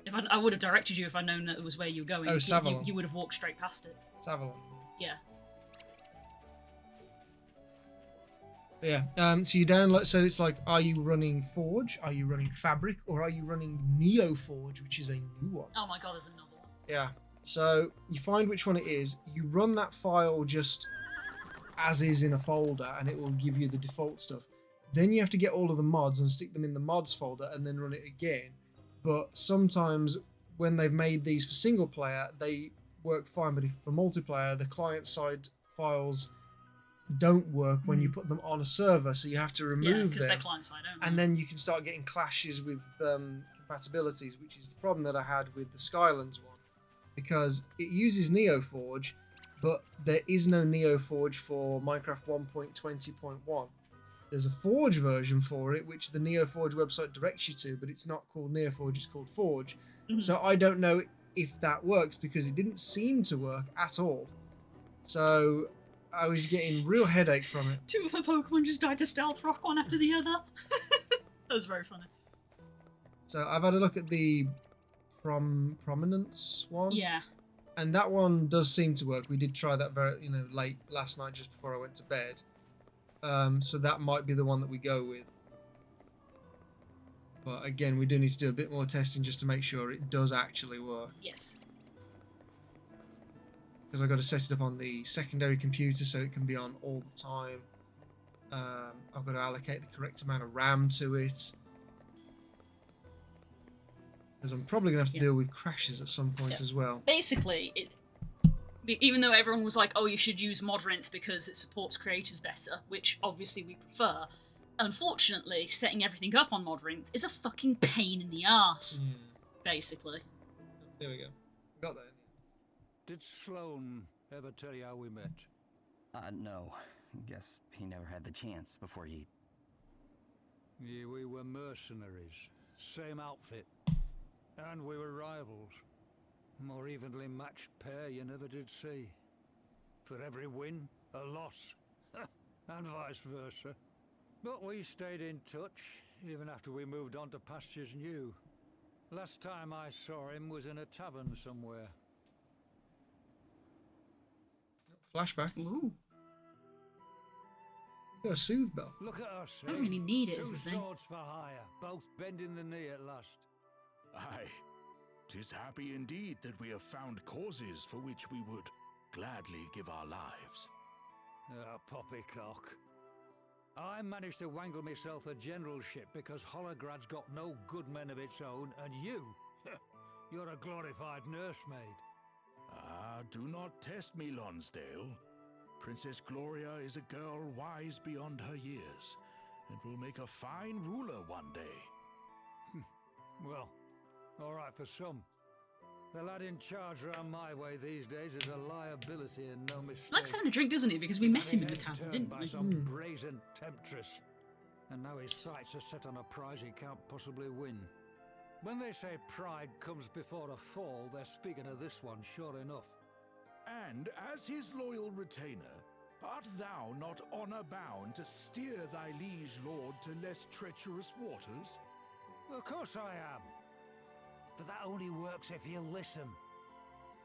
If I would have directed you if I'd known that it was where you were going. Oh, Savalon. You would have walked straight past it. Savalon. Yeah. Yeah. So you download. So it's like, are you running Forge? Are you running Fabric? Or are you running Neo Forge, which is a new one? Oh my god, there's another one. Yeah. So you find which one it is. You run that file just as is in a folder, and it will give you the default stuff. Then you have to get all of the mods and stick them in the mods folder, and then run it again. But sometimes when they've made these for single player, they work fine. But if for multiplayer, the client side files don't work when you put them on a server, so you have to remove them. because they're client side only. And then you can start getting clashes with compatibilities, which is the problem that I had with the Skylands one, because it uses NeoForge, but there is no NeoForge for Minecraft 1.20.1. There's a Forge version for it, which the NeoForge website directs you to, but it's not called NeoForge, it's called Forge. So I don't know if that works, because it didn't seem to work at all. So I was getting real headache from it. 2 of my Pokemon just died to stealth rock one after the other. That was very funny. So I've had a look at the Prominence one. Yeah. And that one does seem to work. We did try that very, late last night just before I went to bed. So that might be the one that we go with. But again, we do need to do a bit more testing just to make sure it does actually work. Yes. Because I've got to set it up on the secondary computer so it can be on all the time. I've got to allocate the correct amount of RAM to it. Because I'm probably going to have to deal with crashes at some point as well. Basically, even though everyone was like, oh, you should use Modrinth because it supports creators better, which obviously we prefer, unfortunately, setting everything up on Modrinth is a fucking pain in the arse. Basically. There we go. Got that. Did Sloane ever tell you how we met? No. Guess he never had the chance before he... Yeah, we were mercenaries. Same outfit. And we were rivals. More evenly matched pair you never did see. For every win, a loss. And vice versa. But we stayed in touch, even after we moved on to pastures new. Last time I saw him was in a tavern somewhere. Flashback. Ooh. You got a soothe bell. Look at us, I don't really need it, is Two the thing. swords for hire, both bending the knee at last. Aye, 'tis happy indeed that we have found causes for which we would gladly give our lives. Poppycock. I managed to wangle myself a generalship because Holograd's got no good men of its own, and you're a glorified nursemaid. Ah, do not test me, Lonsdale. Princess Gloria is a girl wise beyond her years, and will make a fine ruler one day. Well, all right for some. The lad in charge around my way these days is a liability and no mistake. He likes having a drink, doesn't he? Because we met him in the tavern, didn't by we? some brazen temptress. And now his sights are set on a prize he can't possibly win. When they say pride comes before a fall, they're speaking of this one, sure enough. And as his loyal retainer, art thou not honour-bound to steer thy liege lord to less treacherous waters? Of course I am. But that only works if he'll listen.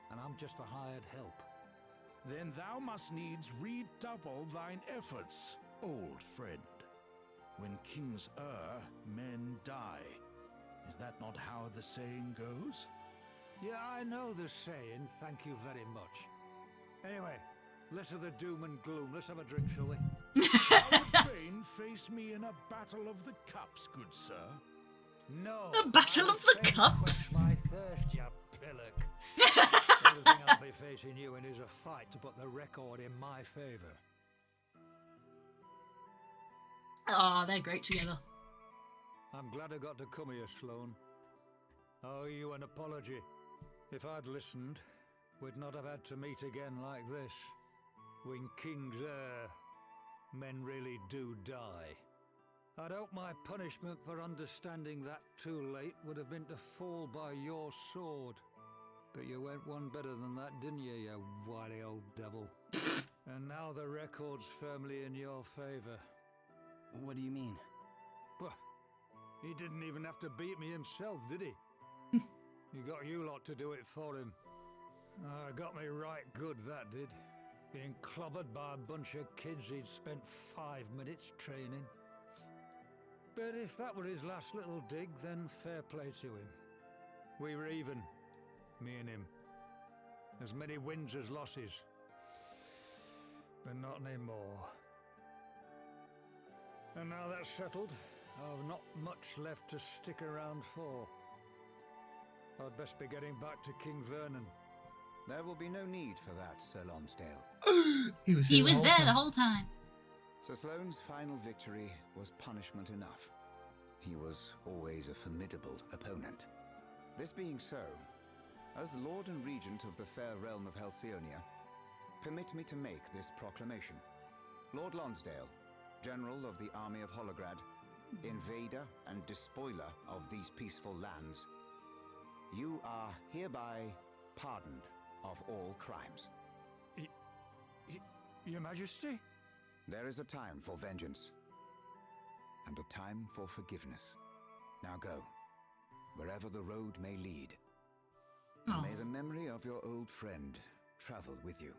And I'm just a hired help. Then thou must needs redouble thine efforts, old friend. When kings err, men die. Is that not how the saying goes? Yeah, I know the saying, thank you very much. Anyway, less of the doom and gloom. Let's have a drink, shall we? Thou would fain face me in a battle of the cups, good sir. No. A battle of the cups? My thirst, you pillock. The only thing I'll be facing you in is a fight to put the record in my favour. Ah, they're great together. I'm glad I got to come here, Sloane. I owe you an apology. If I'd listened, we'd not have had to meet again like this. When kings err, men really do die. I'd hope my punishment for understanding that too late would have been to fall by your sword. But you went one better than that, didn't you, you wily old devil? And now the record's firmly in your favour. What do you mean? But he didn't even have to beat me himself, did he? He got you lot to do it for him. Got me right good, that did. Being clobbered by a bunch of kids he'd spent 5 minutes training. But if that were his last little dig, then fair play to him. We were even, me and him. As many wins as losses. But not anymore. And now that's settled, I've not much left to stick around for. I'd best be getting back to King Vernon. There will be no need for that, Sir Lonsdale. He was there the whole time. Sir Sloane's final victory was punishment enough. He was always a formidable opponent. This being so, as Lord and Regent of the fair realm of Halcyonia, permit me to make this proclamation. Lord Lonsdale, General of the Army of Holograd, invader and despoiler of these peaceful lands, you are hereby pardoned of all crimes. Your Majesty? There is a time for vengeance, and a time for forgiveness. Now go, wherever the road may lead. And may the memory of your old friend travel with you.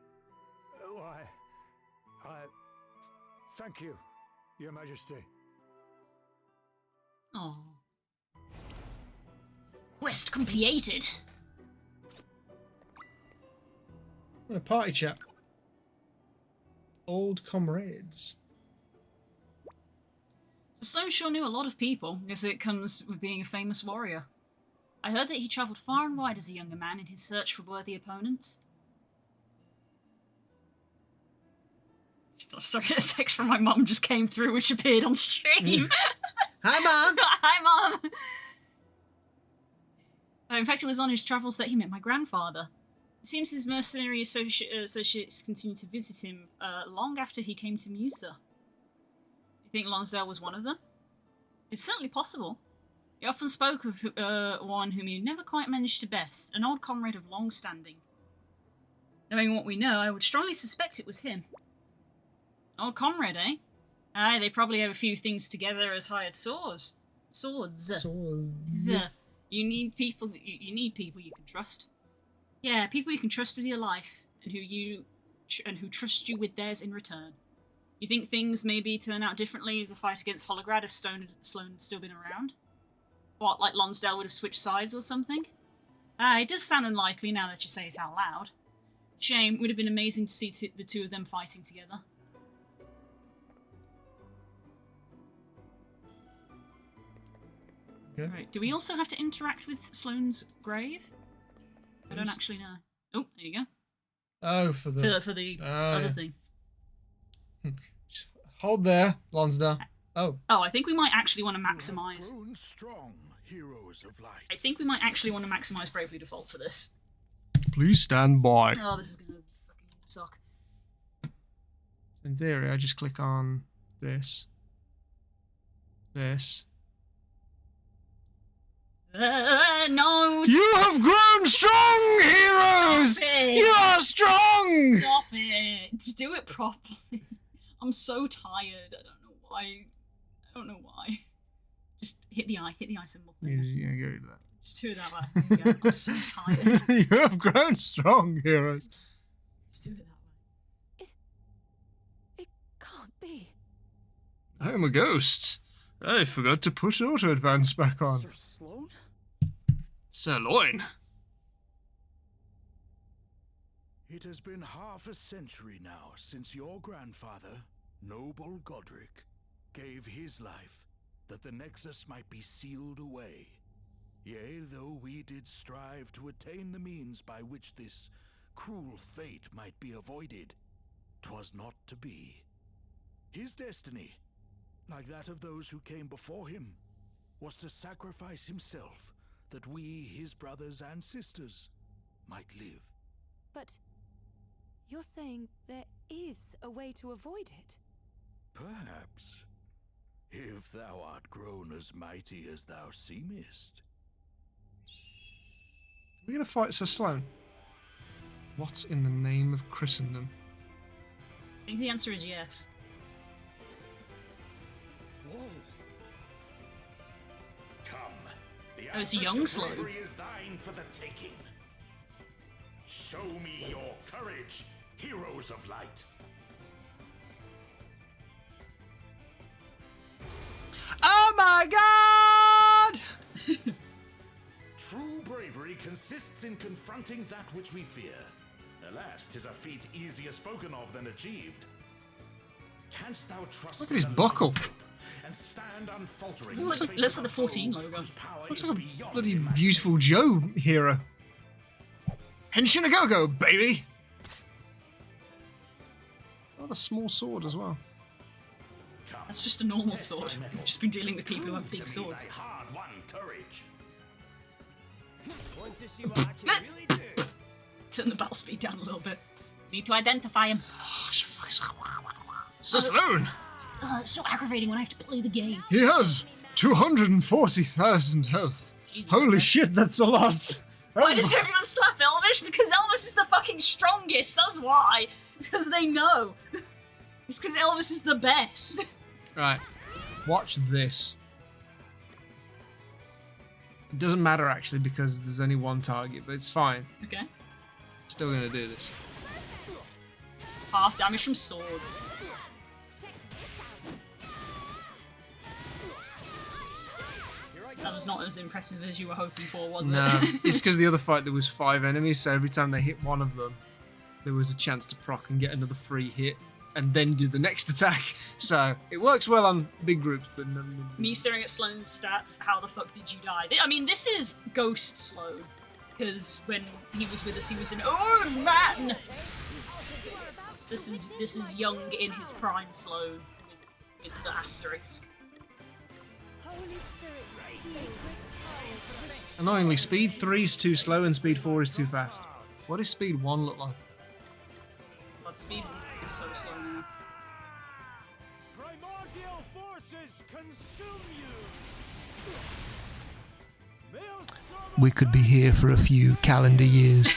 Thank you, Your Majesty. Oh. Quest completed. A party chat. Old comrades. So Sloane sure knew a lot of people, because it comes with being a famous warrior. I heard that he travelled far and wide as a younger man in his search for worthy opponents. Sorry, a text from my mum just came through, which appeared on stream. Hi, Mom! Hi, Mum! In fact, it was on his travels that he met my grandfather. It seems his mercenary associates continued to visit him long after he came to Musa. You think Lonsdale was one of them? It's certainly possible. He often spoke of one whom he never quite managed to best, an old comrade of long standing. Knowing what we know, I would strongly suspect it was him. Old comrade, eh? Aye, they probably have a few things together as hired swords. Swords. You need people. You need people you can trust. Yeah, people you can trust with your life, and who trust you with theirs in return. You think things maybe turn out differently if the fight against Holograd if Sloane had still been around? What, like Lonsdale would have switched sides or something? It does sound unlikely now that you say it out loud. Shame, it would have been amazing to see the two of them fighting together. Okay. Right, do we also have to interact with Sloane's grave? I don't actually know. Oh, there you go. Oh, for the other thing. Just hold there, Lonsdale. Oh. Oh, I think we might actually want to maximize. Strong heroes of light. I think we might actually want to maximize Bravely Default for this. Please stand by. Oh, this is gonna fucking suck. In theory, I just click on this. This. No! You have grown strong, heroes! Stop it. You are strong! Stop it! Just do it properly. I'm so tired. I don't know why. Just hit the eye symbol. Yeah, go to that. Just do it that way. Yeah, I'm so tired. You have grown strong, heroes. Just do it that way. It can't be. I am a ghost. I forgot to put auto advance back on. Sir Sloane? Sirloin. It has been half a century now since your grandfather, noble Godric, gave his life that the Nexus might be sealed away. Yea, though we did strive to attain the means by which this cruel fate might be avoided, 'twas not to be. His destiny, like that of those who came before him, was to sacrifice himself that we, his brothers and sisters, might live. But you're saying there is a way to avoid it? Perhaps, if thou art grown as mighty as thou seemest. We're gonna fight Sir Sloane. What in the name of Christendom? I think the answer is yes. Whoa. Come, the Oh, it's a young Sloane. bravery is thine for the taking. Show me your courage, heroes of light. Oh my god! True bravery consists in confronting that which we fear. Alas, 'tis a feat easier spoken of than achieved. Canst thou trust Look at his in the buckle. light of hope and stand unfaltering? Looks like the 14 logo. Looks like a bloody beautiful Joe hero. Henshin a go-go, baby! Oh, the small sword as well. That's just a normal sword. We've just been dealing with people who have big swords. Hard-won courage. Want to see what I can really do? Turn the battle speed down a little bit. Need to identify him. Sir Sloane! It's so aggravating when I have to play the game. He has 240,000 health. Jesus, Holy okay. shit, that's a lot! Why does everyone slap Elvish? Because Elvis is the fucking strongest, that's why. Because they know. It's because Elvis is the best. Right, watch this. It doesn't matter actually because there's only one target, but it's fine. Okay. Still gonna do this. Half damage from swords. That was not as impressive as you were hoping for, was No, it? it's because the other fight there was 5 enemies, so every time they hit one of them, there was a chance to proc and get another free hit, and then do the next attack. So it works well on big groups, but no. Me staring at Sloane's stats, how the fuck did you die? I mean, this is Ghost Sloane, because when he was with us, he was an old man. This is young in his prime Sloane with the asterisk. Annoyingly, speed 3 is too slow and speed 4 is too fast. What does speed 1 look like? But speed is so slow now. Primordial forces consume you. We could be here for a few calendar years.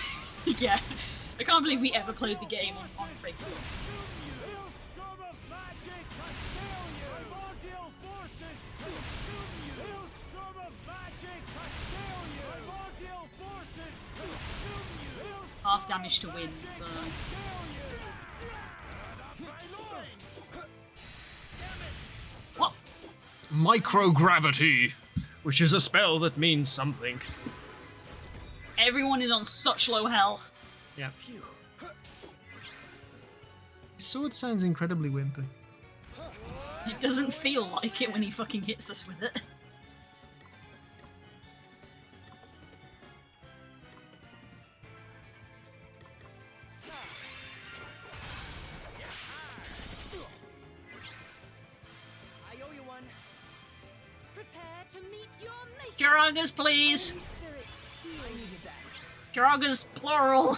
Yeah, I can't believe we ever played the game on regular speed. damage to win, so... What? Microgravity, which is a spell that means something. Everyone is on such low health. Yeah. His sword sounds incredibly wimpy. It doesn't feel like it when he fucking hits us with it. PokeRogues, please! PokeRogues, plural!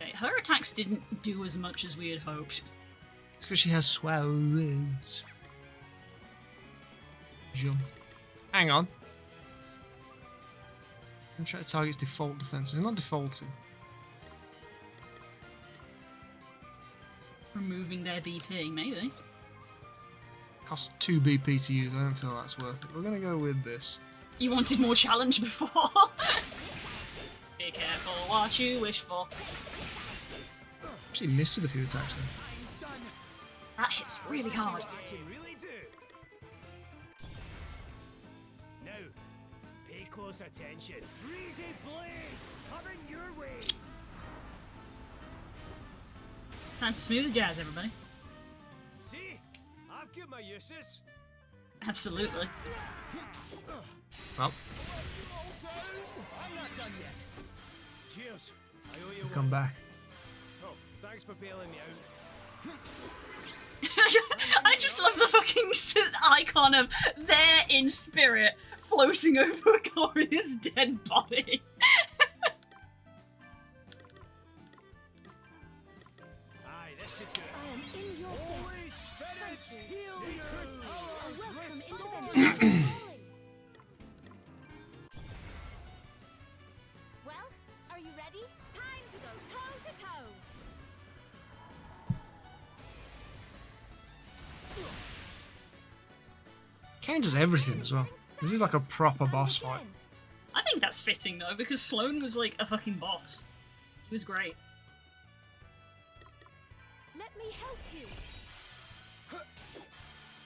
Okay, her attacks didn't do as much as we had hoped. It's because she has swells. Jump. Hang on. I'm trying to target its default defense. It's not defaulting. Removing their BP, maybe. Costs 2 BP to use. I don't feel that's worth it. We're gonna go with this. You wanted more challenge before. Be careful what you wish for. Actually missed with a few attacks then. That hits really hard. Now, pay close attention. Breezy blade coming your way. Time for smooth jazz, everybody. See, I've got my uses. Absolutely. Well, I'm not done yet. Cheers. I owe you we'll come back. Oh, thanks for bailing me out. I just love the fucking icon of there in spirit floating over Gloria's dead body. Aye, this should do it. I am in your debt. Holy spirits, heal you! Welcome into the Well, are you ready? Time to go toe to toe. Counters everything as well. This is like a proper boss fight. I think that's fitting though, because Sloane was like a fucking boss. She was great. Let me help you.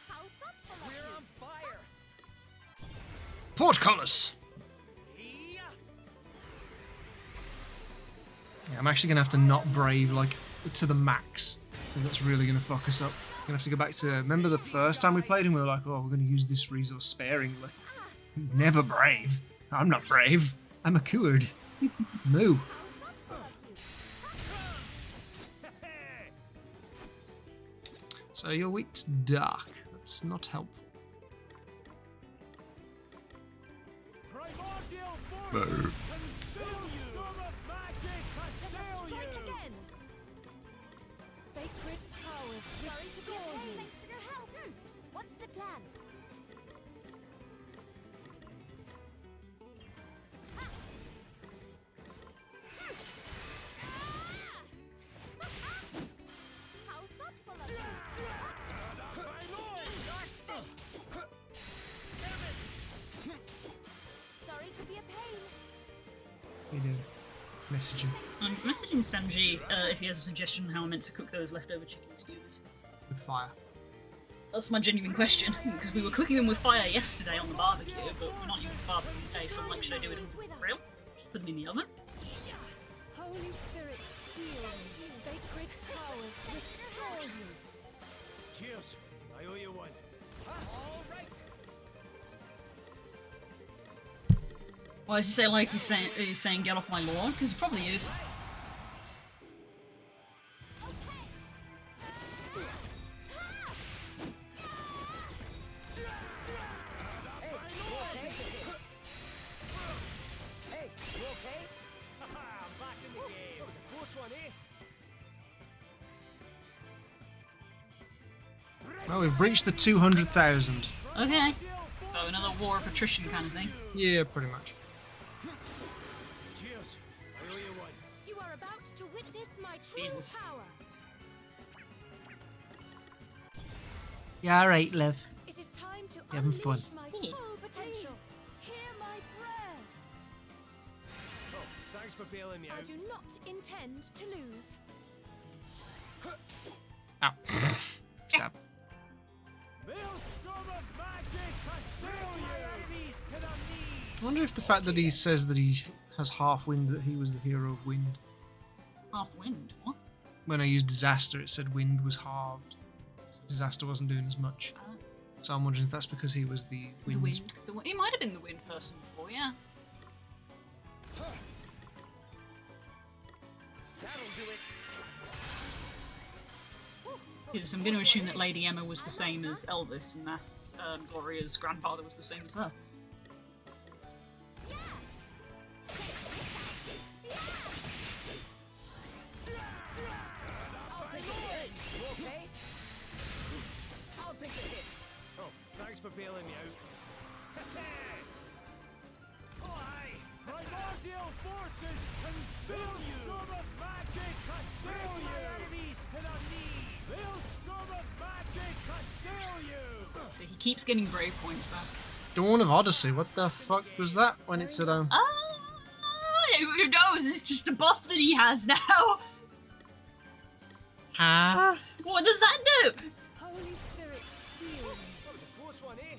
How thoughtful of you. We're on fire. Portcullis! Yeah, I'm actually going to have to not brave, like, to the max. Because that's really going to fuck us up. I'm going to have to go back to... Remember the first time we played and we were like, oh, we're going to use this resource sparingly. Never brave. I'm not brave. I'm a coward. Moo. So you're weak to dark. That's not helpful. Primordial Sacred powers. Sorry to be a pain. Thanks for your help. What's the plan? How thoughtful of you. Sorry to be a pain. You do. Message him. I'm messaging Sanji if he has a suggestion on how I'm meant to cook those leftover chicken skewers. With fire. That's my genuine question, because we were cooking them with fire yesterday on the barbecue, but we're not using barbecue today, so I'm like, should I do it on the grill? Just put them in the oven? Holy Spirit, heal me. Sacred powers, restore you. Cheers. I owe you one. All right. Why does he say like he's saying get off my lawn? Because he probably is. Hey, you okay? I'm back in the game. That was a close one, eh? Well, we've breached the 200,000. Okay. So another war of attrition kind of thing. Yeah, pretty much. Cheers. I owe you one. You are about to witness my true Jesus. power. Yeah, alright, Lev. It is time to Having fun. unleash my full potential. Hear my prayer. for bailing me I out. do not intend to lose. Ow. Stab. Maelstrom of magic, assail my enemies to the knee. I wonder if the fact that he says that he has half wind, that he was the hero of wind. Half wind? What? When I used disaster, it said wind was halved. So disaster wasn't doing as much. So I'm wondering if that's because he was the wind. He might have been the wind person before, yeah. That'll do it. Because I'm going to assume that Lady Emma was the same as Elvis, and that Gloria's grandfather was the same as her. I'll take the hit. You okay? I'll take the hit. Oh, thanks for bailing me out. Oh, aye. Primordial forces consume you. Maelstrom of magic, assail you. Enemies to the knee. Maelstrom of magic, assail you. So he keeps getting brave points back. Dawn of Odyssey, what the fuck was that when it said Who knows? It's just a buff that he has now. Huh? What does that do? Holy Spirit, heal me. That was a close one, eh?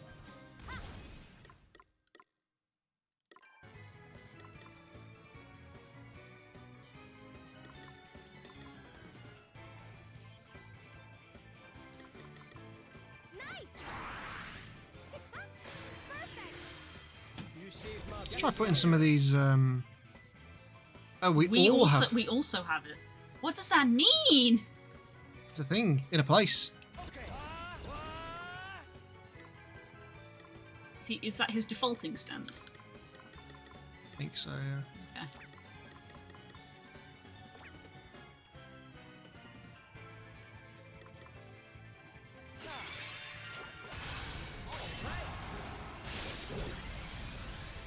Nice. Perfect. You saved my Let's try putting some of these, Oh, we all also have. we also have it. What does that mean? It's a thing, in a place. See, is that his defaulting stance? I think so, yeah. Okay.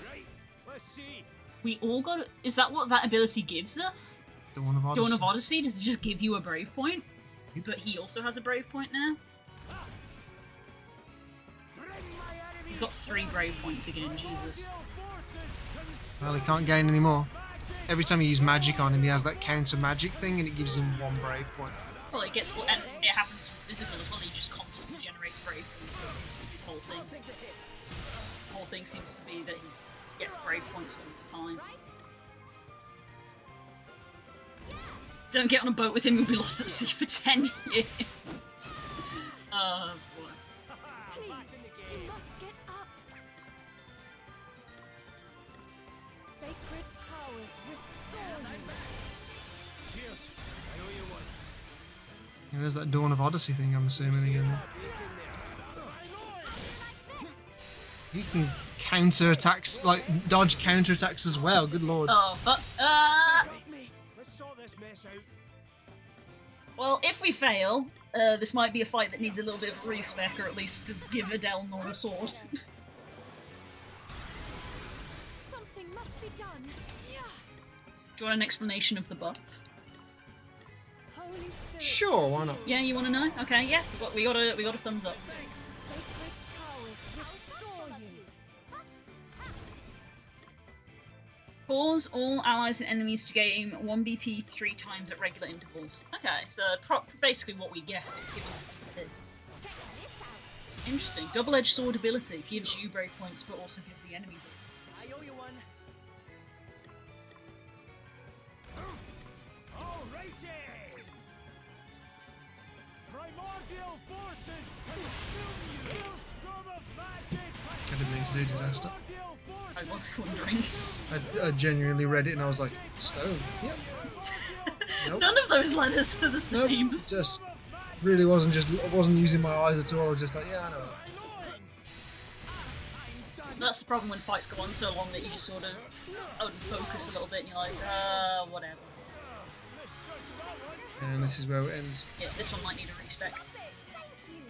Right, let's see. We all got. Is that what that ability gives us? Dawn of Odyssey. Dawn of Odyssey? Does it just give you a brave point? But he also has a brave point now. He's got 3 brave points again. Jesus. Well, he can't gain any more. Every time you use magic on him, he has that counter magic thing, and it gives him 1 brave point. Well, it gets. And it happens for physical as well. He just constantly generates brave points. That seems to be his whole thing. His whole thing seems to be that he gets brave points all the time. Don't get on a boat with him, you'll be lost at sea for 10 years. Oh boy. Please, you must get up. Sacred powers restore you. Cheers. I owe you one. And there's that Dawn of Odyssey thing, I'm assuming, again. He can counter attacks, like dodge counter attacks as well. Good lord. Oh fuck. Let's sort this mess out. Well, if we fail, this might be a fight that needs a little bit of respec, or at least to give Adele a normal sword. Something must be done. Yeah. Do you want an explanation of the buff? Holy Spirit. Sure, why not? Yeah, you want to know? Okay, yeah, we got a thumbs up. Sacred powers restore you. Cause all allies and enemies to gain 1 BP 3 times at regular intervals. Okay, so basically what we guessed, it's giving us BP. Check this out. Interesting. Double-edged sword ability gives you brave points, but also gives the enemy brave points. I owe you one. Alrighty! Primordial forces consume you! Maelstrom of magic! I didn't mean to do disaster. I was wondering. I genuinely read it and I was like, stone. Yep. Nope. None of those letters are the same. Nope. Just really wasn't using my eyes at all. I was just like, yeah, I know. That's the problem when fights go on so long that you just sort of focus a little bit and you're like, whatever. And this is where it ends. Yeah, this one might need a respec. Thank you.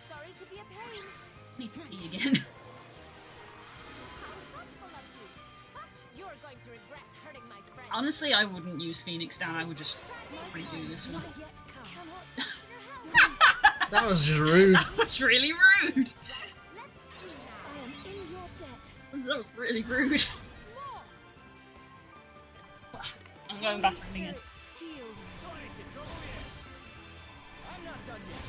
Sorry to be a pain. Need to pee again. How thoughtful of you. You're going to regret hurting my friend. Honestly, I wouldn't use Phoenix down. I would just redo this one. Yet come. That was just rude. That was really rude. Let's see now. I am in your debt. That was really rude. I'm going back again. I'm not done yet.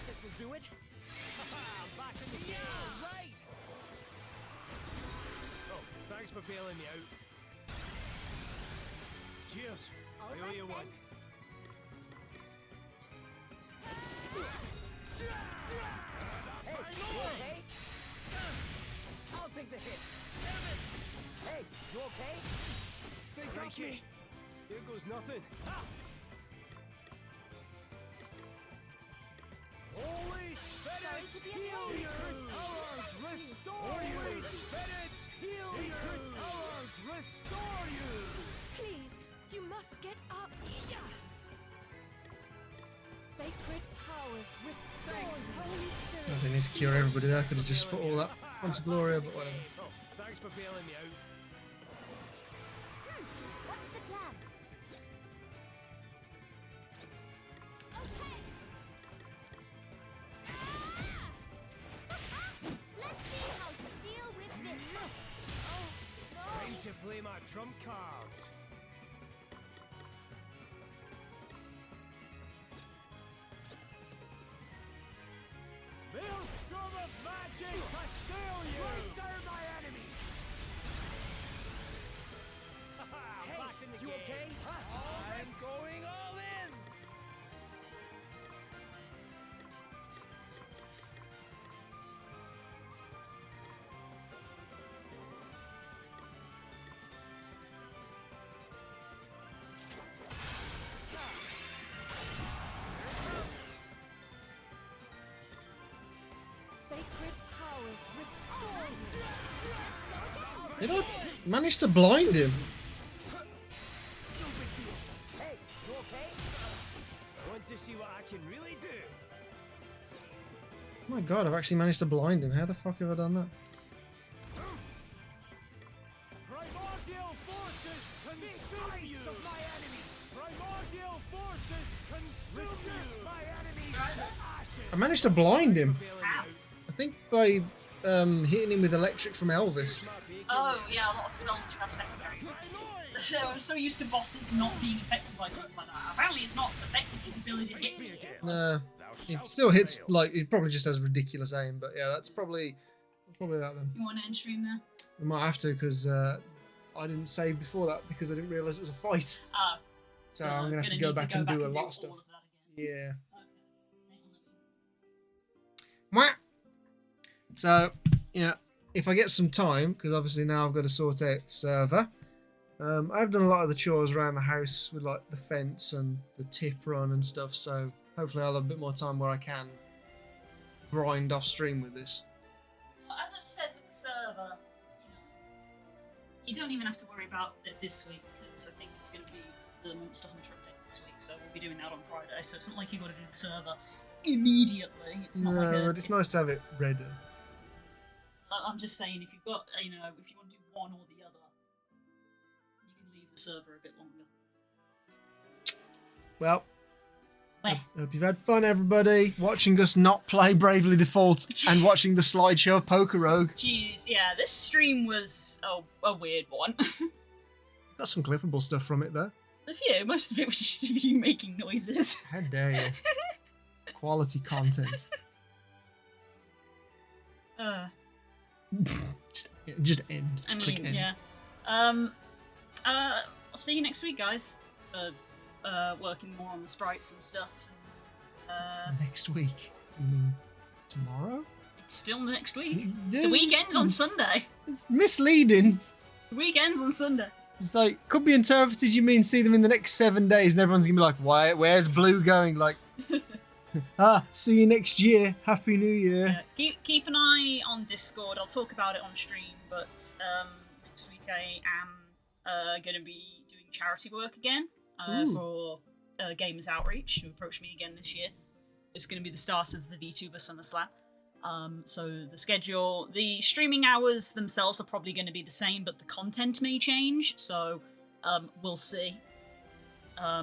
This'll do it. Back in the game. Right. Oh, thanks for bailing me out. Cheers. I owe you one. Hey, you okay? I'll take the hit. Hey, you okay? They got me. Here goes nothing. Ha! Holy spirits, heal you! Powers, restore you! Holy spirits, heal you! Powers, restore you! Please, you must get up. Sacred powers restore Holy Spirit. I didn't need to cure everybody there. I could have just put all that onto Gloria, but whatever. Oh, thanks for bailing me out. What's the plan? Let's see how you deal with this. Oh, no. Time to play my trump cards. Maelstrom of magic, assail you! Right are my enemies! Hey, back in the you game. Okay? I'm going all in! Sacred powers restore you. Did I manage to blind him? Hey, you okay? Want to see what I can really do? Oh my god, I've actually managed to blind him. How the fuck have I done that? Primordial forces consume you! Of my enemies! Primordial forces consume you! My enemies to ashes! I managed to blind him. I think by hitting him with electric from Elvis. Oh, yeah, a lot of spells do have secondary effects. So I'm so used to bosses not being affected by things like that. Apparently it's not affected his ability to hit me. It still hits, like, it probably just has ridiculous aim, but yeah, that's probably that then. You want to end stream there? We might have to, because I didn't save before that, because I didn't realise it was a fight. Oh. So I'm going to have to go back and do a lot of stuff. Yeah. Mwah! So, yeah, if I get some time, because obviously now I've got to sort out server, I've done a lot of the chores around the house with like the fence and the tip run and stuff, so hopefully I'll have a bit more time where I can grind off stream with this. Well, as I've said with the server, you don't even have to worry about it this week, because I think it's going to be the Monster Hunter update this week, so we'll be doing that on Friday, so it's not like you've got to do the server immediately. It's not like but it's nice to have it ready. I'm just saying, if you've got, if you want to do one or the other, you can leave the server a bit longer. Well, hope you've had fun, everybody, watching us not play Bravely Default and watching the slideshow of PokeRogue. Jeez, yeah, this stream was a weird one. Got some clippable stuff from it, though. A few. Most of it was just you making noises. How dare you. Quality content. Just end. Just click end. Yeah. I'll see you next week, guys. Working more on the sprites and stuff. Next week? You mean tomorrow? It's still next week. The weekend's on Sunday. It's misleading. The weekend's on Sunday. It's like, could be interpreted you mean see them in the next 7 days, and everyone's gonna be like, where's Blue going? Like, see you next year. Happy New Year. Yeah, keep an eye on Discord. I'll talk about it on stream, but next week I am going to be doing charity work again for Gamers Outreach, who approached me again this year. It's going to be the start of the VTuber SummerSlam. So the streaming hours themselves are probably going to be the same, but the content may change. So We'll see.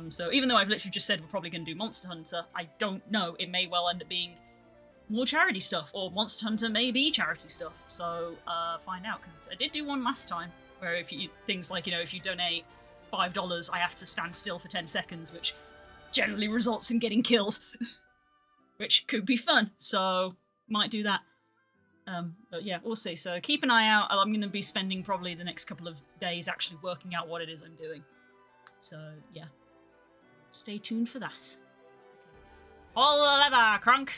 So even though I've literally just said we're probably going to do Monster Hunter, I don't know. It may well end up being more charity stuff, or Monster Hunter may be charity stuff. So find out, because I did do one last time where if you things like, if you donate $5, I have to stand still for 10 seconds, which generally results in getting killed, which could be fun. So might do that. But yeah, we'll see. So keep an eye out. I'm going to be spending probably the next couple of days actually working out what it is I'm doing. So yeah, stay tuned for that. Pull the lever, Crunk.